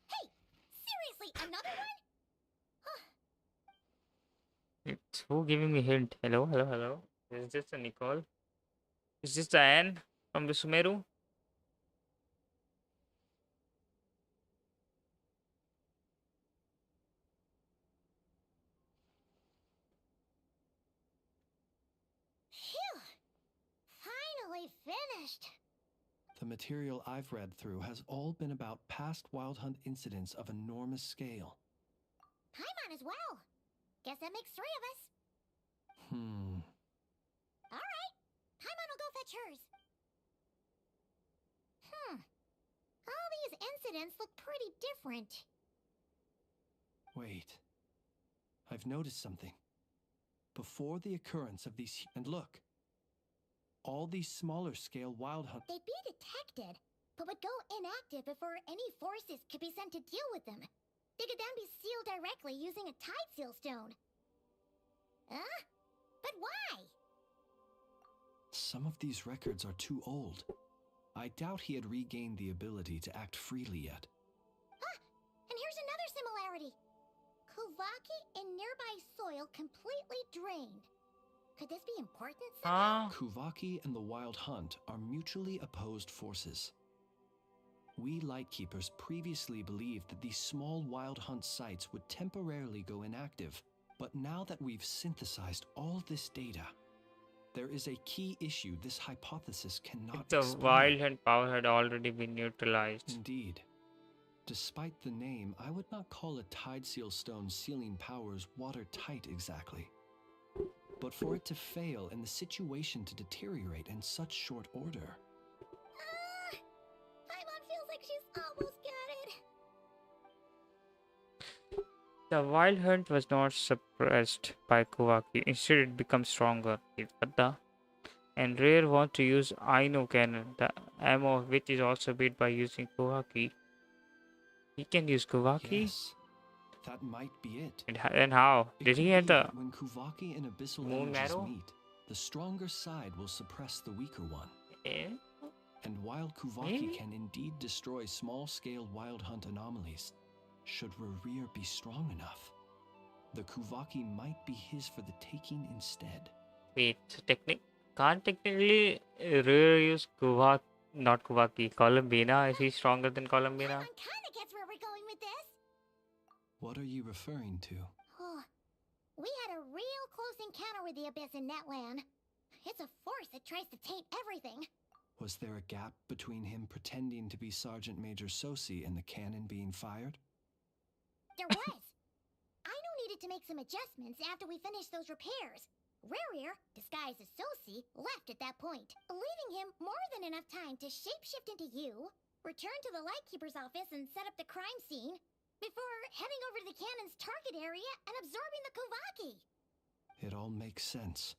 Hey! Seriously, another one? It's who giving me hint? Hello, hello, hello. Is this a Nicole? Is this the Anne from the Sumeru? Phew! Finally finished! The material I've read through has all been about past Wild Hunt incidents of enormous scale. Paimon as well. Guess that makes 3 of us. Alright, Paimon will go fetch hers. All these incidents look pretty different. Wait. I've noticed something. Before the occurrence of these... And look. All these smaller scale Wild Hunt... They'd be detected, but would go inactive before any forces could be sent to deal with them. They could then be sealed directly using a tide seal stone. Huh? But why? Some of these records are too old. I doubt he had regained the ability to act freely yet. Ah! And here's another similarity. Kuvaki and nearby soil completely drained. Could this be important Huh? Kuvaki and the Wild Hunt are mutually opposed forces. We Lightkeepers previously believed that these small Wild Hunt sites would temporarily go inactive, but now that we've synthesized all this data, there is a key issue this hypothesis cannot The explain. Wild Hunt power had already been neutralized. Indeed. Despite the name, I would not call a Tide Seal Stone's sealing powers watertight exactly. But for it to fail and the situation to deteriorate in such short order... Paimon feels like she's almost got it. The Wild Hunt was not suppressed by Kuvaki. Instead, it becomes stronger. What the? And Rare wants to use Aino cannon, the ammo of which is also beat by using Kuvaki. He can use Kuvaki? Yes, that might be it. And how? Did he have the when Kuvaki and Abyssal moon energies arrow? meet, the stronger side will suppress the weaker one. Eh? And while Kuvaki can indeed destroy small-scale Wild Hunt anomalies, should Rerir be strong enough, the Kuvaki might be his for the taking instead. Wait, so can't technically Rare use Kuvaki, not Kuvaki, Columbina? Is he stronger than Columbina? Kinda gets where we're going with this. What are you referring to? We had a real close encounter with the Abyss in Netland. It's a force that tries to taint everything. Was there a gap between him pretending to be Sergeant Major Sosi and the cannon being fired? There was. Aino needed to make some adjustments after we finished those repairs. Rerir, disguised as Sosi, left at that point, leaving him more than enough time to shapeshift into you, return to the Lightkeeper's office and set up the crime scene, before heading over to the cannon's target area and absorbing the Kuvaki. It all makes sense.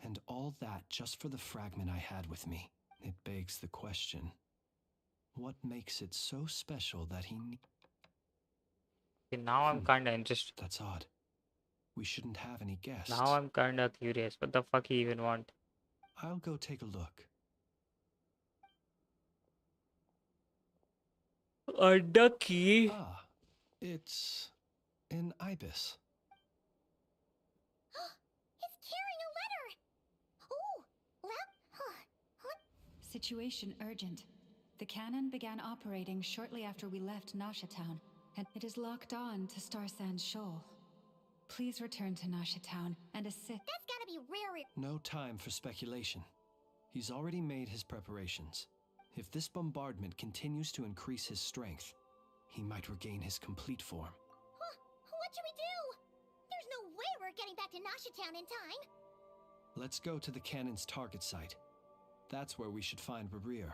And all that just for the fragment I had with me. It begs the question, what makes it so special that he... Okay, now I'm kinda interested. That's odd. We shouldn't have any guests. Now I'm kinda curious. What the fuck he even want? I'll go take a look. A ducky. Ah, it's an ibis. It's carrying a letter! Ooh, Situation urgent. The cannon began operating shortly after we left Nasha Town, and it is locked on to Star Sand Shoal. Please return to Nasha Town and assist. That's gotta be Rare. No time for speculation. He's already made his preparations. If this bombardment continues to increase his strength, he might regain his complete form. What should we do? There's no way we're getting back to Nasha Town in time. Let's go to the cannon's target site. That's where we should find Rerir,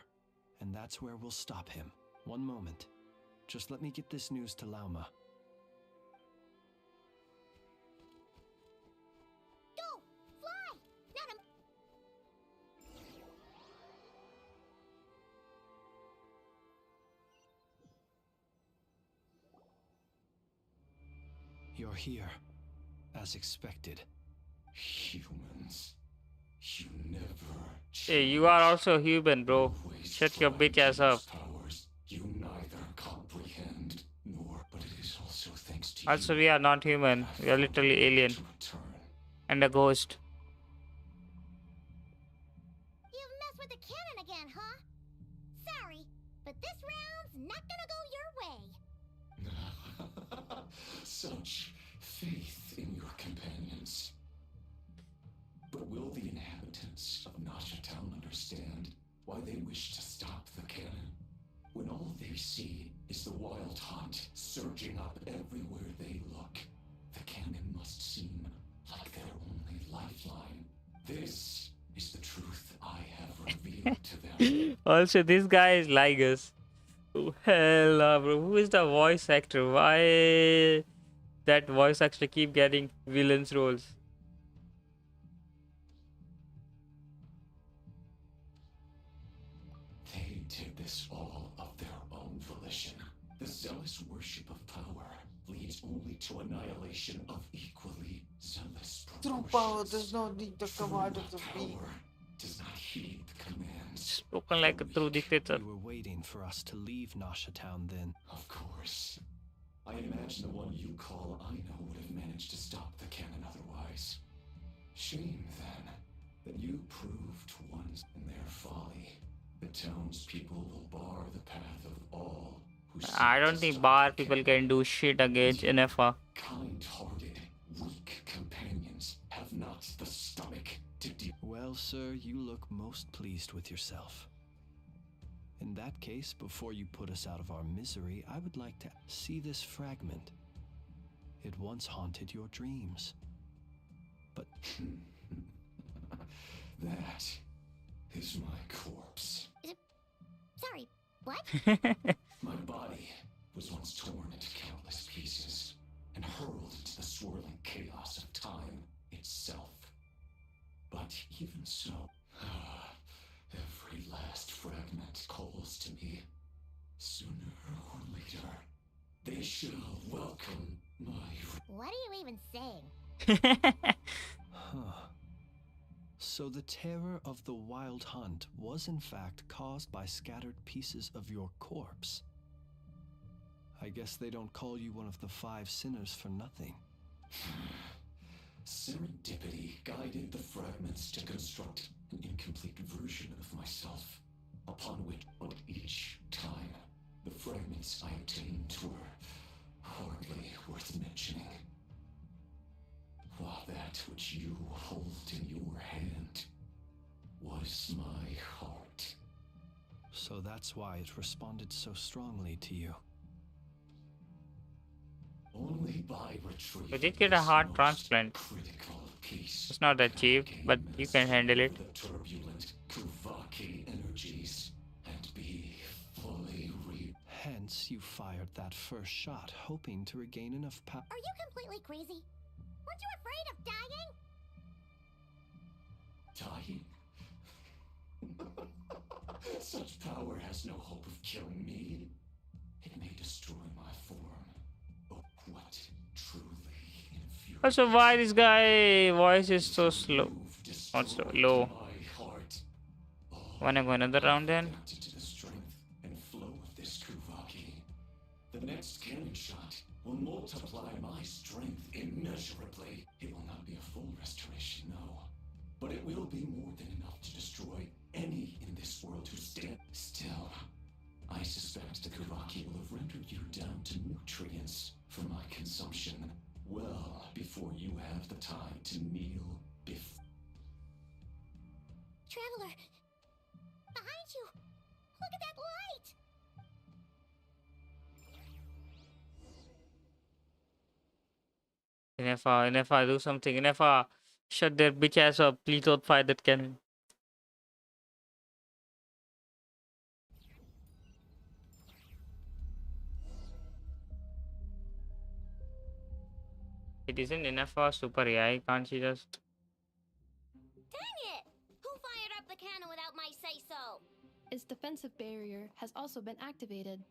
and that's where we'll stop him. One moment. Just let me get this news to Lauma. Go! Fly! Not a... You're here, as expected. Humans, you never Hey, you are also human, bro. Shut your bitch ass up. powers. You neither comprehend nor, but it is also thanks to Also, we are not human. We are literally alien. And a ghost. You've messed with the cannon again, huh? Sorry, but this round's not gonna go your way. Such faith in your companions. But will the inhabitants of Nasha Town understand why they wish to stop the cannon? When all they see is the Wild Hunt surging up everywhere they look, the cannon must seem like their only lifeline. This is the truth I have revealed to them. Also, this guy is like us. Oh, hell, bro. Who is the voice actor? Why that voice actor keep getting villains roles? They did this all of their own volition. The zealous worship of power leads only to annihilation of equally zealous True power does not need the command of the being. does not heed the commands. Spoken like a true dictator. You were waiting for us to leave Nasha Town then. Of course. I imagine the one you call Aina would have managed to stop the cannon otherwise. Shame, then, that you proved once in their folly. The townspeople will bar the path of all who seek I to don't think stop bar the people cannon. can do shit against NFR. Kind-hearted, weak companions have not the stomach to deal. Well, sir, you look most pleased with yourself. In that case, before you put us out of our misery, I would like to see this fragment. It once haunted your dreams. But that is my corpse. Sorry, what? My body was once torn into countless pieces and hurled into the swirling chaos of time itself. But even so, every last fragment calls to me. Sooner or later, they shall welcome my... What are you even saying? Huh. So the terror of the wild hunt was in fact caused by scattered pieces of your corpse. I guess they don't call you one of the 5 sinners for nothing. Serendipity guided the fragments to construct an incomplete version of myself, upon which, but each time, the fragments I obtained were hardly worth mentioning. While that which you hold in your hand was my heart. So that's why it responded so strongly to you. Only by retrieving We did get a heart transplant. critical piece It's not that cheap, but you can handle it. the turbulent Kuvaki energies and be fully Hence, you fired that first shot, hoping to regain enough power. Are you completely crazy? Weren't you afraid of dying? Dying? Such power has no hope of killing me. It may destroy my form. But what truly infuriates Also, why this guy voice is so slow? Not so low. my heart Wanna go another round then? to the strength and flow of this Kuvaki. The next cannon shot will multiply my strength immeasurably. It will not be a full restoration, no. But it will be more than enough to destroy any in this world who stand still. I suspect the Kuvaki will have rendered you down to nutrients for my consumption well before you have the time to kneel before. Traveler! Behind you! Look at that light! NFR, do something. NFR, shut their bitch ass up. Please don't fire that cannon. It isn't NFR super AI. Can't she just... Dang it! Who fired up the cannon without my say-so? Its defensive barrier has also been activated,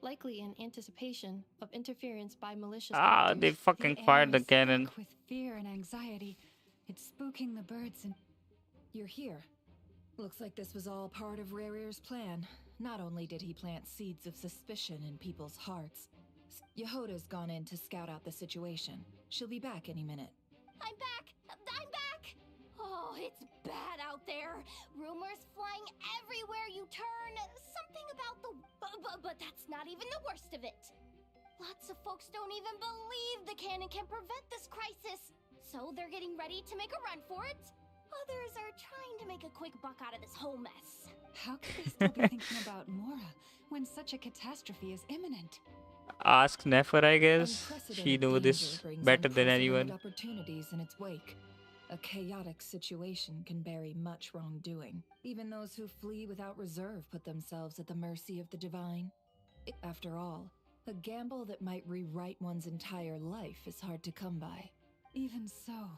likely in anticipation of interference by malicious Ah, actors. they fucking The fired air the is cannon. thick with fear and anxiety. It's spooking the birds and... You're here. Looks like this was all part of Rarir's plan. Not only did he plant seeds of suspicion in people's hearts, Yehoda's gone in to scout out the situation. She'll be back any minute. I'm back! I'm back! Oh, it's bad out there. Rumors flying everywhere you turn. Something about the... But that's not even the worst of it. Lots of folks don't even believe the cannon can prevent this crisis. So they're getting ready to make a run for it. Others are trying to make a quick buck out of this whole mess. How could they still be thinking about Mora when such a catastrophe is imminent? Ask Nefer, I guess. She Unprecedented knows this danger brings better than unprecedented anyone. opportunities in its wake. A chaotic situation can bury much wrongdoing. Even those who flee without reserve put themselves at the mercy of the divine. After all, a gamble that might rewrite one's entire life is hard to come by. Even so.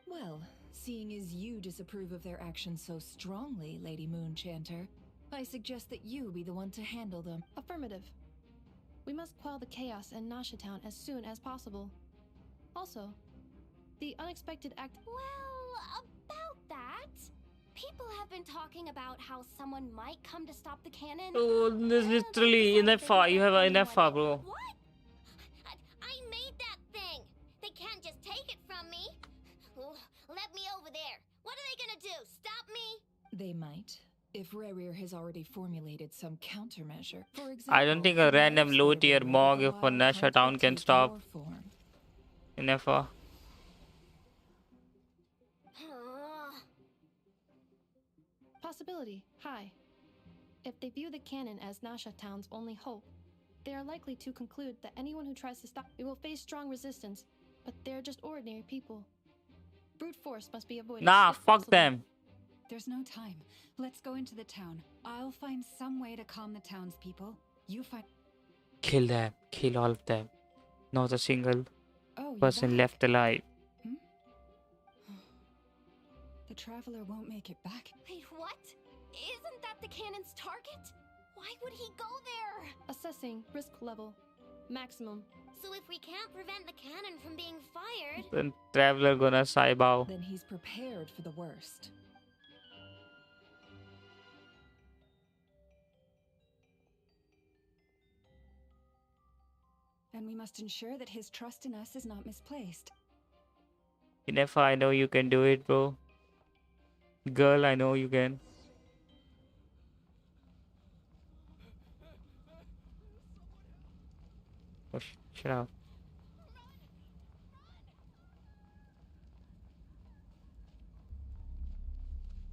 Well, seeing as you disapprove of their actions so strongly, Lady Moonchanter, I suggest that you be the one to handle them. Affirmative. We must quell the chaos in Nasha Town as soon as possible. Also, the unexpected act... Well, about that, people have been talking about how someone might come to stop the cannon. Oh, there's literally NFR. You have an NFR, bro. What? let me over there. What are they gonna do? Stop me? They might. If Rerir has already formulated some countermeasure. For example, I don't think a random low tier Mog for Nasha Town can stop Inefa. Possibility, high. If they view the cannon as Nasha Town's only hope, they are likely to conclude that anyone who tries to stop it will face strong resistance, but they're just ordinary people. Brute force must be avoided. Nah, if fuck possible. them. There's no time. Let's go into the town. I'll find some way to calm the townspeople. You find. Kill them. Kill all of them. Not a single Oh, person you're back. left alive. The traveler won't make it back. Wait, what? Isn't that the cannon's target? Why would he go there? Assessing risk level. Maximum. So if we can't prevent the cannon from being fired... Then traveler gonna Saibao. Then he's prepared for the worst. And we must ensure that his trust in us is not misplaced. Inefa, I know you can do it, bro. Girl, I know you can. Oh, shut up.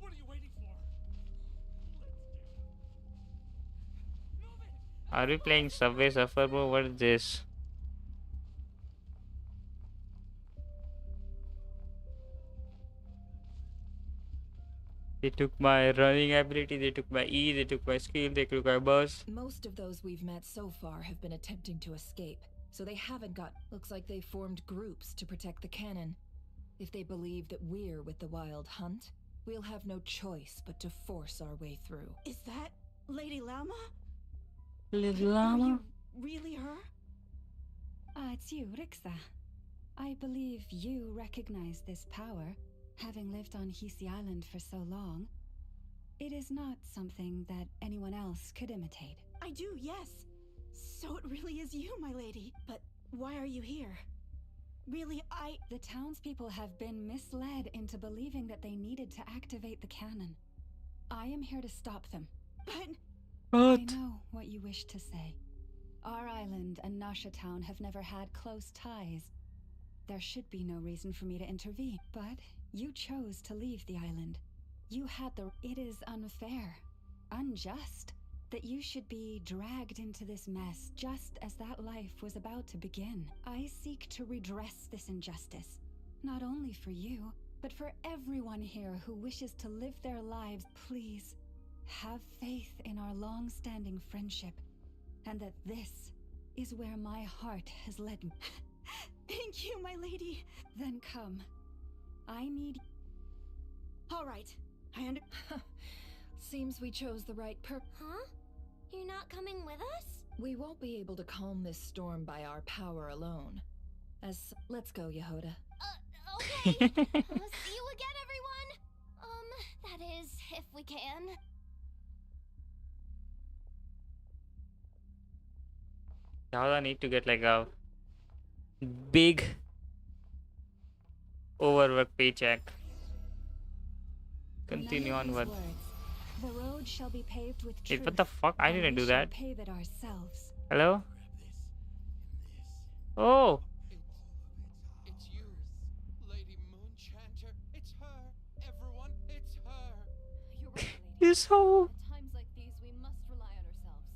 What are you waiting for? Are we playing Subway Surfer, bro? What is this? They took my running ability, they took my E, they took my skill, they took my buzz. Most of those we've met so far have been attempting to escape, so they haven't got. Looks like they formed groups to protect the cannon. If they believe that we're with the Wild Hunt, we'll have no choice but to force our way through. Is that Lady Llama? Lady Llama? Really her? It's you, Rixa. I believe you recognize this power. Having lived on Hisi Island for so long, it is not something that anyone else could imitate. I do, yes. So it really is you, my lady. But why are you here? Really, The townspeople have been misled into believing that they needed to activate the cannon. I am here to stop them. But... I know what you wish to say. Our island and Nasha Town have never had close ties. There should be no reason for me to intervene, but you chose to leave the island. You had the... It is unfair, unjust, that you should be dragged into this mess just as that life was about to begin. I seek to redress this injustice, not only for you, but for everyone here who wishes to live their lives. Please, have faith in our long-standing friendship, and that this is where my heart has led me. Thank you, my lady. Then come. I need... All right. Seems we chose the right Huh? You're not coming with us? We won't be able to calm this storm by our power alone. Let's go, Yehoda. Okay. See you again, everyone. That is, if we can. Now I need to get like a big overwork paycheck. Continue onward. The road shall be paved with Wait, truth. what the fuck? I didn't do that. Pave it ourselves. Hello? Oh! It's you, Lady Moonchanter. It's her. Everyone, it's her. You're right, lady. You're so... At times like these, we must rely on ourselves.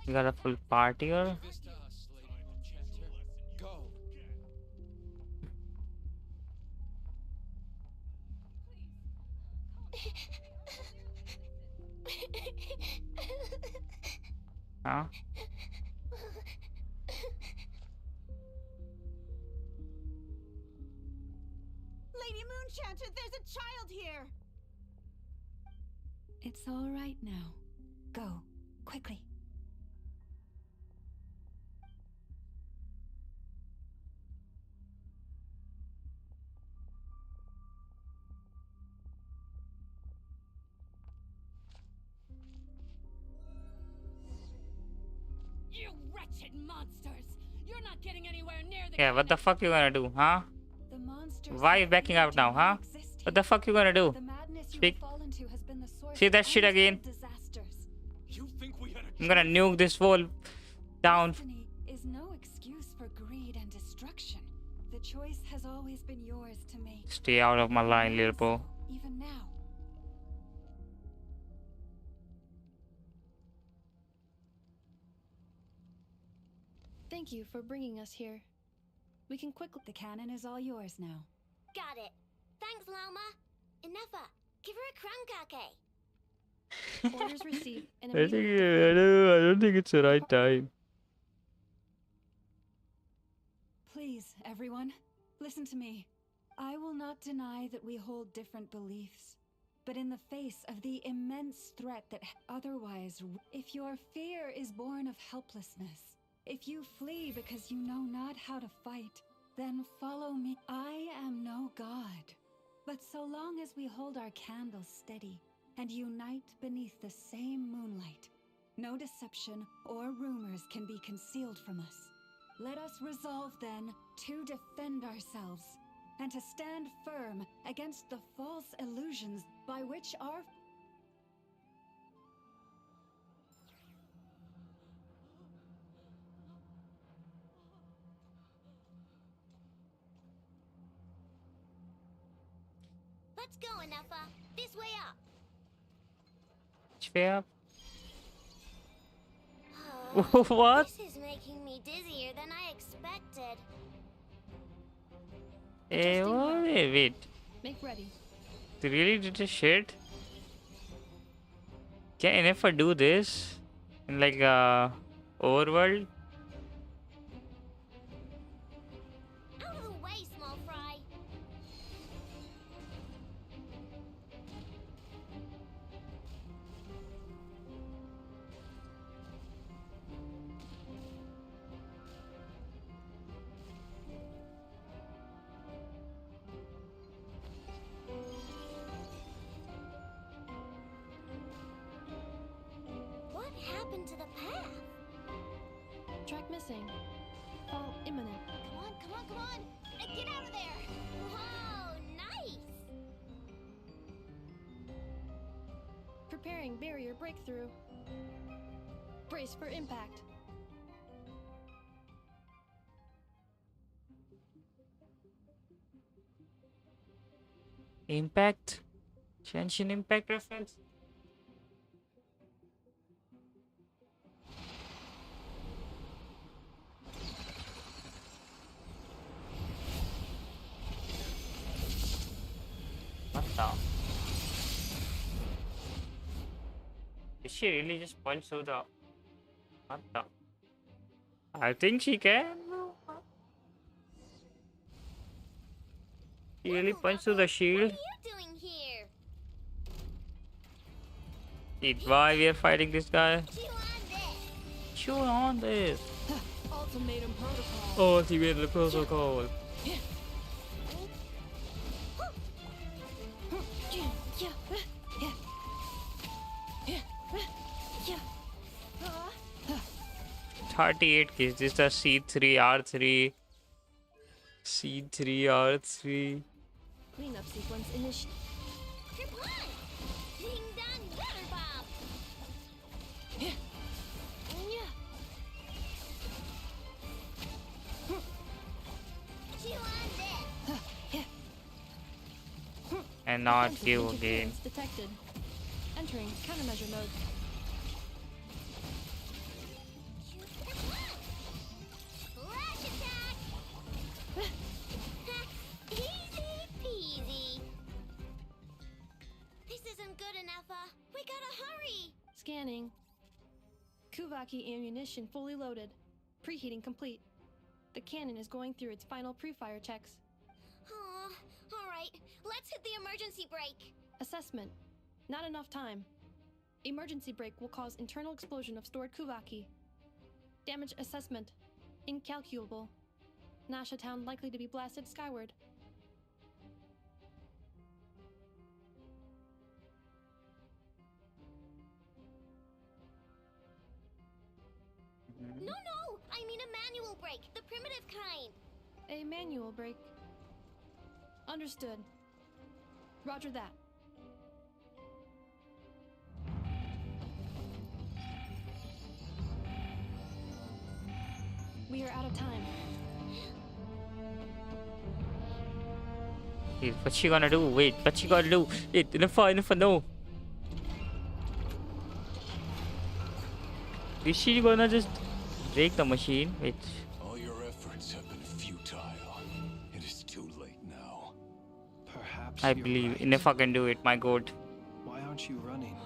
You got a full party or? Leave this to us, Lady Moonchanter. Go. Huh? Lady Moonchanter, there's a child here. It's all right now. Go, quickly. wretched monsters! You're not getting anywhere near the Yeah, what the fuck you gonna do, huh? The monsters Why you backing out now, huh? What the fuck you gonna do? The madness you Speak. have fallen to has been the source See of that shit untold again? disasters. You think we had a I'm gonna nuke this wall down. Destiny is no excuse for greed and destruction. The choice has always been yours to make. Stay out of my line, little bro. Even now. Thank you for bringing us here. We can quickly. The cannon is all yours now. Got it. Thanks, Llama. Enough. Give her a crown cake. Orders received. And I don't think it's the right time. Please, everyone, listen to me. I will not deny that we hold different beliefs. But in the face of the immense threat that otherwise, if your fear is born of helplessness, if you flee because you know not how to fight, then follow me. I am no god. But so long as we hold our candles steady and unite beneath the same moonlight, no deception or rumors can be concealed from us. Let us resolve then to defend ourselves and to stand firm against the false illusions by which our Let's go, Enougha. This way up. Which way up? Oh, What? This is making me dizzier than I expected. Wait. Make ready. They really did this shit? Can Enfa do this? In like overworld? Out of the way, small fry. What happened to the path? Track missing. Fall imminent. Come on, come on, come on! Get out of there! Whoa, nice! Preparing barrier breakthrough. Brace for impact. Impact? Genshin Impact reference? What the? Did she really just punch through the... What the? I think she can. She really punched through the shield. What are you doing here? It's why we are fighting this guy. Chew on this. Ultimatum protocol. Oh, ultimatum protocol. Yeah. 38 kills. This is the C3R3. C3R3. Cleanup sequence initiated. Ding dong water bomb. Chew on this. And not Offensive you again. interference detected. Entering countermeasure mode. Flash attack. Easy peasy. This isn't good enough. We gotta hurry. Scanning. Kuvaki ammunition fully loaded. Preheating complete. The cannon is going through its final pre-fire checks. Oh, all right. Let's hit the emergency brake. Assessment. Not enough time. Emergency brake will cause internal explosion of stored Kuvaki. Damage assessment. Incalculable. Nasha Town likely to be blasted skyward. No, I mean a manual brake, the primitive kind. A manual brake. Understood. Roger that. We are out of time. Wait, what's she gonna do? Wait, what's she gonna do? Wait, enough, no. Is she gonna just break the machine? Wait. All your efforts have been futile. It is too late now. Perhaps I you're believe. right. And if I can do it, my god. Why aren't you running?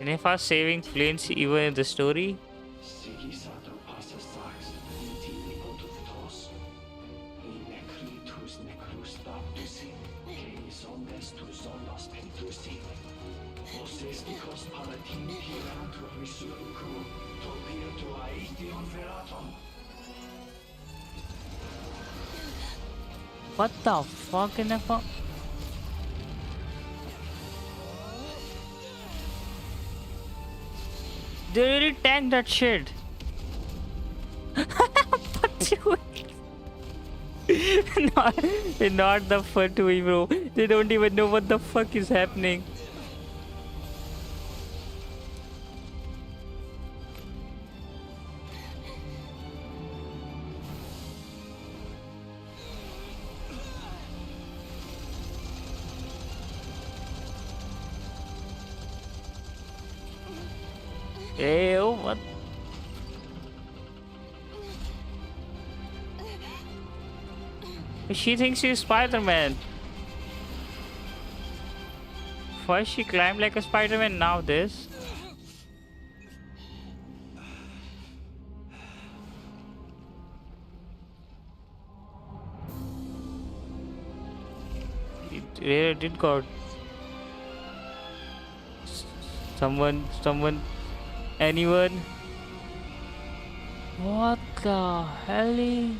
And if I saving planes even in the story? What the fuck in the fuck? They really tanked that shit. Fuck you. not the Fatui, bro. They don't even know what the fuck is happening. Hey, oh, what? She thinks she's Spider-Man. First she climbed like a Spider-Man, now this. It did God. Someone, anyone? What the hell?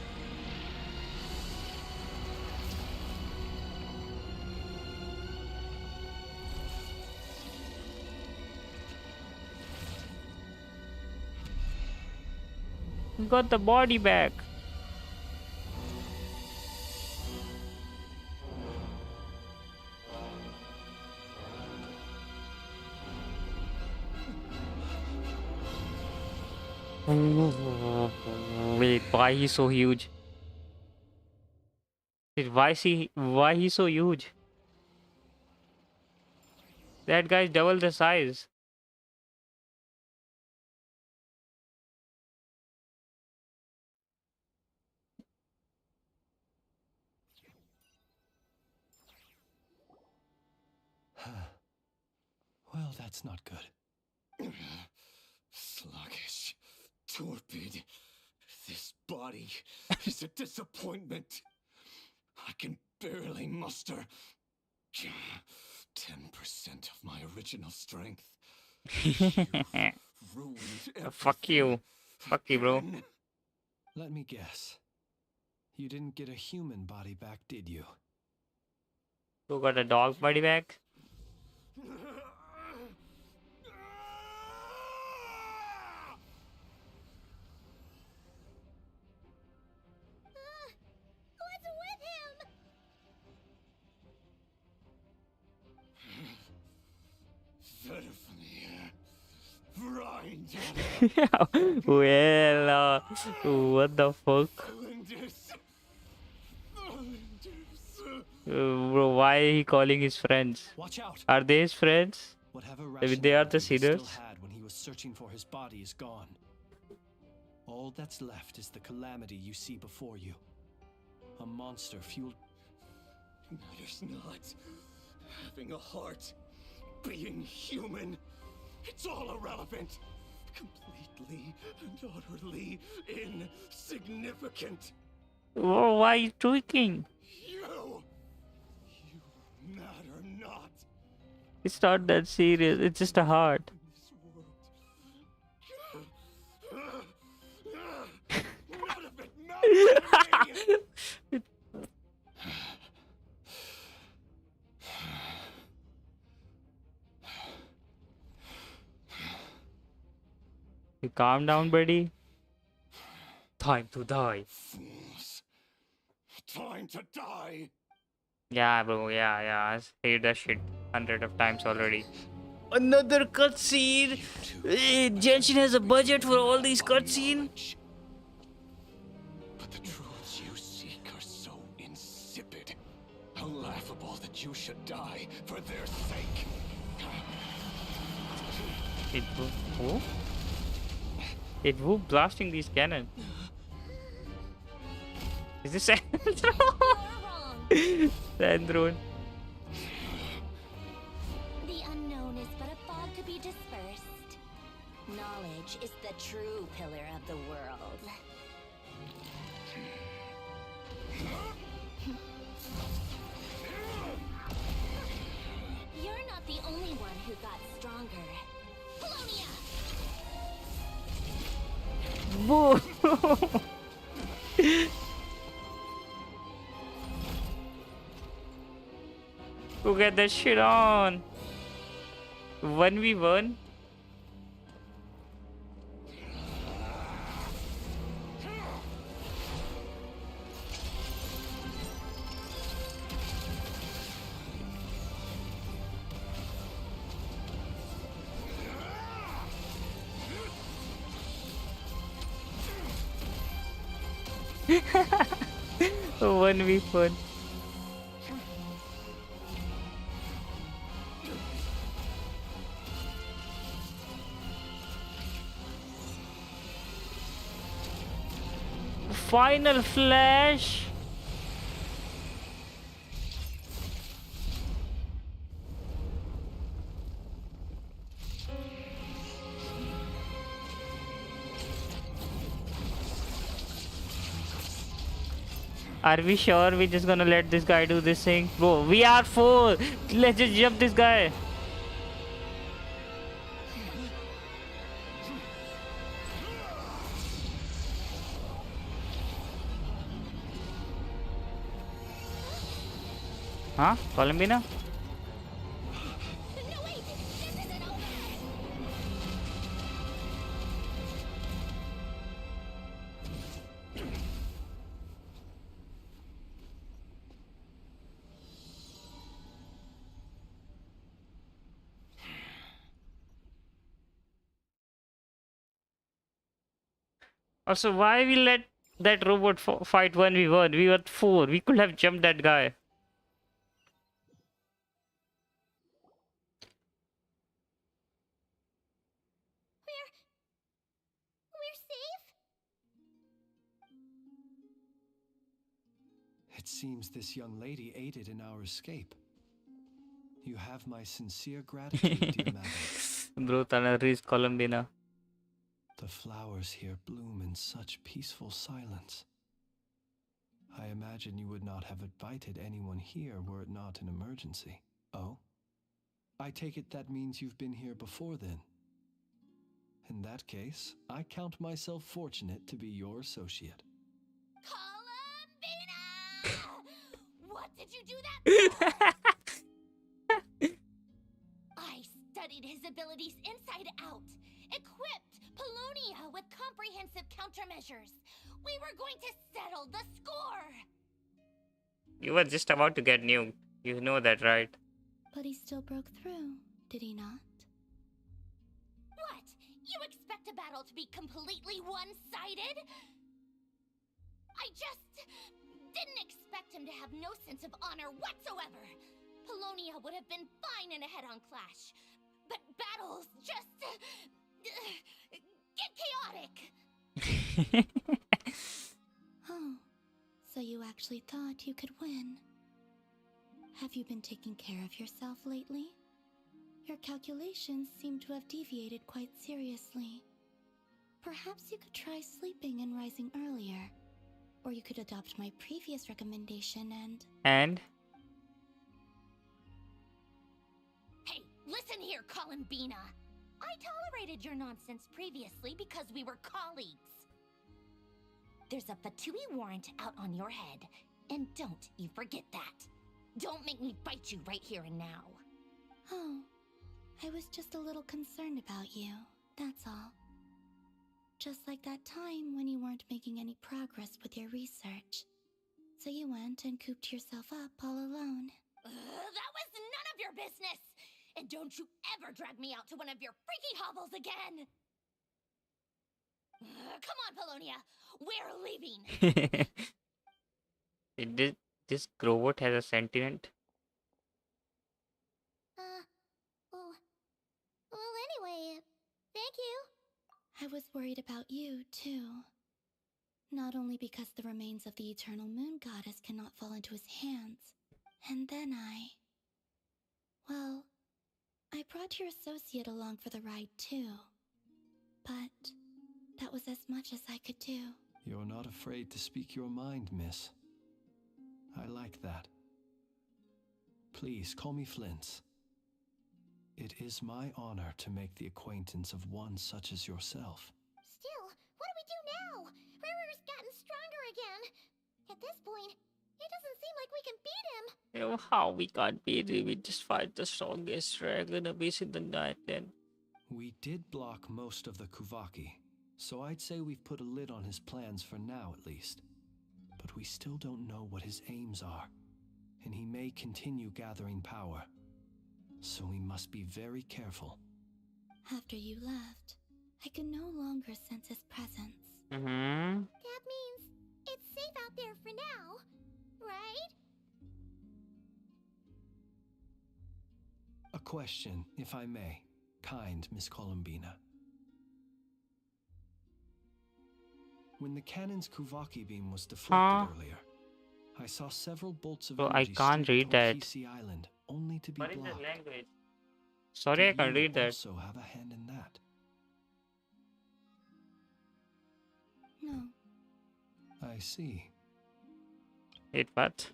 Got the body back. Wait, why he's so huge? Wait, why he's so huge? That guy's double the size. Well, that's not good. Sluggish, torpid. This body is a disappointment. I can barely muster 10% of my original strength. Fuck you. Fuck you, bro. Let me guess. You didn't get a human body back, did you? You got a dog body back? What's with him? Well, what the fuck? Bro, why are he calling his friends? Watch out. Are they his friends? Whatever I mean, they are the rationality he sinners. still had when he was searching for his body is gone. All that's left is the calamity you see before you. A monster fueled. Matters not. Having a heart, being human, it's all irrelevant. Completely and utterly insignificant. Whoa, why are you tweaking? You matter not. It's not that serious. It's just a heart. None of it matters to me. You calm down, buddy. Time to die. Fools. Time to die. Yeah, bro. Yeah. I've heard that shit hundred of times already. Another cutscene. Genshin has a budget for all these cutscenes. But the truths you seek are so insipid. How laughable that you should die for their sake. Who? Who blasting these cannons? Is this Sandrone? The unknown is but a fog to be dispersed. Knowledge is the true pillar of the world. You're not the only one who got stronger. Polonia! Whoa! Go get that shit on. 1v1. One v one. Final flash. Are we sure we're just gonna let this guy do this thing? Bro, we are four. Let's just jump this guy. Huh? Columbina? Also, why we let that robot fight 1v1? We were four. We could have jumped that guy. We're safe? It seems this young lady aided in our escape. You have my sincere gratitude, dear madam. Bro, Tanner is Columbina. The flowers here bloom in such peaceful silence. I imagine you would not have invited anyone here were it not an emergency. Oh? I take it that means you've been here before then. In that case, I count myself fortunate to be your associate. What did you do that for? I studied his abilities inside out, equipped Polonia with comprehensive countermeasures. We were going to settle the score. You were just about to get nuked. You know that, right? But he still broke through, did he not? What? You expect a battle to be completely one-sided? I just didn't expect him to have no sense of honor whatsoever. Polonia would have been fine in a head-on clash. But battles just get chaotic. Oh, so you actually thought you could win. Have you been taking care of yourself lately? Your calculations seem to have deviated quite seriously. Perhaps you could try sleeping and rising earlier. Or you could adopt my previous recommendation and... And? Hey, listen here, Columbina. I tolerated your nonsense previously because we were colleagues. There's a Fatui warrant out on your head, and don't you forget that. Don't make me fight you right here and now. Oh, I was just a little concerned about you, that's all. Just like that time when you weren't making any progress with your research. So you went and cooped yourself up all alone. That was none of your business! And don't you ever drag me out to one of your freaky hovels again! Come on, Polonia! We're leaving! This robot has a sentiment. Well, anyway, thank you. I was worried about you, too. Not only because the remains of the Eternal Moon Goddess cannot fall into his hands, and then well, I brought your associate along for the ride, too. But that was as much as I could do. You're not afraid to speak your mind, miss. I like that. Please, call me Flint's. It is my honor to make the acquaintance of one such as yourself. Still, what do we do now? Riri's gotten stronger again. At this point, it doesn't seem like we can beat him. You know how we can't beat him? We just fight the strongest dragon abyss in the night then. We did block most of the Kuvaki, so I'd say we've put a lid on his plans for now at least. But we still don't know what his aims are, and he may continue gathering power. So we must be very careful. After you left, I could no longer sense his presence. That means it's safe out there for now, right? A question, if I may, kind Miss Columbina. When the cannon's Kuvaki beam was deflected earlier, I saw several bolts of energy I can't read that. Kisi Island, only to be What is blocked. the language? Sorry, I Did can't you read that. also have a hand in that? No. I see. Wait, what?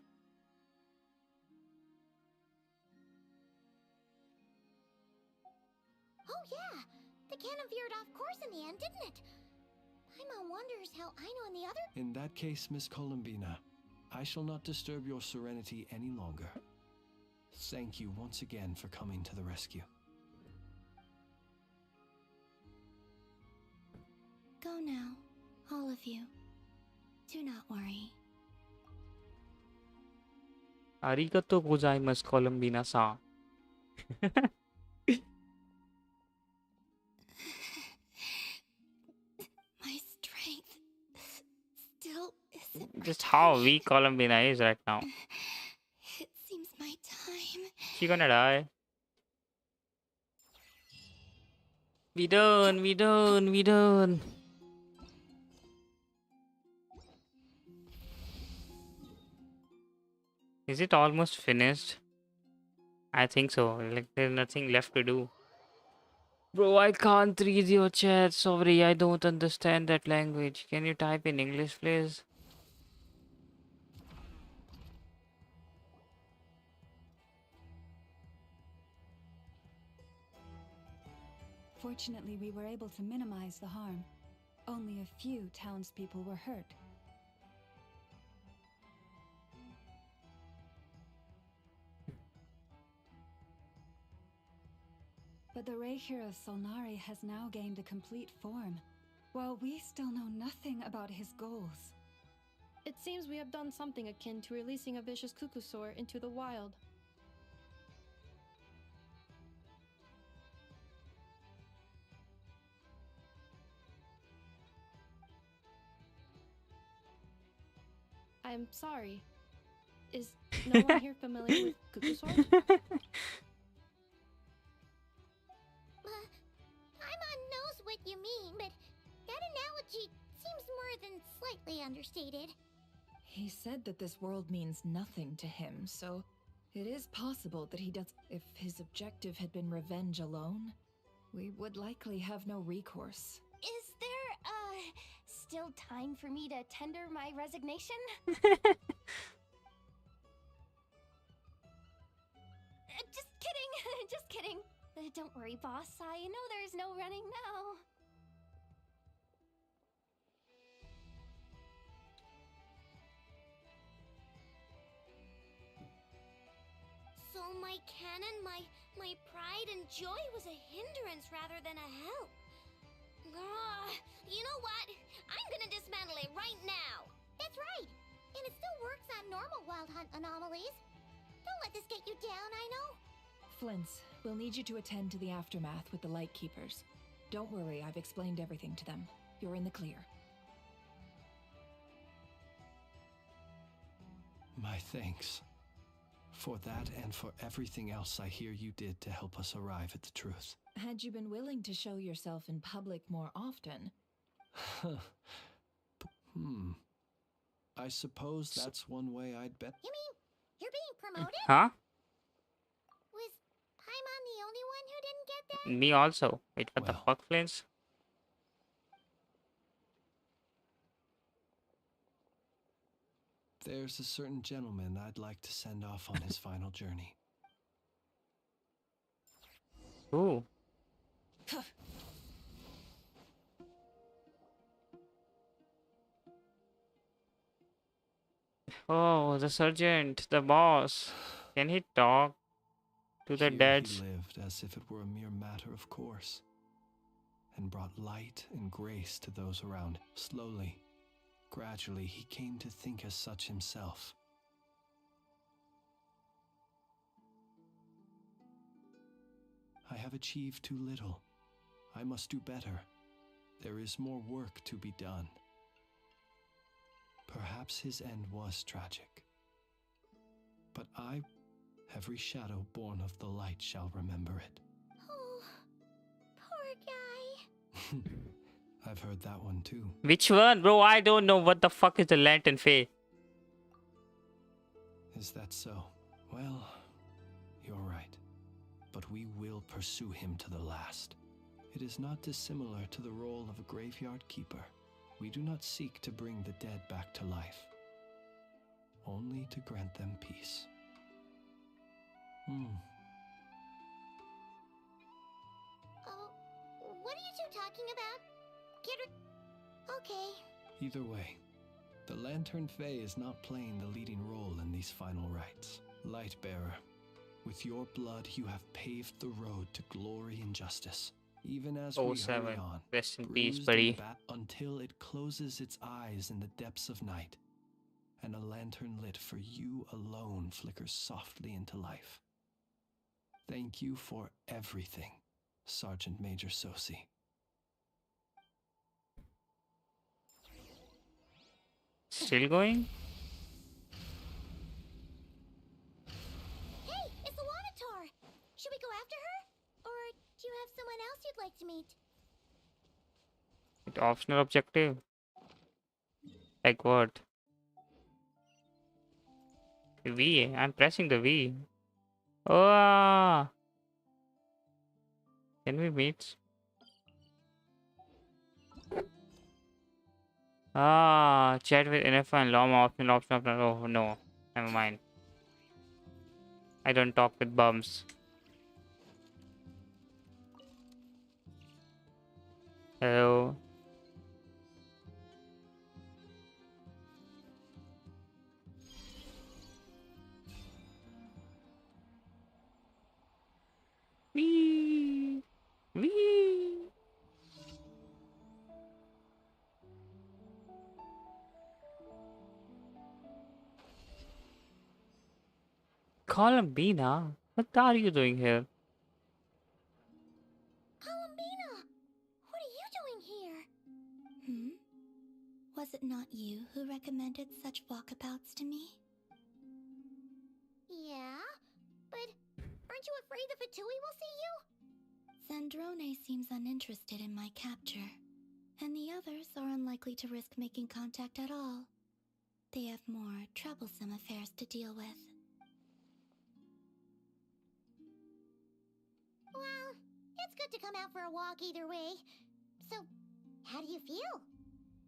Oh yeah, the cannon veered off course in the end, didn't it? Paimon wonders how Aino and the other... In that case, Miss Columbina, I shall not disturb your serenity any longer. Thank you once again for coming to the rescue. Go now, all of you. Do not worry. Arigato gozaimasu, Columbina-san. My strength still isn't... Just how weak Columbina is right now. It seems my time... She gonna die. We done. Is it almost finished? I think so. Like there's nothing left to do. Bro, I can't read your chat. Sorry, I don't understand that language. Can you type in English, please? Fortunately, we were able to minimize the harm. Only a few townspeople were hurt. But the Reikir of Solnari has now gained a complete form, while we still know nothing about his goals. It seems we have done something akin to releasing a vicious Kukusaur into the wild. I'm sorry. Is no one here familiar with Kukusaur? Paimon knows what you mean, but that analogy seems more than slightly understated. He said that this world means nothing to him, so it is possible that he does. If his objective had been revenge alone, we would likely have no recourse. Is there, still time for me to tender my resignation? Just kidding, just kidding. Don't worry, boss. I know there's no running now. So my cannon, my pride and joy was a hindrance rather than a help. You know what? I'm gonna dismantle it right now. That's right. And it still works on normal wild hunt anomalies. Don't let this get you down, I know. Flints, we'll need you to attend to the aftermath with the Light Keepers. Don't worry, I've explained everything to them. You're in the clear. My thanks. For that and for everything else I hear you did to help us arrive at the truth. Had you been willing to show yourself in public more often... I suppose that's one way I'd bet. You mean you're being promoted? Huh? Was Paimon the only one who didn't get that? Me also. Wait, what the fuck, Flins? There's a certain gentleman I'd like to send off on his final journey. Ooh. Oh, the sergeant, the boss. Can he talk to the Here deads? He lived as if it were a mere matter of course, and brought light and grace to those around. Slowly, gradually, he came to think as such himself. I have achieved too little. I must do better. There is more work to be done. Perhaps his end was tragic. But I, every shadow born of the light shall remember it. Oh, poor guy. I've heard that one too. Which one, bro? I don't know what the fuck is the Lantern Fae. Is that so? Well, you're right. But we will pursue him to the last. It is not dissimilar to the role of a graveyard keeper. We do not seek to bring the dead back to life, only to grant them peace. What are you two talking about? Okay. Either way, the Lantern Fae is not playing the leading role in these final rites. Lightbearer, with your blood you have paved the road to glory and justice. Even as we hurry on, rest in peace, bruised buddy. Until it closes its eyes in the depths of night, and a lantern lit for you alone flickers softly into life. Thank you for everything, Sergeant Major Sosi. Still going? Hey, it's the Wanatar! Should we go after her? Or do you have someone else you'd like to meet? Optional objective? Like what? V. I'm pressing the V. Oh! Can we meet? Chat with NF and Llama option. Oh no, never mind. I don't talk with bums. Hello. Wee. Wee. Columbina, what are you doing here? Columbina! What are you doing here? Was it not you who recommended such walkabouts to me? Yeah, but aren't you afraid the Fatui will see you? Zandrone seems uninterested in my capture, and the others are unlikely to risk making contact at all. They have more troublesome affairs to deal with. Well, it's good to come out for a walk either way. So, how do you feel?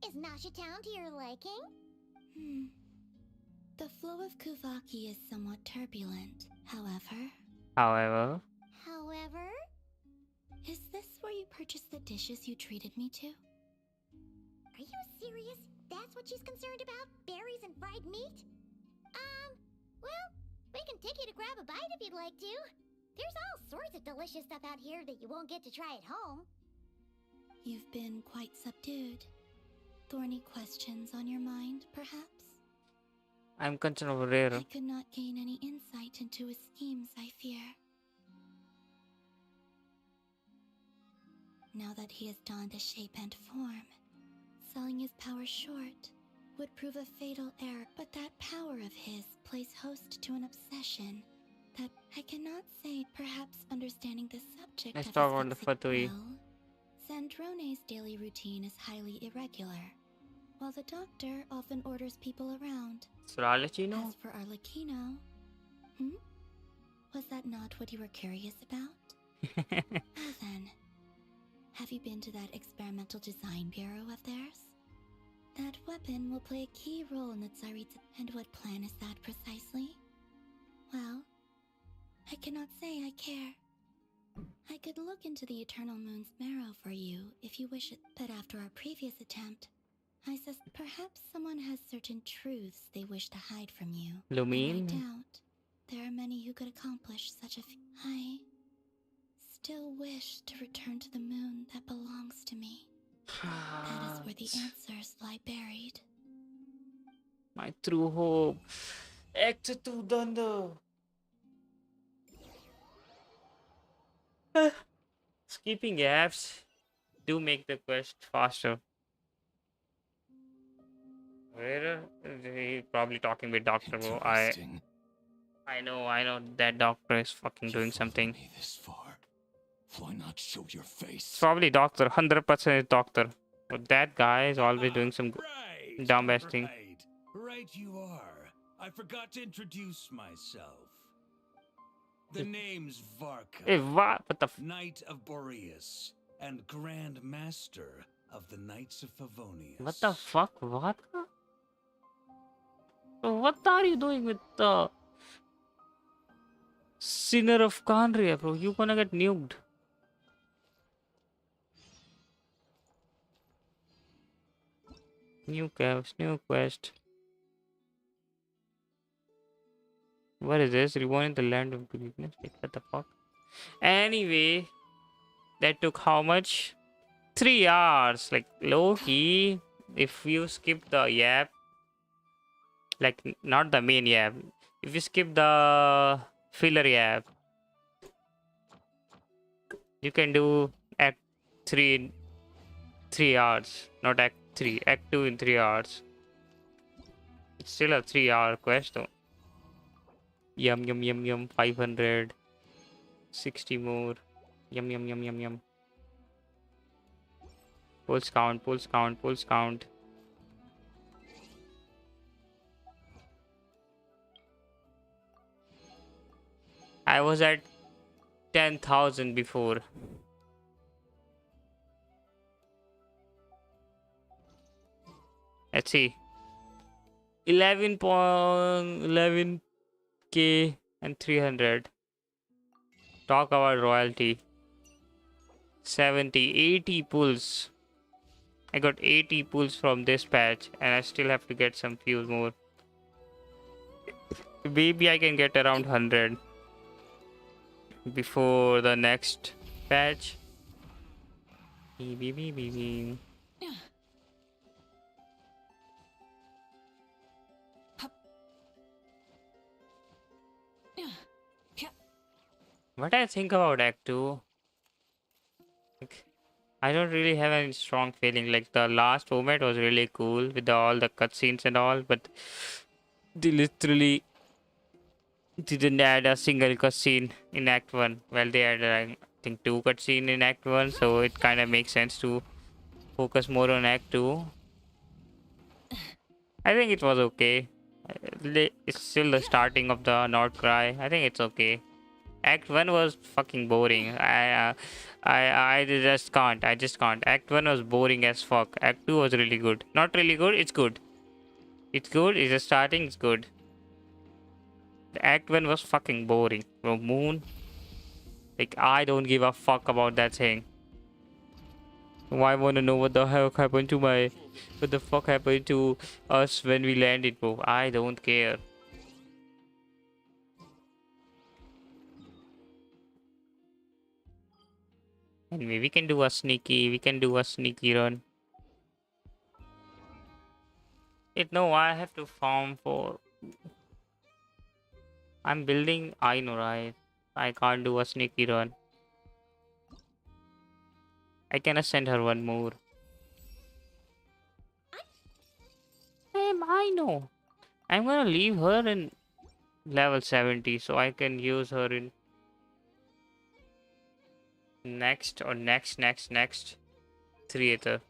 Is Nasha Town to your liking? The flow of Kuvaki is somewhat turbulent, however. However? Is this where you purchased the dishes you treated me to? Are you serious? That's what she's concerned about? Berries and fried meat? Well, we can take you to grab a bite if you'd like to. There's all sorts of delicious stuff out here that you won't get to try at home. You've been quite subdued. Thorny questions on your mind, perhaps? I'm concerned over Rare. I could not gain any insight into his schemes, I fear. Now that he has donned a shape and form, selling his power short would prove a fatal error. But that power of his plays host to an obsession that I cannot say. Perhaps understanding the subject Let's of talk his about the Fatui. well, Sandrone's daily routine is highly irregular, while the doctor often orders people around. So Arlecchino? As for Arlecchino, was that not what you were curious about? Well then, have you been to that experimental design bureau of theirs? That weapon will play a key role in the Tsaritsa. And what plan is that precisely? Well, I cannot say I care. I could look into the Eternal Moon's marrow for you if you wish it, but after our previous attempt, I suspect perhaps someone has certain truths they wish to hide from you. Lumine? And I doubt there are many who could accomplish such a I still wish to return to the moon that belongs to me. That is where the answers lie buried. My true hope. Act 2 Thunder. Skipping apps do make the quest faster. Where he probably talking with Doctor Who. I know that doctor is fucking doing something. This far. Why not show your face? It's probably doctor, 100% is doctor. But that guy is always doing some dumb ass thing. Right you are. I forgot to introduce myself. The name's Varka. Hey, what the Knight of Boreas and Grand Master of the Knights of Favonius. What the fuck? What? What are you doing with the Sinner of Kandria, bro? You gonna get nuked. New caves, new quest. What is this? Reborn in the land of greatness. Like, what the fuck? Anyway, that took how much? 3 hours. Like, low key. If you skip the yap, like not the main yap. If you skip the filler yap, you can do Act 3 in 3 hours. Not Act 3. Act 2 in 3 hours. It's still a 3-hour quest though. Yum yum yum yum. 500. 60 more. Yum yum yum yum yum. Pulse count, pulse count, pulse count. I was at 10,000 before. Let's see. 11.11k and 300. Talk about royalty. 70, 80 pulls. I got 80 pulls from this patch and I still have to get some few more. Maybe I can get around 100 before the next patch. What I think about Act 2, like, I don't really have any strong feeling. Like the last moment was really cool with all the cutscenes and all, but they literally didn't add a single cutscene in Act 1. Well, they added, I think, 2 cutscenes in Act 1, so it kind of makes sense to focus more on Act 2. I think it was okay. It's still the starting of the Not Cry. I think it's okay. Act 1 was fucking boring. I just can't. I just can't. Act 1 was boring as fuck. Act 2 was really good. Not really good. It's good. It's good. It's just starting. It's good. The Act 1 was fucking boring. Bro, Moon. Like, I don't give a fuck about that thing. Why wanna know what the heck happened to my... What the fuck happened to us when we landed, bro? I don't care. Anyway, we can do a sneaky run. No, I have to farm for. I'm building. I know, right? I can't do a sneaky run. I cannot send her one more. I know. I'm gonna leave her in level 70 so I can use her in next theater.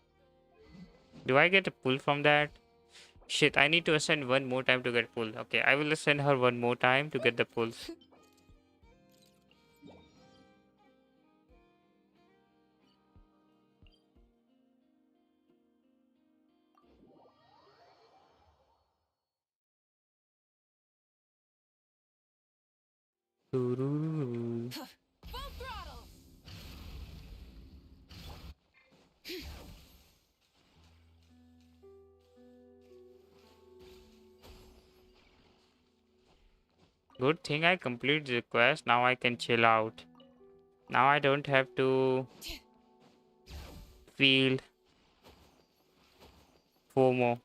Do I get a pull from that? Shit, I need to ascend one more time to get pull. Okay, I will ascend her one more time to get the pulls. Doo-doo-doo. Full throttle! Good thing I complete the quest. Now I can chill out. Now I don't have to feel FOMO.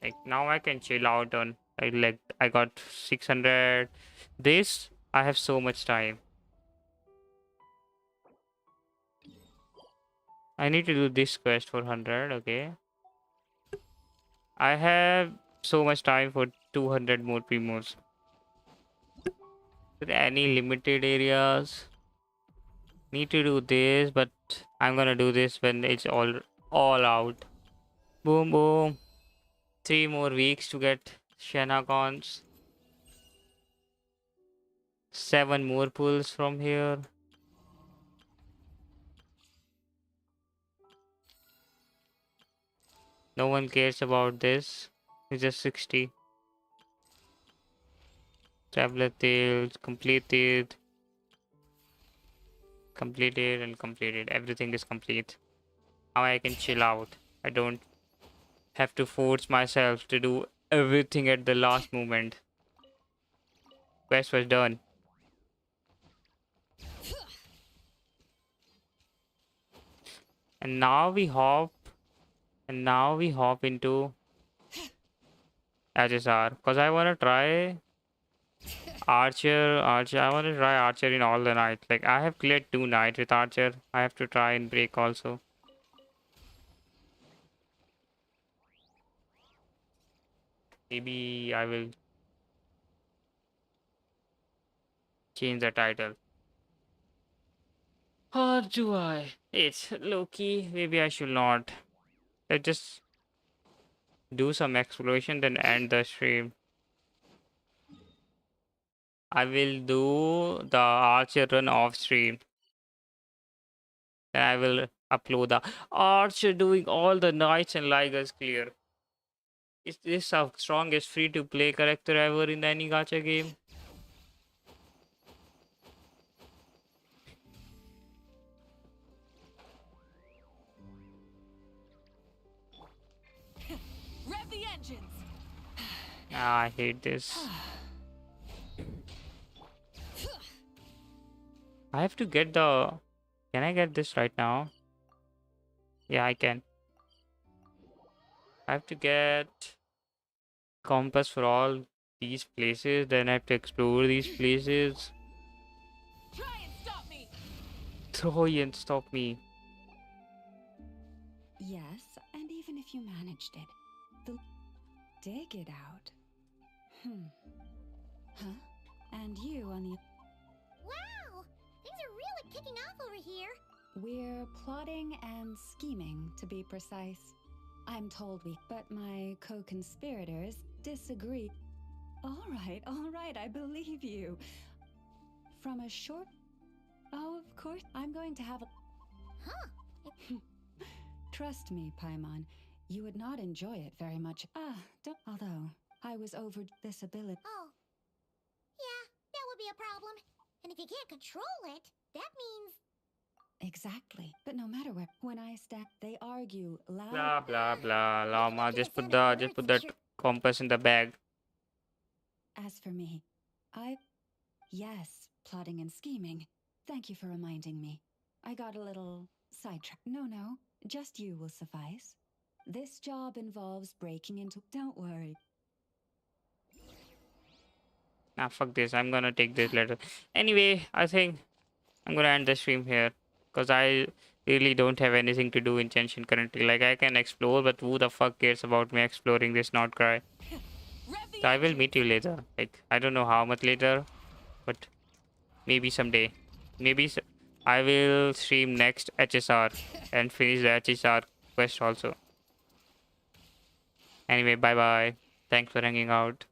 Like now I can chill out on like I got 600. This I have so much time. I need to do this quest for 100. Okay. I have so much time for 200 more primos. Are there any limited areas? Need to do this, but I'm gonna do this when it's all out. Boom boom. 3 more weeks to get Shenagons. 7 more pulls from here. No one cares about this. It's just 60. Traveler tales completed. Completed and completed. Everything is complete. Now I can chill out. I don't have to force myself to do everything at the last moment. Quest was done. And now we hop. And now we hop into HSR. Because I want to try Archer. I want to try Archer in all the nights. Like, I have cleared 2 nights with Archer. I have to try and break also. Maybe I will change the title. Or do I? It's Loki. Maybe I should not. Let's just do some exploration, then end the stream. I will do the Archer run off stream. Then I will upload the Archer doing all the knights and ligers clear. Is this the strongest free to play character ever in any gacha game? Rev the engines! Ah, I hate this. I have to get the. Can I get this right now? Yeah, I can. I have to get compass for all these places. Then I have to explore these places. Try and stop me! Try and stop me. Yes, and even if you managed it, dig it out. Huh? And you on the. Wow! Things are really kicking off over here. We're plotting and scheming, to be precise. I'm told but my co-conspirators disagree. All right, I believe you. From a short... Oh, of course, I'm going to have a... Huh? Trust me, Paimon, you would not enjoy it very much. Although, I was over this ability... Oh. Yeah, that would be a problem. And if you can't control it, that means... Exactly. But no matter where, when I stand, they argue loud. Blah blah blah. Llama, just put that compass in the bag. As for me, yes, plotting and scheming. Thank you for reminding me. I got a little sidetracked. No, just you will suffice. This job involves breaking into. Don't worry. Nah, fuck this. I'm gonna take this later. Anyway, I think I'm gonna end the stream here because I really don't have anything to do in Genshin currently. Like, I can explore, but who the fuck cares about me exploring this not cry? So I will meet you later. Like, I don't know how much later, but maybe someday. Maybe I will stream next HSR and finish the HSR quest also. Anyway, bye bye. Thanks for hanging out.